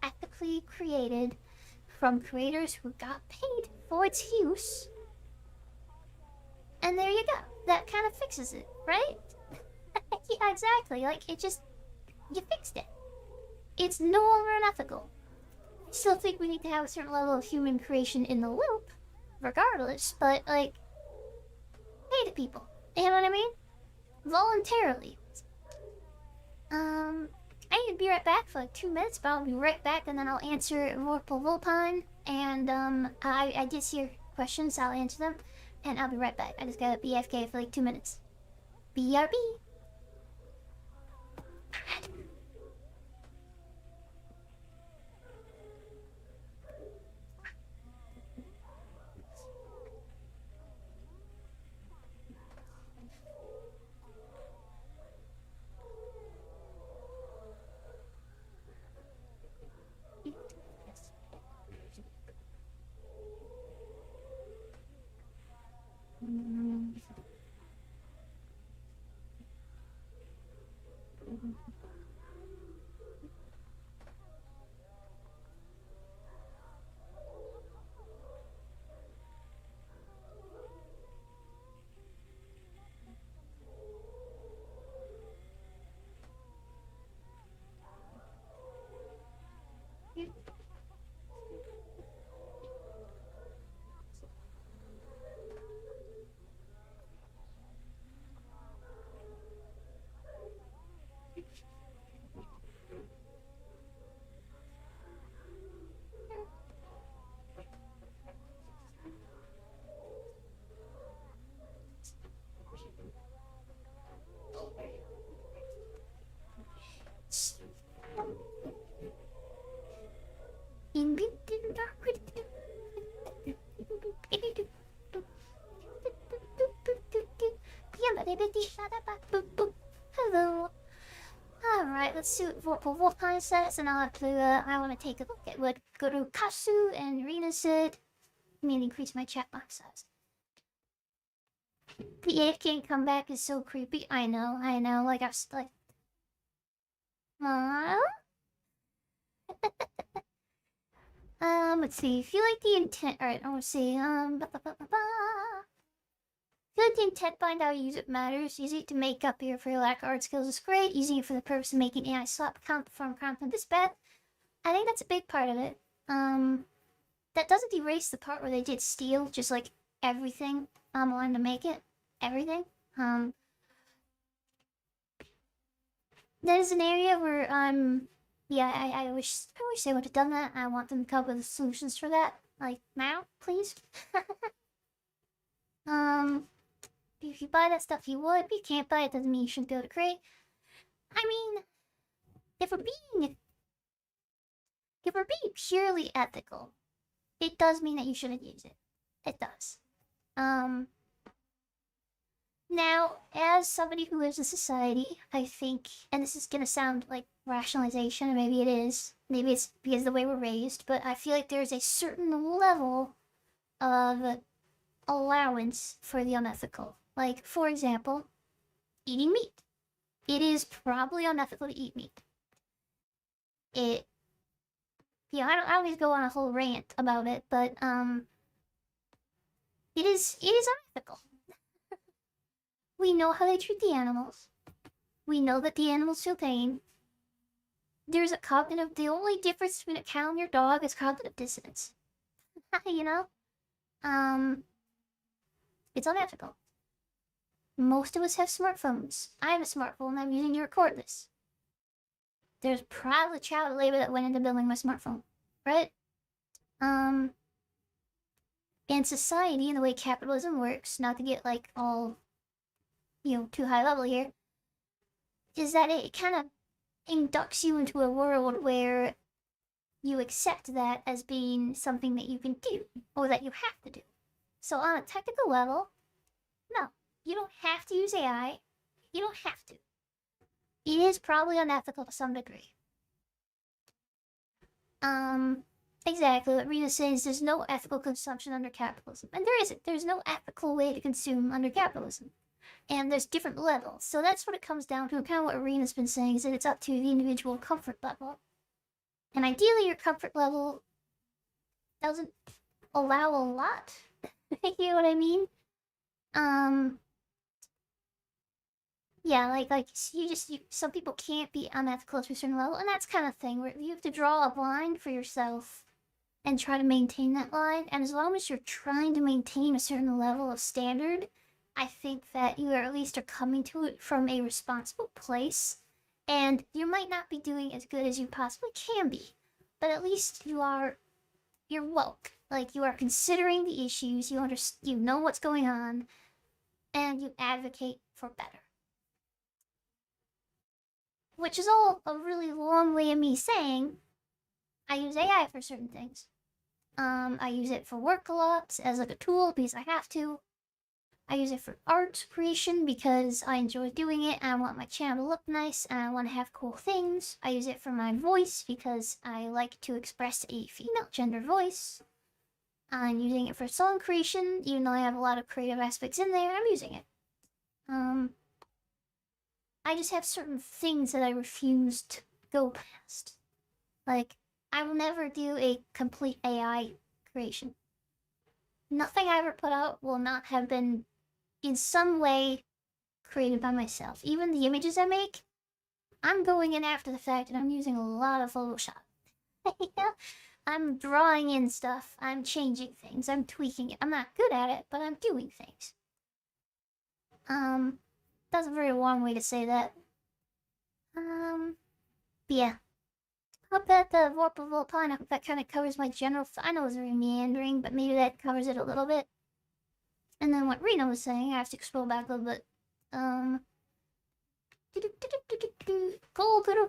ethically created from creators who got paid for its use. And there you go. That kind of fixes it, right? Yeah, exactly. Like, it just... You fixed it. It's no longer unethical. I still think we need to have a certain level of human creation in the loop, regardless, but, like... Pay the people. You know what I mean? Voluntarily. I need to be right back for like 2 minutes, but I'll be right back and then I'll answer Vorpal Vulpine. And, I did see your questions, I'll answer them. And I'll be right back. I just gotta be AFK for like 2 minutes. BRB. Hello. Alright, let's see what Wolfine says, and I'll have to, I want to take a look at what Guru Kasu and Rena said. I mean, increase my chat box size. The AFK come back is so creepy. I know, like, I was like... let's see, if you like the intent... Alright, I want to see, feel like the intent behind how you use it matters. Using it to make up for your lack of art skills is great. Using it for the purpose of making AI slap perform content is bad. I think that's a big part of it. That doesn't erase the part where they did steal just like everything online to make it. Everything. That is an area where yeah, I wish they would have done that. I want them to come up with solutions for that. Like now, please. If you buy that stuff, you would. If you can't buy it, doesn't mean you shouldn't be able to create. I mean, if we're being purely ethical, it does mean that you shouldn't use it. It does. Now, as somebody who lives in society, I think, and this is gonna sound like rationalization, and maybe it is, maybe it's because of the way we're raised, but I feel like there's a certain level of allowance for the unethical. Like, for example, eating meat. It is probably unethical to eat meat. I don't need to go on a whole rant about it, but it is unethical. We know how they treat the animals. We know that the animals feel pain. There's the only difference between a cow and your dog is cognitive dissonance. You know? It's unethical. Most of us have smartphones. I have a smartphone I'm using to record this. There's probably child labor that went into building my smartphone, right? And society and the way capitalism works, not to get like all, too high level here, is that it kind of inducts you into a world where you accept that as being something that you can do, or that you have to do. So on a technical level, no, you don't have to use AI. You don't have to. It is probably unethical to some degree. Exactly what Rita says, there's no ethical consumption under capitalism. And there isn't. There's no ethical way to consume under capitalism. And there's different levels. So that's what it comes down to. Kind of what Arena's been saying is that it's up to the individual comfort level. And ideally your comfort level doesn't allow a lot. You know what I mean? Yeah, like some people can't be unethical to a certain level, and that's kind of thing where you have to draw a line for yourself and try to maintain that line. And as long as you're trying to maintain a certain level of standard, I think that you at least are coming to it from a responsible place. And you might not be doing as good as you possibly can be, but at least you're woke. Like, you are considering the issues, you know what's going on, and you advocate for better. Which is all a really long way of me saying I use AI for certain things. I use it for work a lot as like a tool because I have to. I use it for art creation because I enjoy doing it and I want my channel to look nice and I want to have cool things. I use it for my voice because I like to express a female gender voice. I'm using it for song creation, even though I have a lot of creative aspects in there, I'm using it. I just have certain things that I refuse to go past. Like, I will never do a complete AI creation. Nothing I ever put out will not have been in some way created by myself. Even the images I make, I'm going in after the fact and I'm using a lot of Photoshop. I'm drawing in stuff, I'm changing things, I'm tweaking it. I'm not good at it, but I'm doing things. That's a very long way to say that. But yeah. Hope that the Vorpal Pineapple, that kind of covers my general. I know it's very meandering, but maybe that covers it a little bit. And then what Reno was saying, I have to scroll back a little bit.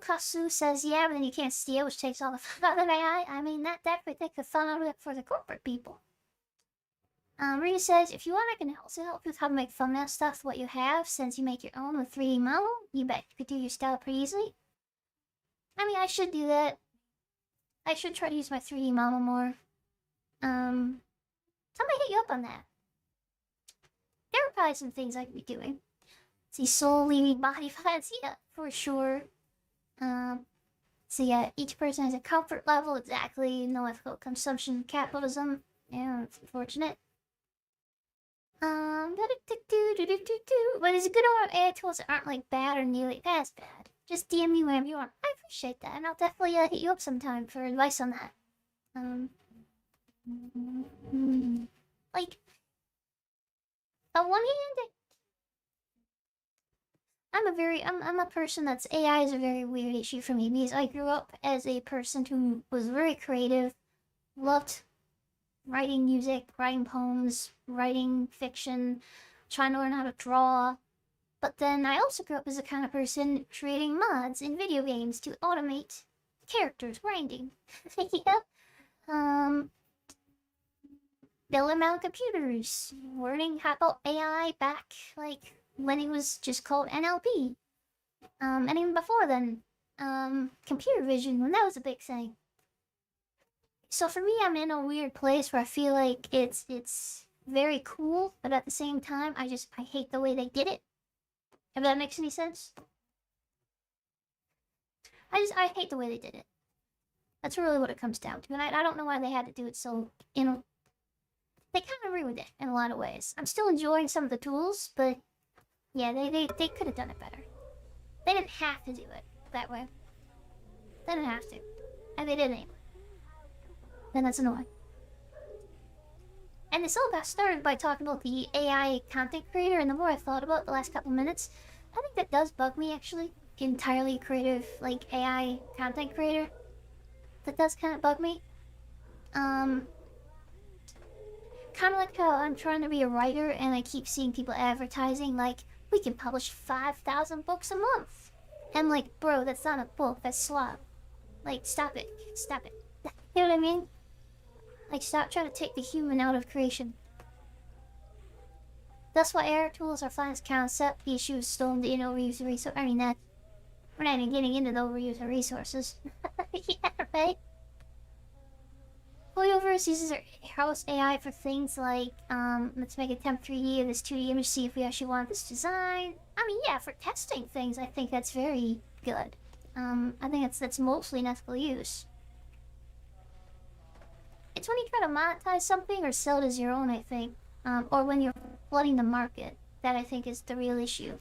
Kasu says, yeah, but then you can't steal, which takes all the fun out of AI. I mean, that could take the fun out of it for the corporate people. Rita says, if you want, I can also help you with how to make thumbnail stuff with what you have, since you make your own with 3D model. You bet you could do your style pretty easily. I mean, I should do that. I should try to use my 3D model more. Somebody hit you up on that. There are probably some things I could be doing. See, soul leaving body files, yeah, for sure. So yeah, each person has a comfort level, exactly. No ethical consumption capitalism. Yeah, it's unfortunate. But it's good on AI tools that aren't like bad or nearly as bad. Just DM me whenever you want. I appreciate that, and I'll definitely hit you up sometime for advice on that. Like, on one hand, I'm a person that's AI is a very weird issue for me because I grew up as a person who was very creative, loved writing music, writing poems, writing fiction, trying to learn how to draw. But then I also grew up as a kind of person creating mods in video games to automate characters grinding. Yep. Building my own computers, learning how about AI back like when it was just called NLP. And even before then, computer vision, when that was a big thing. So for me, I'm in a weird place where I feel like it's very cool, but at the same time, I hate the way they did it. If that makes any sense. I hate the way they did it. That's really what it comes down to, and I don't know why they had to do it so, they kind of ruined it in a lot of ways. I'm still enjoying some of the tools, but yeah, they could have done it better. They didn't have to do it that way. They didn't have to. And they did anyway. Then that's annoying. And this all got started by talking about the AI content creator, and the more I thought about it the last couple minutes, I think that does bug me, actually. Entirely creative, like, AI content creator. That does kind of bug me. Kind of like how I'm trying to be a writer, and I keep seeing people advertising, like, we can publish 5,000 books a month. And I'm like, bro, that's not a book, that's slop. Like, stop it. Stop it. You know what I mean? Like, stop trying to take the human out of creation. That's why AI tools are fine as concept. The issue is still in the overuse of resources. I mean, that we're not even getting into the overuse of resources. Yeah, right? Hoyoverse uses their house AI for things like, let's make a temp 3D of this 2D image, see if we actually want this design. I mean, yeah, for testing things, I think that's very good. I think that's mostly an ethical use. It's when you try to monetize something or sell it as your own, I think, or when you're flooding the market, that I think is the real issue.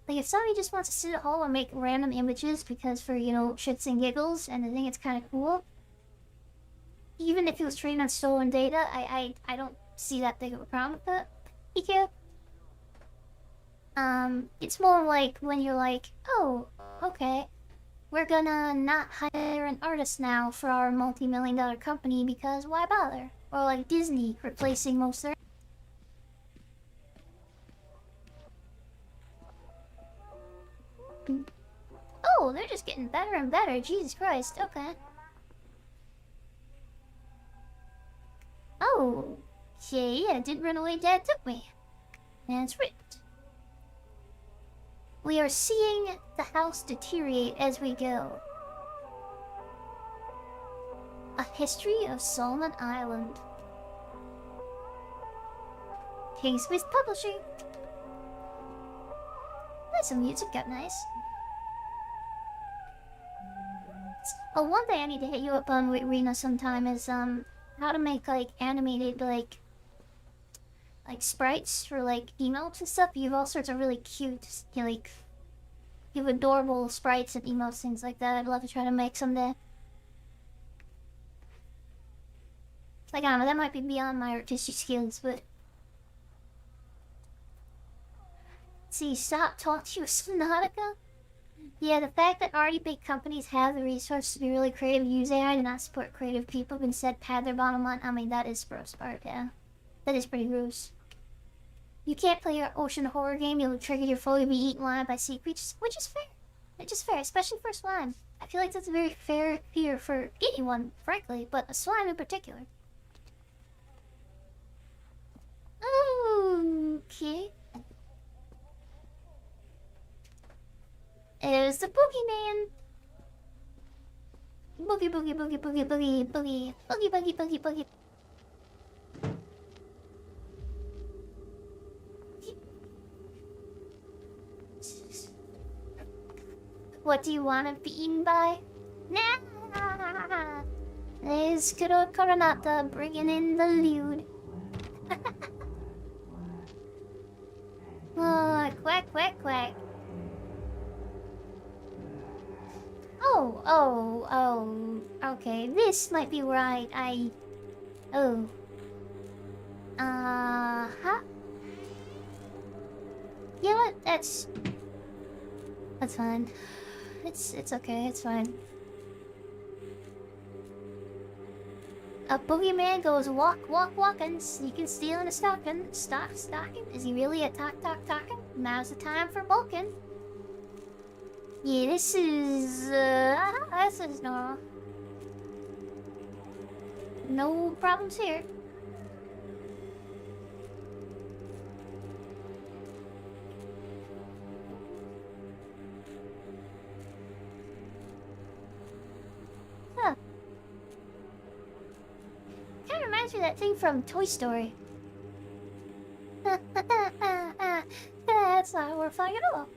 Like, if somebody just wants to sit at home and make random images because for, shits and giggles, and they think it's kind of cool, even if it was trained on stolen data, I don't see that big of a problem with it. It's more like when you're like, oh, okay, we're gonna not hire an artist now for our multi-million-dollar company because why bother? Or like Disney replacing most of their... Oh, they're just getting better and better. Jesus Christ. Okay. Oh. Yeah, didn't run away, Dad took me. That's right. We are seeing the house deteriorate as we go. A History of Solomon Island. Kingsmith Publishing. That's some music, got nice. Oh, one thing I need to hit you up on with Rena sometime is how to make like animated like sprites for like emotes and stuff. You have all sorts of really cute, you have adorable sprites and emotes, things like that. I'd love to try to make someday. Like, I don't know, that might be beyond my artistic skills, but... See, stop talking to you, Subnautica? Yeah, the fact that already big companies have the resources to be really creative, use AI to not support creative people, but instead pad their bottom line, I mean, that is gross part, yeah. That is pretty gross. You can't play your ocean horror game, you'll trigger your foe to be eaten alive by sea creatures, which is fair. Which is fair, especially for slime. I feel like that's a very fair fear for anyone, frankly, but a slime in particular. Okay. There's the boogeyman. Boogie, boogie, boogie, boogie, boogie, boogie, boogie, boogie, boogie, boogie. What do you want to be eaten by? Nah! There's Kuro Coronata bringing in the lewd. Oh, quack, quack, quack. Oh, okay, this might be where oh. Huh? You know what, that's fine. It's okay, it's fine. A boogeyman goes walking, sneaking, stealing a stocking. Stocking? Is he really a talking? Now's the time for bulking. Yeah, this is normal. No problems here. reminds me of that thing from Toy Story. That's not horrifying at all.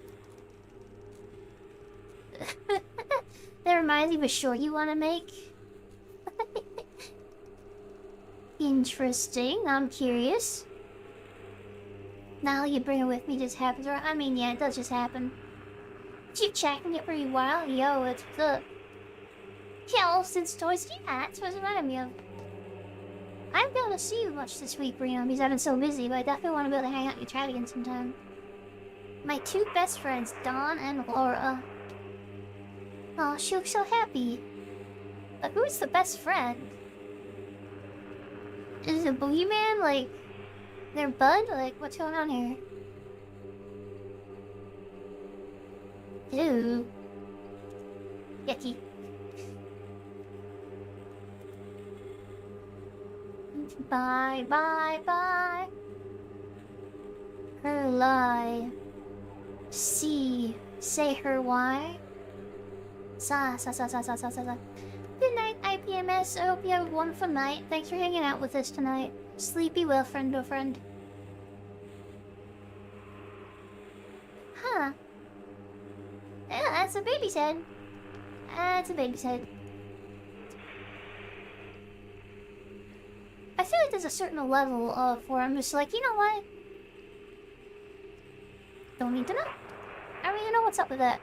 That reminds me of a short you want to make. Interesting. I'm curious. Now you bring it with me just happens, or I mean, yeah, it does just happen. Keep checking it pretty wild. Yo, it's the since Toys. Yeah, that's what it reminded me of. I haven't been able to see you much this week, Brianna, because I've been so busy, but I definitely want to be able to hang out and chat again sometime. My two best friends, Dawn and Laura. Oh, she looks so happy. But who's the best friend? Is it Boogeyman, like, their bud? Like, what's going on here? Ew. Yucky. Bye, bye, bye. Her lie. See. Say her why. Sa. Good night, IPMS. I hope you have a wonderful night. Thanks for hanging out with us tonight. Sleepy well, friend, oh friend. Huh. Yeah, that's a baby's head. That's a baby's head. I feel like there's a certain level of where I'm just like, you know what? Don't need to know. I don't even know what's up with that.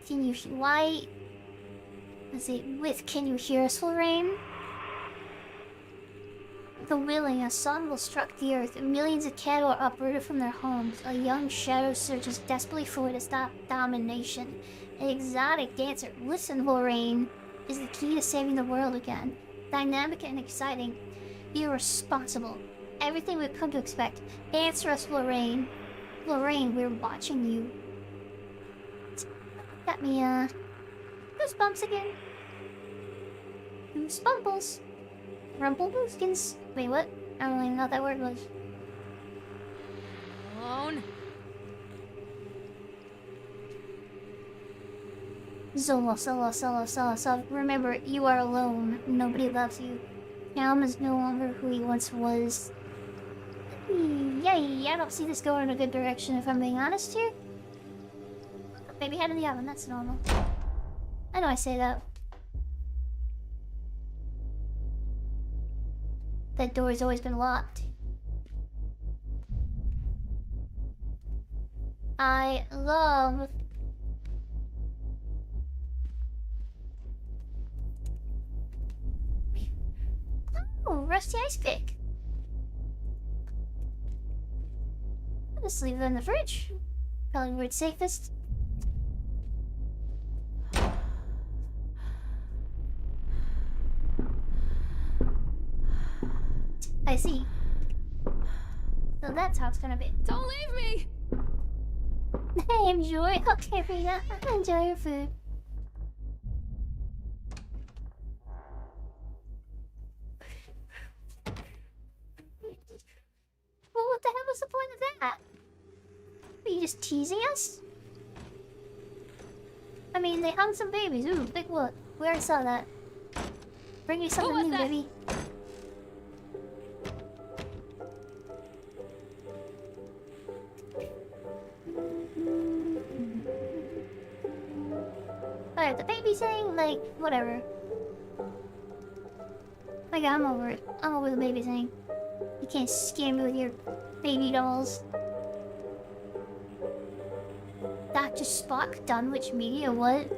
Can you why? Let's see. Can you hear us, Lorraine? The willing, a sun will struck the earth, and millions of cattle are uprooted from their homes. A young shadow searches desperately for a way to stop domination. An exotic dancer, listen, Lorraine, is the key to saving the world again. Dynamic and exciting. Irresponsible. Everything we've come to expect. Answer us, Lorraine. Lorraine, we're watching you. Got me, goosebumps again. Goosebumbles. Rumpelboostins. Wait, what? I don't even know what that word was. Alone? Zola. Remember, you are alone. Nobody loves you. Calum is no longer who he once was. Yay, I don't see this going in a good direction if I'm being honest here. Baby head in the oven, that's normal. I know I say that. That door's always been locked. I love... Oh, rusty ice pick. I'll just leave it in the fridge. Probably where it's safest. I see. So that's how it's gonna be. Don't leave me! Hey, enjoy. Okay, Rita. Enjoy your food. Well, what the hell was the point of that? Are you just teasing us? I mean, they hung some babies. Ooh, big what? We already saw that. Bring me something new, baby. Alright, the baby thing, like, whatever. Like, I'm over it. I'm over the baby thing. You can't scare me with your baby dolls. Dr. Spock, Dunwich Media, what?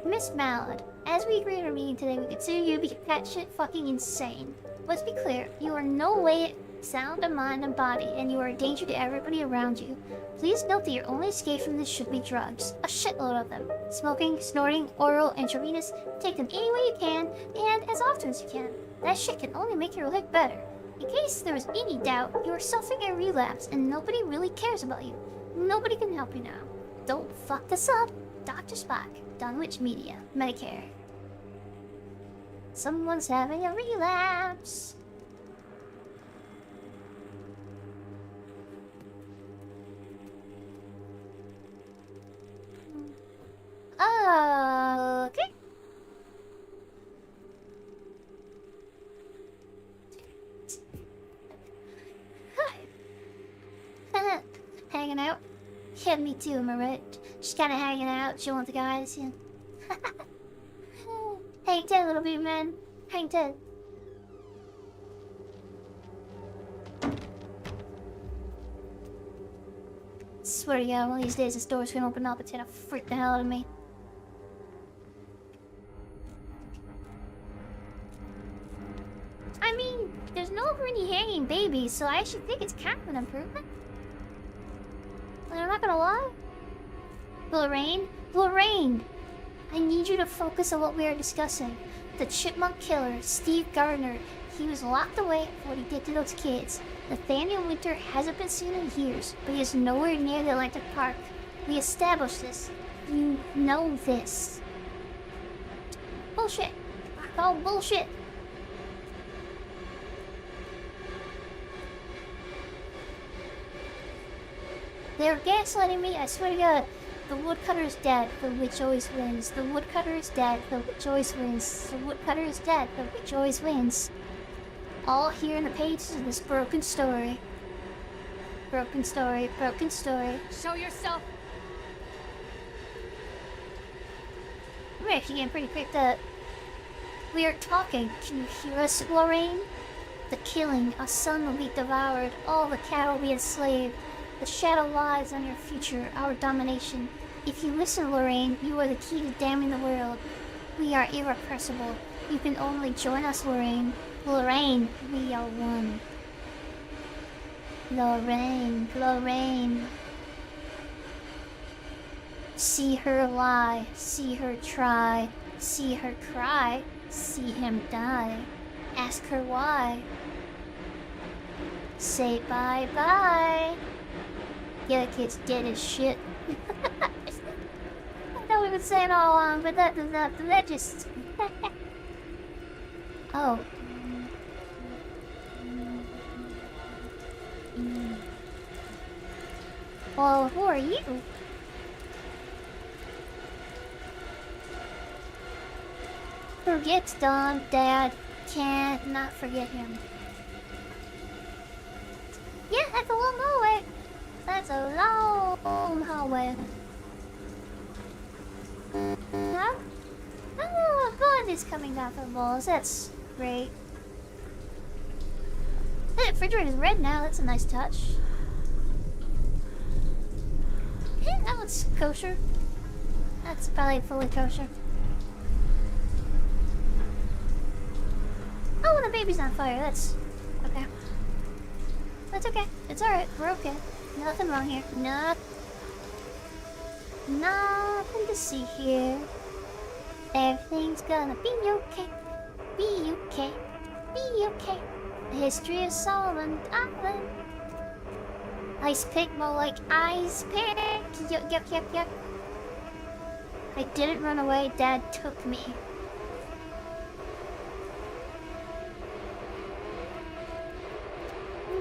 Miss Mallard, as we agreed in our meeting today, we consider you to be batshit fucking insane. Let's be clear, you are no way sound of mind and body, and you are a danger to everybody around you. Please note that your only escape from this should be drugs. A shitload of them. Smoking, snorting, oral, intravenous. Take them any way you can, and as often as you can. That shit can only make your life better. In case there was any doubt, you are suffering a relapse, and nobody really cares about you. Nobody can help you now. Don't fuck this up. Dr. Spock, Dunwich Media, Medicare. Someone's having a relapse. Okay. hanging out? Yeah, me too, am I right? Just kind of hanging out, chilling with the guys, yeah. Hang tight, little bit, man. Hang tight. Swear to God, one of these days this door's gonna open up. It's gonna freak the hell out of me. I mean, there's no really hanging babies, so I actually think it's kind of an improvement. But I'm not gonna lie. Lorraine? Lorraine! I need you to focus on what we are discussing. The chipmunk killer, Steve Gardner. He was locked away for what he did to those kids. Nathaniel Winter hasn't been seen in years, but he is nowhere near the Atlantic Park. We established this. You know this. Bullshit. Oh, bullshit. They're gaslighting me, I swear to God. The woodcutter is dead, the witch always wins. The woodcutter is dead, the witch always wins. The woodcutter is dead, the witch always wins. All here in the pages of this broken story. Broken story, broken story. Show yourself! I'm actually getting pretty creeped up. We are talking. Can you hear us, Lorraine? The killing, a son will be devoured, all the cattle will be enslaved. The shadow lies on your future, our domination. If you listen, Lorraine, you are the key to damning the world. We are irrepressible. You can only join us, Lorraine. Lorraine, we are one. Lorraine, Lorraine. See her lie, see her try, see her cry, see him die. Ask her why. Say bye-bye. Yeah, the kid's dead as shit. I know we've been saying all along, but that just... Oh. Well, who are you? Forget Don, Dad. Can't not forget him. Yeah, that's a long hallway. That's a long hallway. Huh? Oh, blood is coming down from the walls. That's great. The refrigerator's red now. That's a nice touch. Yeah, that looks kosher. That's probably fully kosher. Oh, the baby's on fire. That's okay. That's okay. It's alright. We're okay. Nothing wrong here. Nothing to see here. Everything's gonna be okay. Be okay. Be okay. The history of Solomon Island. Ice pick, more like ice pick. Yep. I didn't run away. Dad took me.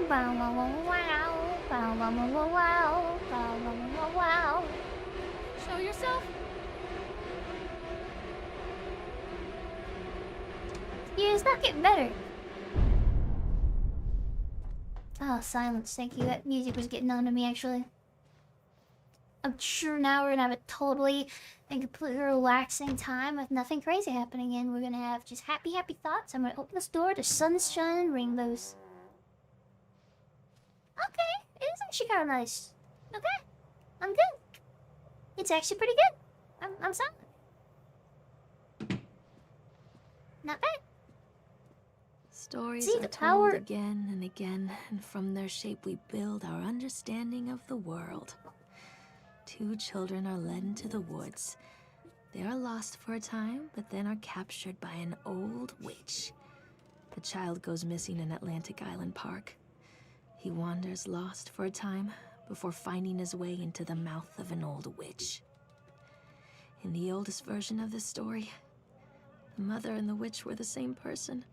Bow wow wow wow. Bow wow wow wow. Bow wow wow wow. Show yourself! Yeah, it's not getting better. Oh, silence, thank you. That music was getting on to me, actually. I'm sure now we're gonna have a totally and completely relaxing time with nothing crazy happening, and we're gonna have just happy thoughts. I'm gonna open this door, the sun's shining, rainbows. Okay, it is actually kind of nice. Okay, I'm good. It's actually pretty good. I'm solid. Not bad. Stories See, are the told power- again and again, and from their shape we build our understanding of the world. Two children are led into the woods. They are lost for a time, but then are captured by an old witch. The child goes missing in Atlantic Island Park. He wanders lost for a time before finding his way into the mouth of an old witch. In the oldest version of this story, the mother and the witch were the same person.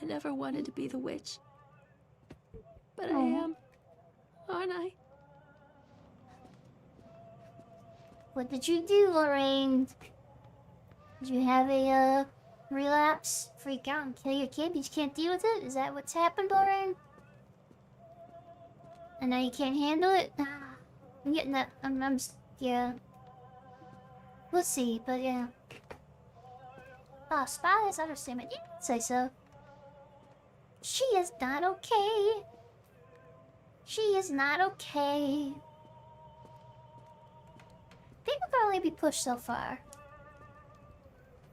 I never wanted to be the witch. But I am, aren't I? What did you do, Lorraine? Did you have a relapse? Freak out and kill your kid? You just can't deal with it? Is that what's happened, Lorraine? And now you can't handle it? I'm getting that. Yeah. We'll see, but yeah. Oh, spy is understatement. Yeah, I'd say so. She is not okay. She is not okay. People can only be pushed so far.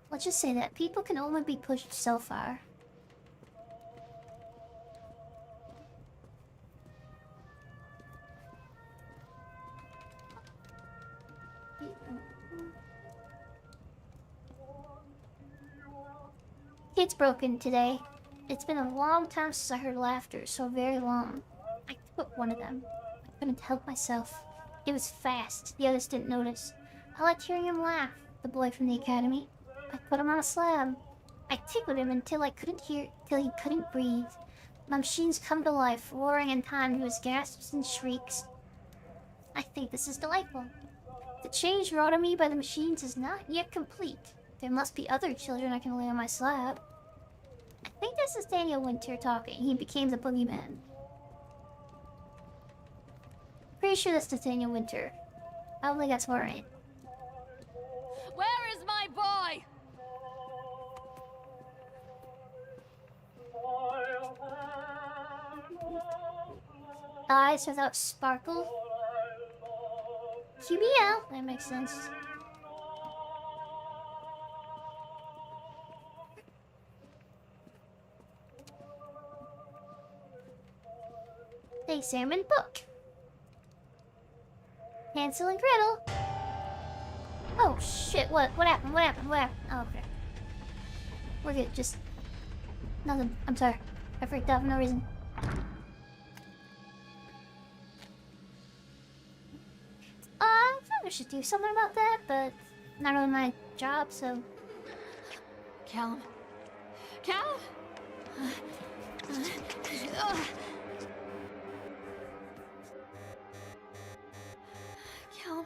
Let's just say that. People can only be pushed so far. It's broken today. It's been a long time since I heard laughter, so very long. I took one of them. I couldn't help myself. It was fast. The others didn't notice. I liked hearing him laugh, the boy from the academy. I put him on a slab. I tickled him until he couldn't breathe. My machines come to life, roaring in time to his gasps and shrieks. I think this is delightful. The change wrought on me by the machines is not yet complete. There must be other children I can lay on my slab. I think this is Daniel Winter talking. He became the boogeyman. Pretty sure that's Nathaniel Winter. I don't think that's right. Where is my boy? Eyes without sparkle. QBL. That makes sense. A salmon book. Hansel and Gretel. Oh shit! What happened? What happened? What happened? Oh, okay. We're good. Just nothing. I'm sorry. I freaked out for no reason. I thought I should do something about that, but not really my job, so. Callum. Callum? Callum.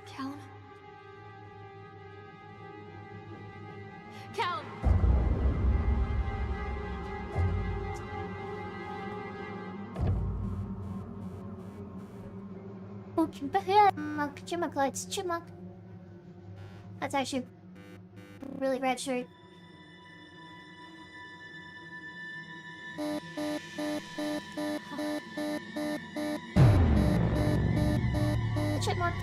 Callum. Callum. Oh, chipmunk lights, chipmunk. That's actually a really rad shirt. Chipmunk.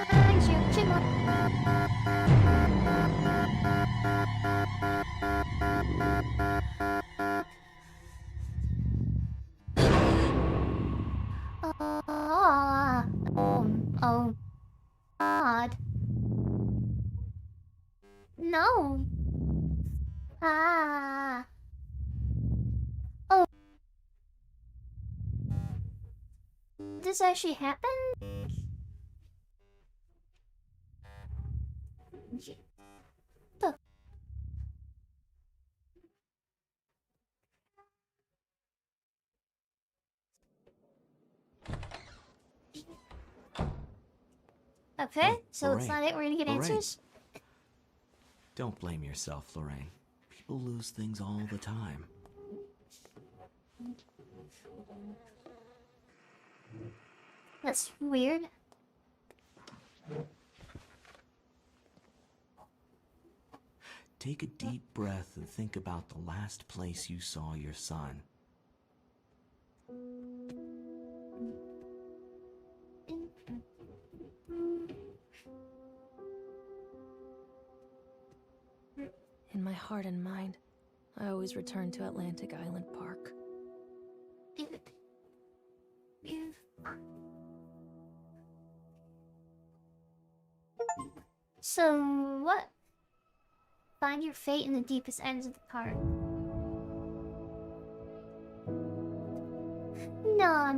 Thanks, you, chipmunk. Oh, God. No. Ah. Oh. This actually happened? The okay, Hey, so it's Lorraine. not it. We're gonna get Lorraine. answers. Don't blame yourself, Lorraine. People lose things all the time. That's weird. Take a deep breath and think about the last place you saw your son. In my heart and mind, I always return to Atlantic Island Park. So, what? Find your fate in the deepest ends of the park. No.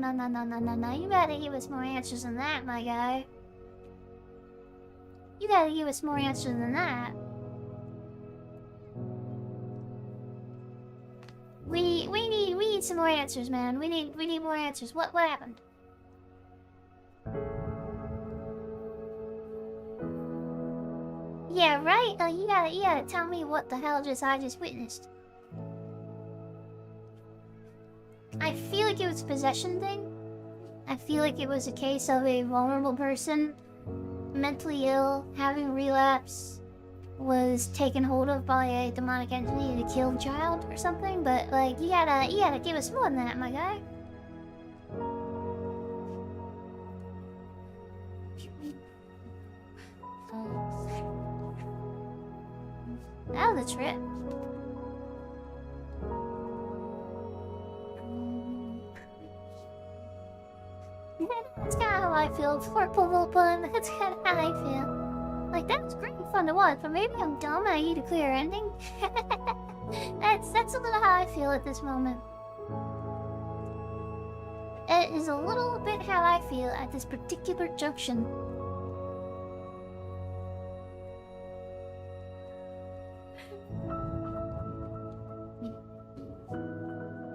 You gotta give us more answers than that, my guy. You gotta give us more answers than that. We need some more answers, man. We need more answers. What happened? Yeah, right? You gotta tell me what the hell I just witnessed. I feel like it was a possession thing. I feel like it was a case of a vulnerable person, mentally ill, having relapse, was taken hold of by a demonic entity to kill the child or something. But like, you gotta give us more than that, my guy. That was a trip. That's kind of how I feel for Puzzle Pun. That's kind of how I feel. Like, that was great and fun to watch, but maybe I'm dumb and I need a clear ending. That's a little how I feel at this moment. It is a little bit how I feel at this particular junction.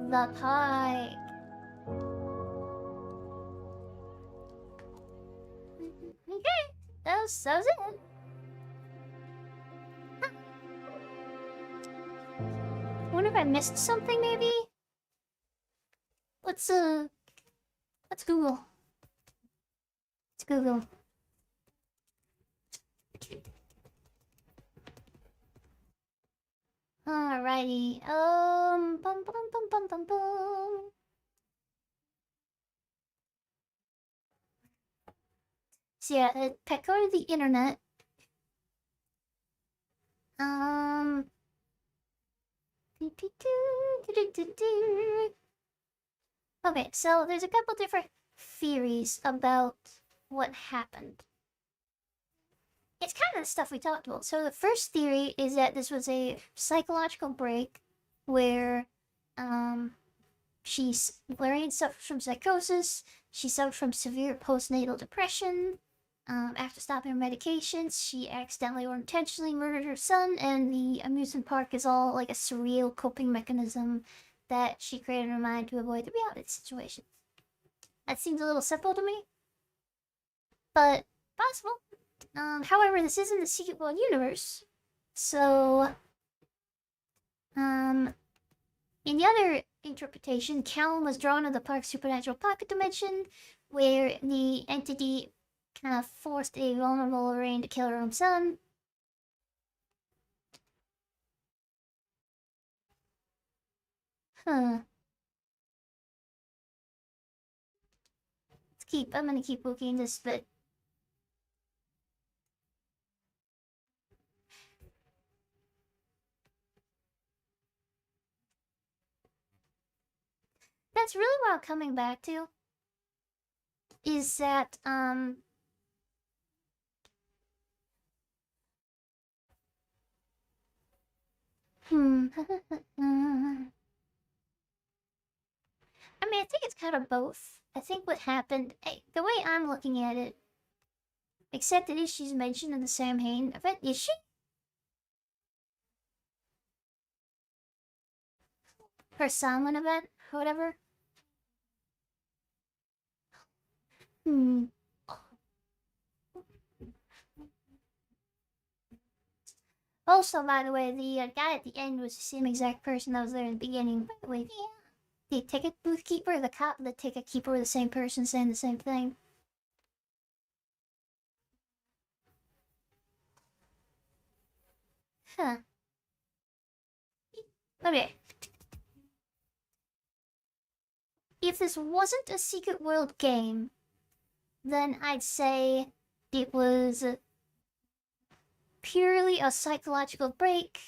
The pike. Okay, that was it. I wonder if I missed something, maybe? Let's Google. Let's Google. Alrighty. Bum bum bum bum bum bum. So yeah, go to the internet. Okay, so there's a couple different theories about what happened. It's kind of the stuff we talked about. So the first theory is that this was a psychological break where Lorraine suffers from psychosis, she suffered from severe postnatal depression. After stopping her medications, she accidentally or intentionally murdered her son, and the amusement park is all like a surreal coping mechanism that she created in her mind to avoid the reality situation. That seems a little simple to me, but possible. However, this isn't the Secret World universe, so in the other interpretation, Callum was drawn to the park's supernatural pocket dimension, where the entity kind of forced a vulnerable Lorraine to kill her own son. Huh. I'm gonna keep looking this bit. That's really what I'm coming back to. Is that, I mean, I think it's kind of both. I think what happened, the way I'm looking at it, except that she's mentioned in the Samhain event, is she? Her Samhain event, or whatever. Also, by the way, the guy at the end was the same exact person that was there in the beginning. By the way, yeah. The ticket booth keeper, the cop, and the ticket keeper were the same person saying the same thing. Huh. Okay. If this wasn't a Secret World game, then I'd say it was purely a psychological break.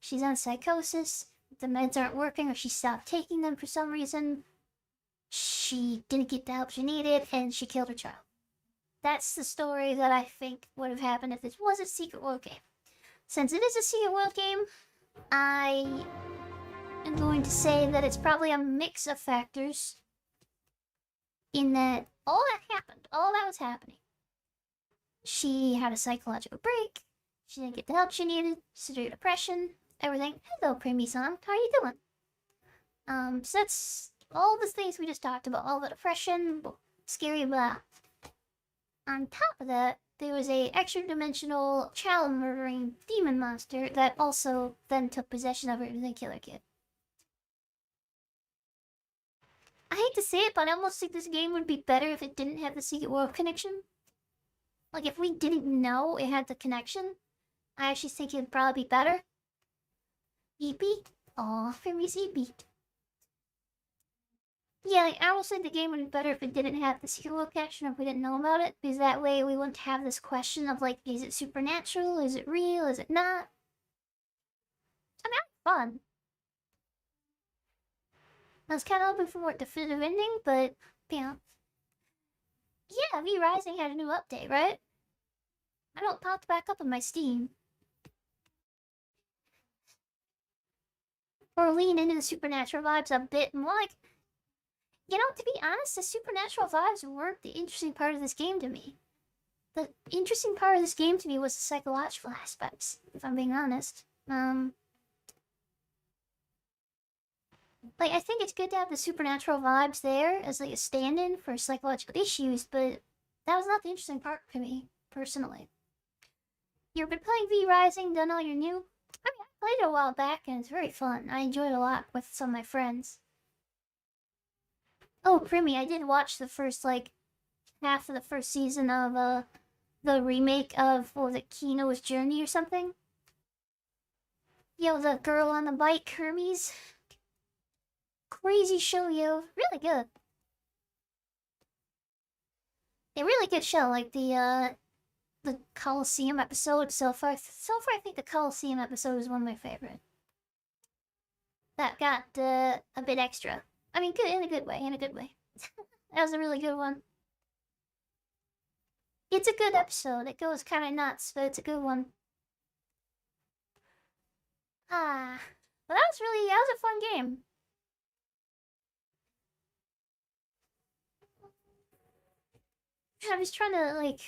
She's on psychosis, the meds aren't working, or she stopped taking them for some reason. She didn't get the help she needed, and she killed her child. That's the story that I think would have happened if this was a Secret World game. Since it is a Secret World game, I am going to say that it's probably a mix of factors. In that all that was happening. She had a psychological break. She didn't get the help she needed. Severe depression. Everything. Hello, Primi-san. How are you doing? So that's all the things we just talked about. All the depression, scary blah. on top of that, there was a extra-dimensional child-murdering demon monster that also then took possession of her and then killed her kid. I hate to say it, but I almost think this game would be better if it didn't have the Secret World connection. Like, if we didn't know it had the connection, I actually think it'd probably be better. Beepy? Aw, Firmy's beat. Yeah, like, I almost think the game would be better if it didn't have the Secret World connection, if we didn't know about it, because that way we wouldn't have this question of, like, is it supernatural? Is it real? Is it not? I mean, it's fun. I was kind of hoping for more definitive ending, but, you know. Yeah, V Rising had a new update, right? I don't popped back up on my Steam. Or lean into the supernatural vibes a bit more. Like, you know, to be honest, the supernatural vibes weren't the interesting part of this game to me. The interesting part of this game to me was the psychological aspects, if I'm being honest. Like, I think it's good to have the supernatural vibes there as, like, a stand-in for psychological issues, but that was not the interesting part to me, personally. You've been playing V Rising, done all your new... I mean, I played it a while back, and it's very fun. I enjoyed it a lot with some of my friends. Oh, Primmy, I did watch the first, like, half of the first season of, the remake of, what was it, Kino's Journey or something? Yo, the girl on the bike, Hermes. Crazy show, yo. Really good. A really good show, like the Coliseum episode so far. So far, I think the Coliseum episode is one of my favorite. That got, a bit extra. I mean, good, in a good way, in a good way. That was a really good one. It's a good episode. It goes kind of nuts, but it's a good one. Ah, but that was a fun game. I was trying to, like...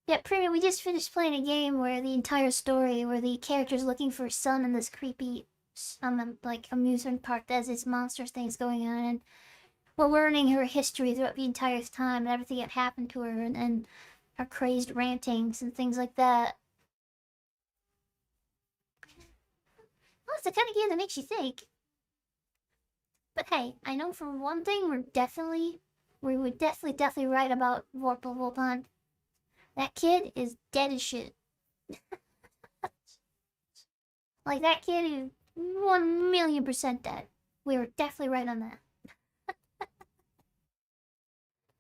Yeah, Premium, we just finished playing a game where the entire story, where the character's looking for a son in this creepy, like, amusement park that has this monster things going on, and we're learning her history throughout the entire time, and everything that happened to her, and her crazed rantings and things like that. Well, it's the kind of game that makes you think. But hey, I know for one thing, we were definitely right about Vorpal Volpon. That kid is dead as shit. Like, that kid is 1,000,000% dead. We were definitely right on that.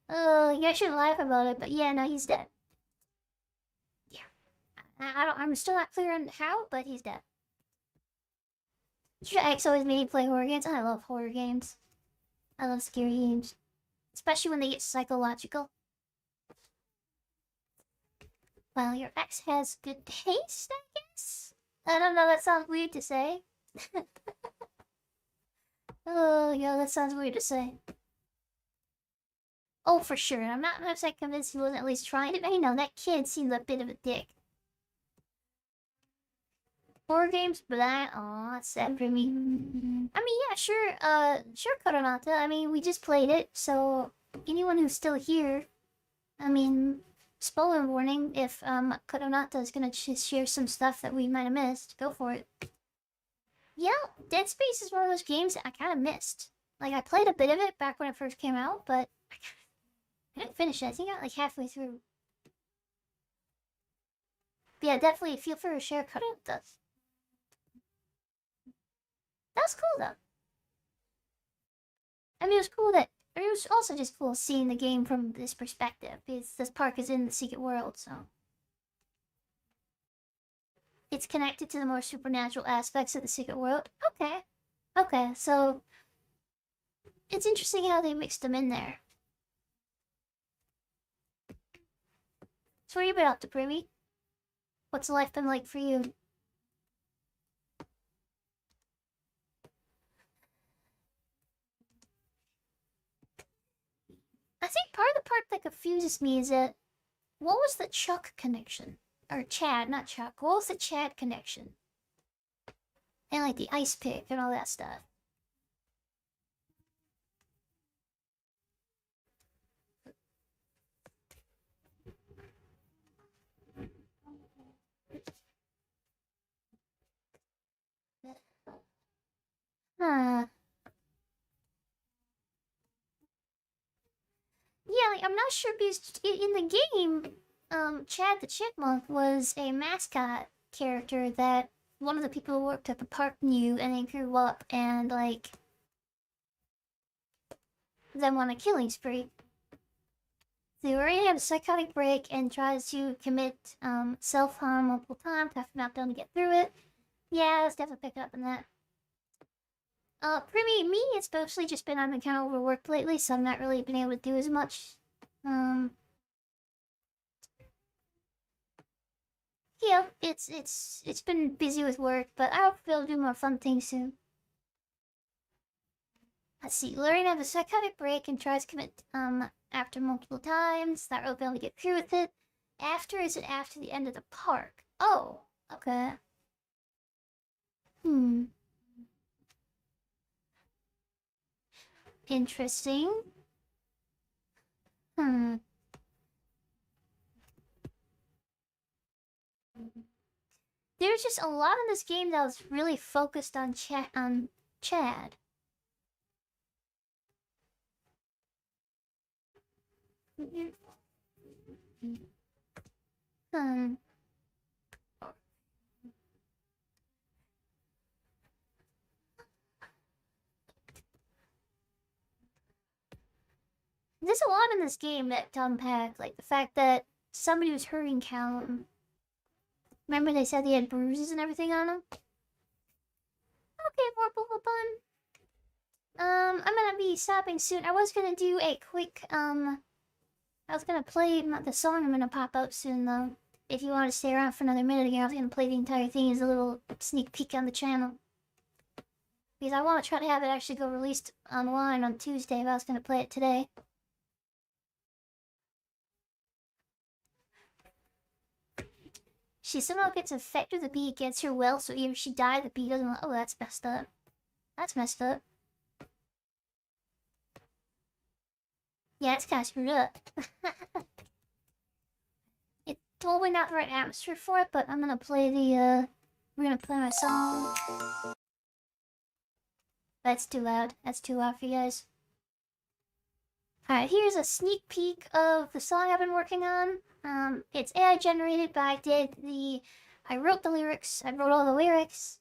Yeah, I shouldn't laugh about it, but yeah, no, he's dead. Yeah. I'm still not clear on how, but he's dead. X always made me play horror games. I love horror games. I love scary games. Especially when they get psychological. Well, your ex has good taste, I guess? I don't know, that sounds weird to say. Oh, yeah, that sounds weird to say. Oh, for sure. I'm not 100% convinced he wasn't at least trying it. I know, that kid seems a bit of a dick. Horror games, blah. Aw, that's sad for me. I mean, yeah, sure, sure, Koronata. I mean, we just played it, so anyone who's still here, I mean, spoiler warning, if, Koronata is gonna share some stuff that we might have missed, go for it. Yeah, Dead Space is one of those games that I kind of missed. Like, I played a bit of it back when it first came out, but I didn't finish it. I think I got, like, halfway through. But yeah, definitely feel free to share Koronata. That's cool, though. I mean, it was cool that... It was also just cool seeing the game from this perspective, because this park is in the Secret World, so... It's connected to the more supernatural aspects of the Secret World. Okay. Okay, so... It's interesting how they mixed them in there. So what have you been up to, Privy? What's life been like for you? I think part of the part that confuses me is that... What was the Chuck connection? Or Chad, not Chuck. What was the Chad connection? And like the ice pick and all that stuff. Huh. Yeah, like, I'm not sure because in the game, Chad the Chipmunk was a mascot character that one of the people who worked at the park knew, and they grew up and like then went on a killing spree. So he already had a psychotic break and tries to commit self-harm multiple times after not done to get through it. Yeah, let's definitely pick up on that. For me, it's mostly just been I've been kind of overworked lately, so I've not really been able to do as much. Yeah, it's been busy with work, but I hope we'll do more fun things soon. Let's see, Lorraine has a psychotic break and tries to commit after multiple times. Not really able to get through with it. After is it after the end of the park? Oh, okay. Interesting. There's just a lot in this game that was really focused on Chad. There's a lot in this game that to unpack, like the fact that somebody was hurting Callum. Remember they said he had bruises and everything on him? Okay, more bullet fun. I'm gonna be stopping soon. I was gonna do a quick, I was gonna play the song I'm gonna pop out soon, though. If you want to stay around for another minute again, I was gonna play the entire thing as a little sneak peek on the channel. Because I want to try to have it actually go released online on Tuesday, but I was gonna play it today. She somehow gets infected with the bee against her will, so even if she died, the bee doesn't. Oh, that's messed up. That's messed up. Yeah, it's kind of screwed up. It's totally not the right atmosphere for it, but I'm gonna play the, we're gonna play my song. That's too loud. That's too loud for you guys. Alright, here's a sneak peek of the song I've been working on. It's AI generated, but I wrote the lyrics. I wrote all the lyrics.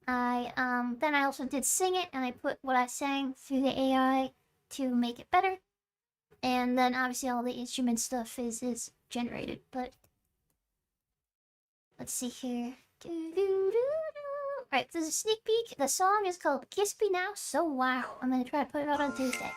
Then I also did sing it, and I put what I sang through the AI to make it better. And then obviously all the instrument stuff is generated, but let's see here. Alright, this is a sneak peek. The song is called Kiss Me Now, So Wow. I'm gonna try to put it out on Tuesday.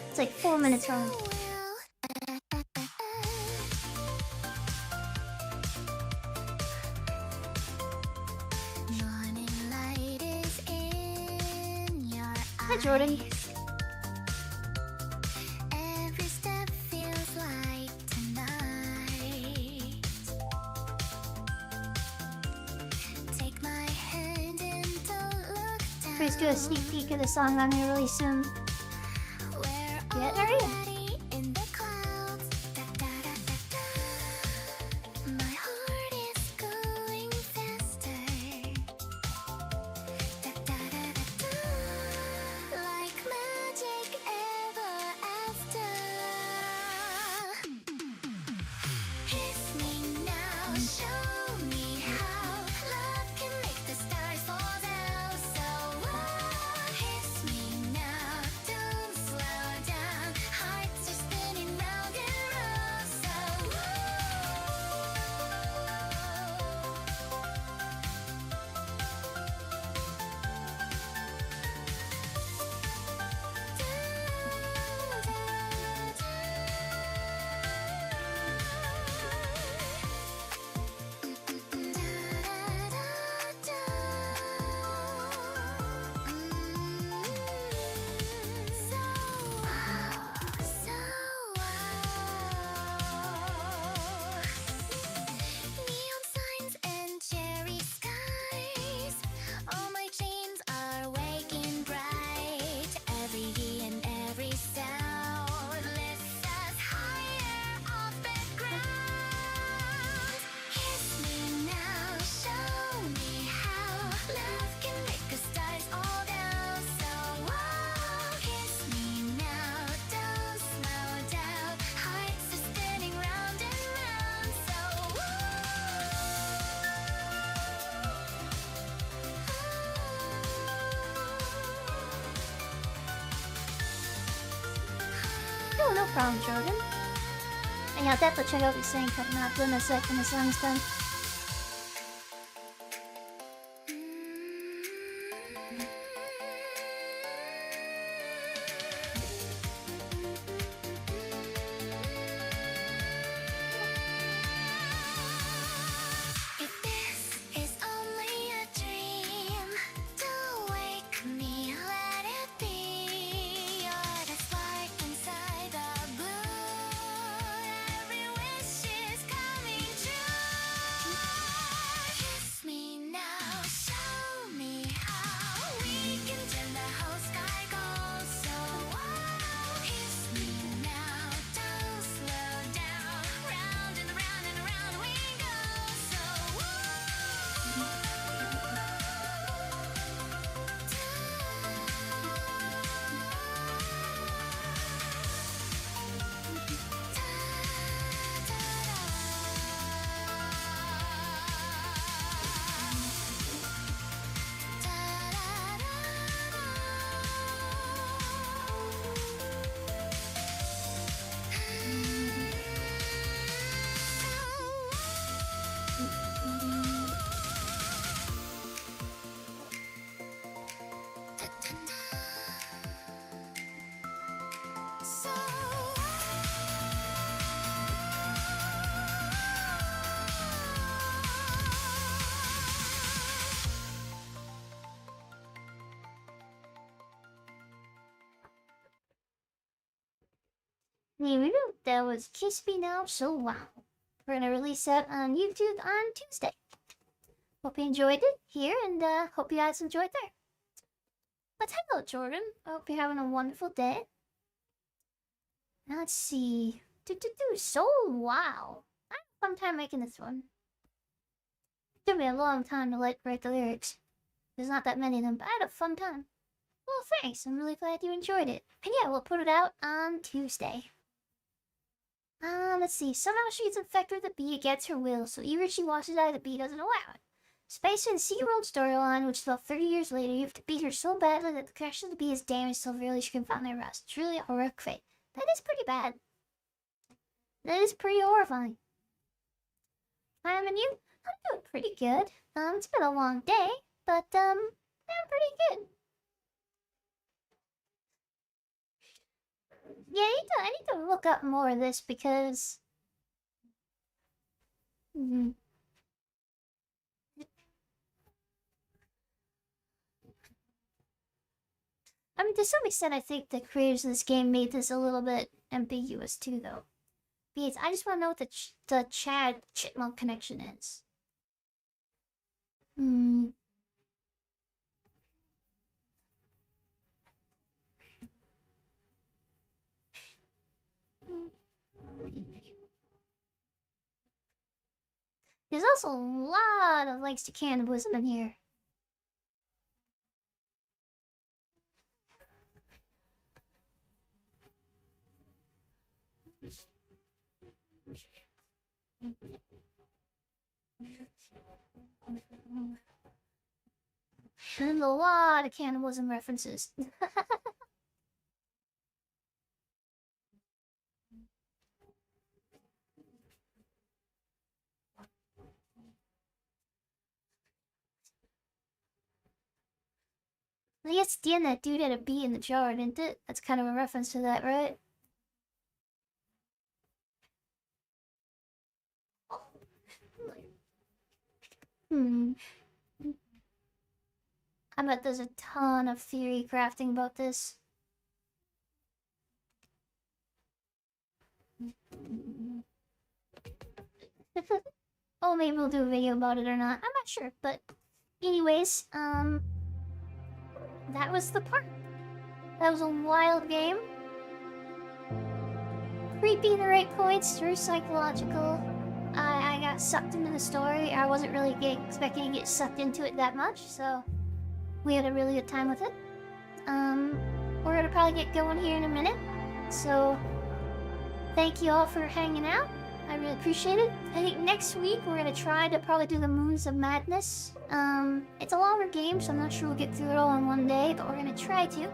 It's like 4 minutes long. Hi, Jordan. Let's do a sneak peek of the song I'm gonna release soon. Yeah, there he is. problem, Jordan. And I'll definitely check out the saying cutting out in a sec when the song's done. If this is only a dream, don't wake me, let it be. You're the spark inside the blue. Every wish is coming true. Kiss me now, show me how we can turn the whole sky gold. So wow, kiss me now, don't slow down. Round and around and around we go. So That was Kiss Me Now, So Wow. We're gonna release that on YouTube on Tuesday. Hope you enjoyed it here, and hope you guys enjoyed there. But hello, Jordan. I hope you're having a wonderful day. Now let's see. So wow. I had a fun time making this one. It took me a long time to write the lyrics. There's not that many of them, but I had a fun time. Well, thanks. I'm really glad you enjoyed it. And yeah, we'll put it out on Tuesday. Let's see. Somehow she's infected with the bee against her will, so even if she washes out, the bee doesn't allow it. Space and SeaWorld storyline, which is about 30 years later, you have to beat her so badly that the connection of the bee is damaged so severely she can finally rest. It's really a horrific fate. That is pretty bad. That is pretty horrifying. Hi, and you? I'm doing pretty good. It's been a long day, but I'm pretty good. Yeah, I need to look up more of this because I mean, to some extent, I think the creators of this game made this a little bit ambiguous too, though. Because I just want to know what the Chad Chipmunk connection is. There's also a lot of links to cannibalism in here. And a lot of cannibalism references. I guess at the end that dude had a bee in the jar, didn't it? That's kind of a reference to that, right? I bet there's a ton of theory crafting about this. Oh, maybe we'll do a video about it or not. I'm not sure, but anyways, that was the part. That was a wild game. Creepy in the right points, very psychological. I got sucked into the story. I wasn't really expecting to get sucked into it that much, so we had a really good time with it. We're gonna probably get going here in a minute, so thank you all for hanging out. I really appreciate it. I think next week we're gonna try to probably do the Moons of Madness. It's a longer game, so I'm not sure we'll get through it all in one day, but we're gonna try to.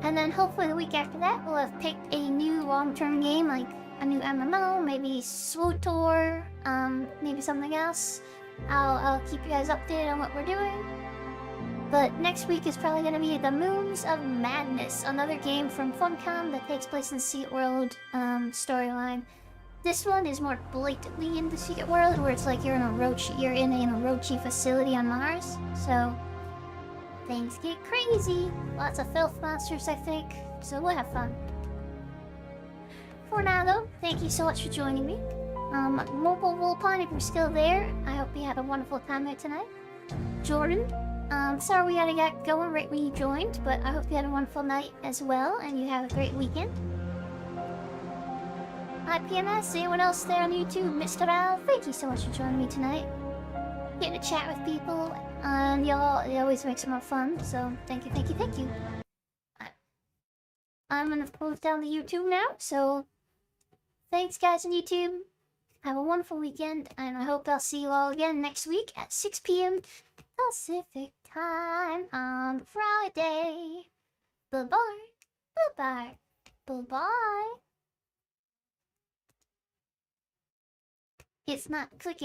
And then hopefully the week after that, we'll have picked a new long-term game, like a new MMO, maybe SWTOR, maybe something else. I'll keep you guys updated on what we're doing. But next week is probably going to be The Moons of Madness, another game from Funcom that takes place in the Secret World storyline. This one is more blatantly in the Secret World, where it's like you're in a Orochi facility on Mars. So things get crazy. Lots of filth monsters, I think. So we'll have fun. For now, though, thank you so much for joining me. Mobile Wolpon, if you're still there, I hope you had a wonderful time there tonight. Jordan, sorry we gotta get going right when you joined, but I hope you had a wonderful night as well, and you have a great weekend. Hi, PMS, anyone else there on YouTube? Mr. Al, thank you so much for joining me tonight. Getting to chat with people, and y'all, it always makes it more fun, so thank you, thank you, thank you. I'm gonna close down the YouTube now, so thanks guys on YouTube. Have a wonderful weekend, and I hope I'll see you all again next week at 6 p.m. Pacific time on Friday. Bye-bye. Bye-bye. Bye-bye. It's not clicking.